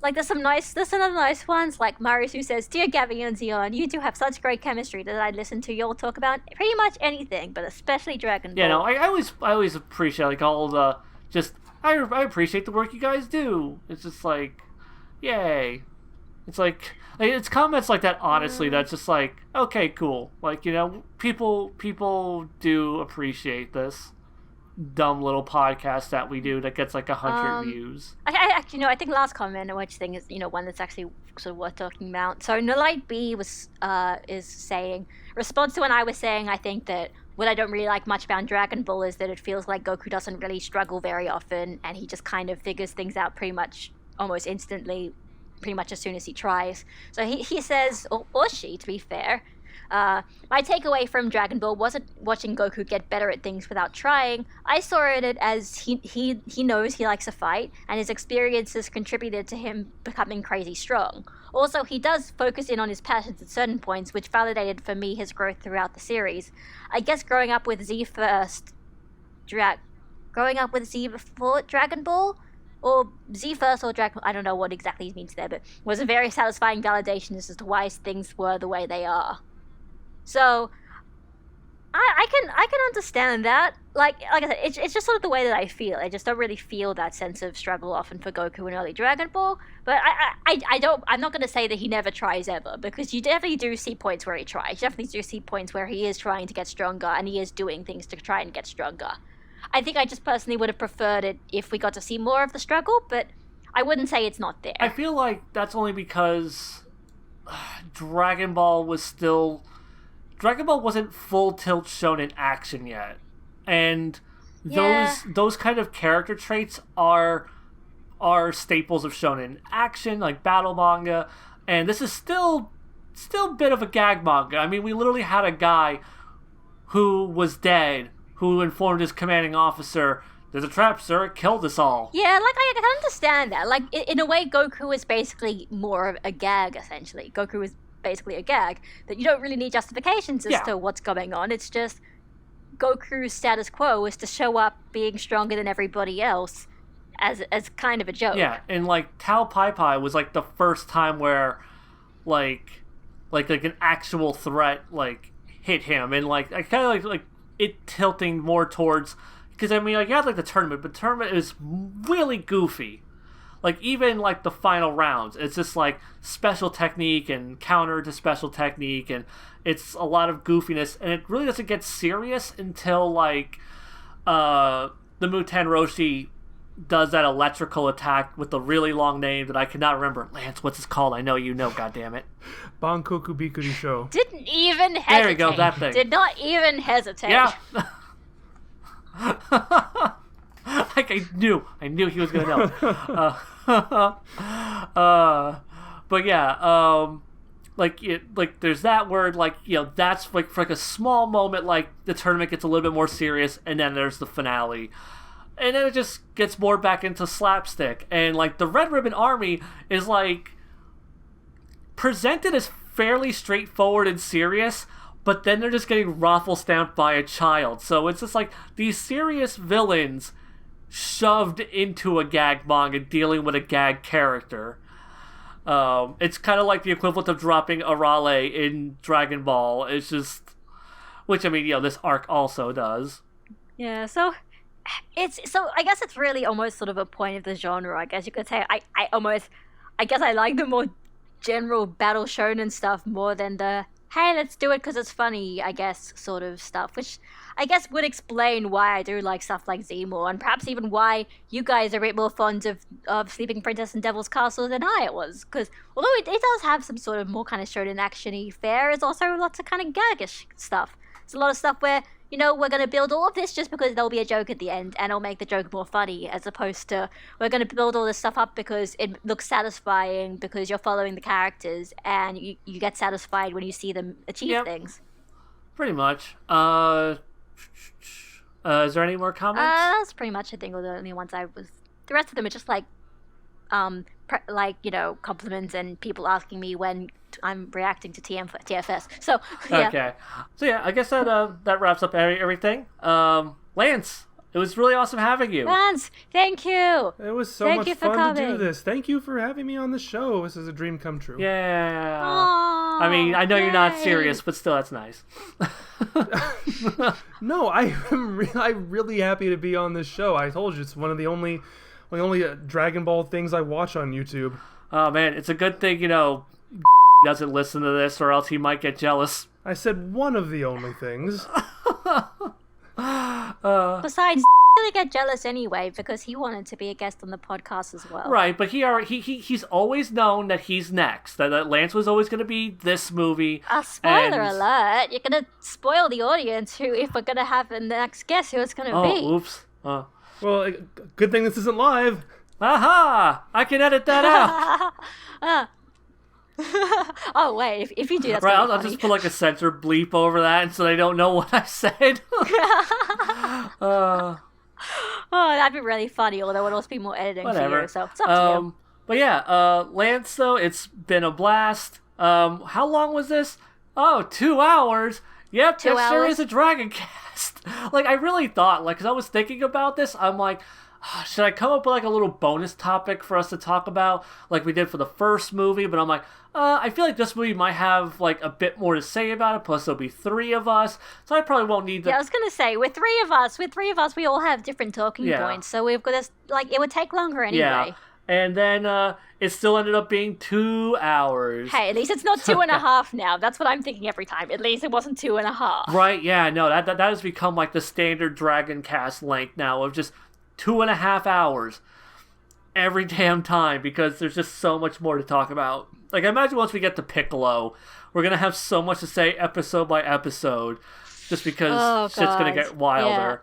Like, there's some other nice ones, like Marius who says, Dear Gabby and Zion, you two have such great chemistry that I listen to y'all talk about pretty much anything, but especially Dragon Ball. Yeah, no, I always appreciate, like, all the, I appreciate the work you guys do. It's just like, yay. It's like, it's comments like that, honestly, that's just like, okay, cool. Like, you know, people do appreciate this dumb little podcast that we do that gets like 100 views. I actually, I think last comment, which thing is, one that's actually sort of worth talking about. So Nolite B is saying, response to when I was saying, I think that what I don't really like much about Dragon Ball is that it feels like Goku doesn't really struggle very often, and he just kind of figures things out pretty much almost instantly, pretty much as soon as he tries. So he says, or she, to be fair, my takeaway from Dragon Ball wasn't watching Goku get better at things without trying. I saw it as he knows he likes a fight, and his experiences contributed to him becoming crazy strong. Also, he does focus in on his passions at certain points, which validated for me his growth throughout the series. I guess growing up with Z before Dragon Ball, or Z first or Dragon, I don't know what exactly he means there, but was a very satisfying validation as to why things were the way they are. So, I can understand that. Like I said, it's just sort of the way that I feel. I just don't really feel that sense of struggle often for Goku in early Dragon Ball. But I'm not going to say that he never tries ever, because you definitely do see points where he tries. You definitely do see points where he is trying to get stronger, and he is doing things to try and get stronger. I think I just personally would have preferred it if we got to see more of the struggle, but I wouldn't say it's not there. I feel like that's only because Dragon Ball wasn't full tilt shonen action yet, and those kind of character traits are staples of shonen action, like battle manga, and this is still a bit of a gag manga. I mean, we literally had a guy who was dead who informed his commanding officer, "There's a trap, sir. It killed us all." Yeah, like, I can understand that. Like, in a way, Goku is basically more of a gag, essentially. Goku is basically a gag that you don't really need justifications as to what's going on. It's just Goku's status quo is to show up being stronger than everybody else as kind of a joke. Yeah, and like Tao Pai Pai was like the first time where like an actual threat like hit him, and like I kind of like it tilting more towards, because I mean, like, you had like the tournament, but the tournament is really goofy. Like, even like the final rounds, it's just like special technique and counter to special technique, and it's a lot of goofiness, and it really doesn't get serious until like the Muten Roshi does that electrical attack with the really long name that I cannot remember. Lance, what's it called? I know you know, goddammit. Bankoku Bikuri Show. Didn't even hesitate. There we go, that thing. Did not even hesitate. Yeah. Like, I knew he was gonna know. But yeah, like there's that word, like, you know, that's like for like a small moment, like the tournament gets a little bit more serious, and then there's the finale, and then it just gets more back into slapstick, and like the Red Ribbon Army is like, presented as fairly straightforward and serious, but then they're just getting raffle stamped by a child. So it's just like these serious villains shoved into a gag manga dealing with a gag character. It's kind of like the equivalent of dropping Arale in Dragon Ball. It's just, which I mean, this arc also does. Yeah, so I guess it's really almost sort of a point of the genre. I guess you could say I guess I like the more general battle shonen stuff more than the hey, let's do it because it's funny, I guess, sort of stuff, which I guess would explain why I do like stuff like Z more, and perhaps even why you guys are a bit more fond of Sleeping Princess and Devil's Castle than I was, because although it does have some sort of more kind of shonen action-y fare, it's also lots of kind of gaggish stuff. It's a lot of stuff where, we're going to build all of this just because there'll be a joke at the end and it'll make the joke more funny, as opposed to we're going to build all this stuff up because it looks satisfying because you're following the characters and you get satisfied when you see them achieve things. Pretty much. Is there any more comments? That's pretty much, I think, all the only ones I was... The rest of them are just compliments and people asking me when I'm reacting to TFS. So, yeah. Okay. So, yeah, I guess that wraps up everything. Lance, it was really awesome having you. Lance, thank you. It was so much fun to do this. Thank you for having me on the show. This is a dream come true. Yeah. Aww, I mean, I know you're not serious, but still, that's nice. No, I'm really happy to be on this show. I told you, it's one of the only Dragon Ball things I watch on YouTube. Oh, man, it's a good thing, doesn't listen to this, or else he might get jealous. I said one of the only things. Besides, he get jealous anyway because he wanted to be a guest on the podcast as well. Right, but he's always known that he's next. That Lance was always going to be this movie. Spoiler alert! You're going to spoil the audience if we're going to have the next guest who it's going to be. Oh, oops. Well, good thing this isn't live. Aha! I can edit that out. Oh wait, if you do that, right, I'll just put like a censor bleep over that, and so they don't know what I said. Oh, that'd be really funny. Although it'll also be more editing whatever. for you, so it's up to you. But yeah, Lance, though, it's been a blast. How long was this? Oh, 2 hours. Yep, 2 hours. There is a Dragon Cast. I really thought, because I was thinking about this, I'm like, should I come up with a little bonus topic for us to talk about, like we did for the first movie? But I'm like, I feel like this movie might have a bit more to say about it. Plus, there'll be 3 of us, so I probably won't need to. Yeah, I was gonna say with three of us, we all have different talking points, so we've got this. It would take longer anyway. Yeah. And then it still ended up being 2 hours. Hey, at least it's not 2.5 now. That's what I'm thinking every time. At least it wasn't 2.5. Right? Yeah. No, that has become the standard Dragon Cast length now of just 2.5 hours every damn time, because there's just so much more to talk about. I imagine once we get to Piccolo, we're gonna have so much to say episode by episode, just because shit's gonna get wilder.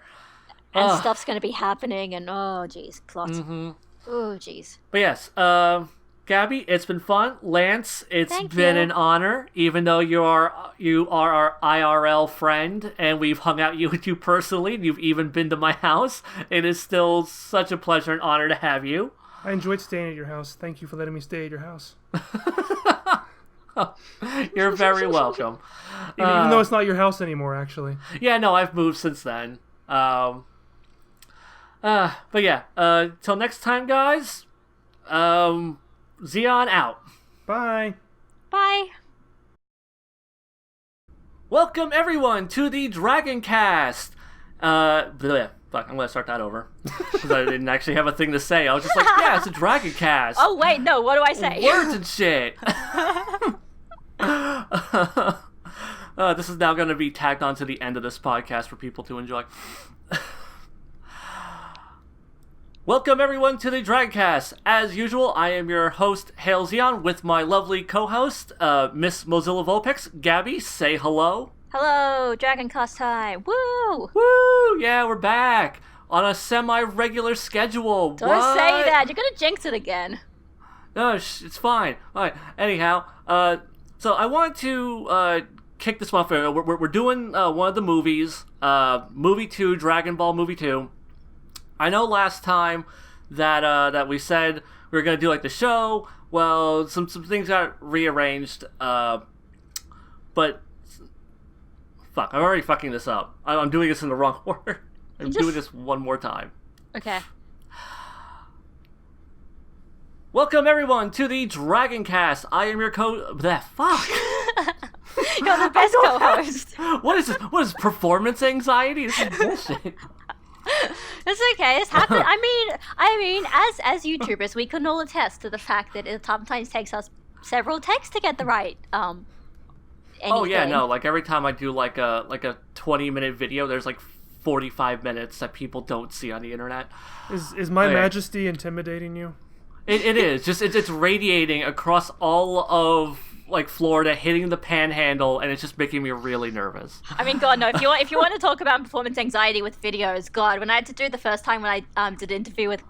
Yeah. And stuff's gonna be happening, and geez, plot. Mm-hmm. Oh, jeez. But yes, Gabby, it's been fun. Lance, it's been an honor, even though you are our IRL friend, and we've hung out with you personally, and you've even been to my house. It is still such a pleasure and honor to have you. I enjoyed staying at your house. Thank you for letting me stay at your house. You're very welcome. Even though it's not your house anymore, actually. Yeah, no, I've moved since then. But yeah, till next time, guys. Xeon out. Bye. Bye. Welcome everyone to the Dragon Cast. Fuck, I'm gonna start that over because I didn't actually have a thing to say. I was just like, yeah, it's a Dragon Cast. Oh wait, no. What do I say? Words and shit. This is now gonna be tagged on to the end of this podcast for people to enjoy. Welcome everyone to the Dragcast. As usual, I am your host, Hail Xeon, with my lovely co-host, Miss Mozilla Vulpix. Gabby, say hello. Hello, Dragon Cast time. Woo! Woo! Yeah, we're back on a semi-regular schedule. Don't say that. You're gonna jinx it again. No, it's fine. All right. Anyhow, so I wanted to kick this off. We're doing one of the movies, Movie 2, Dragon Ball Movie 2. I know last time that we said we were gonna do like the show. Well, some things got rearranged. But fuck, I'm already fucking this up. I'm doing this in the wrong order. I'm doing this one more time. Okay. Welcome everyone to the Dragon Cast. I am your fuck. You're the best co-host. What is this? What is performance anxiety? This is bullshit. It's okay. It's happened. I mean, as YouTubers, we can all attest to the fact that it sometimes takes us several takes to get the right anything. Oh yeah, no. Like every time I do like a 20-minute video, there's like 45 minutes that people don't see on the internet. Is my majesty intimidating you? It is. Just it's radiating across all of like Florida, hitting the panhandle, and it's just making me really nervous. I mean, God, no. If you want to talk about performance anxiety with videos, God, when I had to do the first time when I did an interview with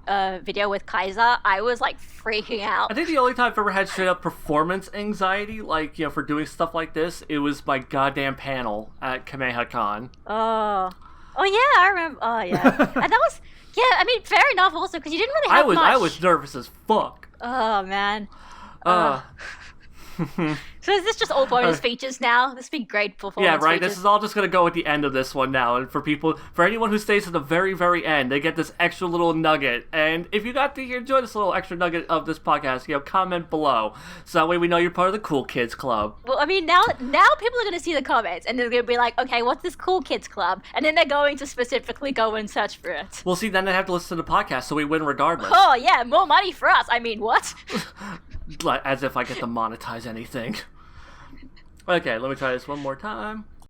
video with Kaiser, I was like freaking out. I think the only time I've ever had straight up performance anxiety, like, you know, for doing stuff like this, it was my goddamn panel at KamehaCon. Oh yeah, I remember. Oh yeah, and that was I mean, fair enough also because you didn't really have much. I was nervous as fuck. Oh man. So is this just all bonus features now? This would be great performance Yeah, right. features. This is all just gonna go at the end of this one now, and for anyone who stays at the very, very end, they get this extra little nugget. And if you got to enjoy this little extra nugget of this podcast, you know, comment below, so that way we know you're part of the Cool Kids Club. Well, I mean, now people are gonna see the comments, and they're gonna be like, okay, what's this Cool Kids Club? And then they're going to specifically go and search for it. Well, see, then they have to listen to the podcast, so we win regardless. Oh yeah, more money for us. I mean, what? Like, as if I get to monetize anything. Okay, let me try this one more time.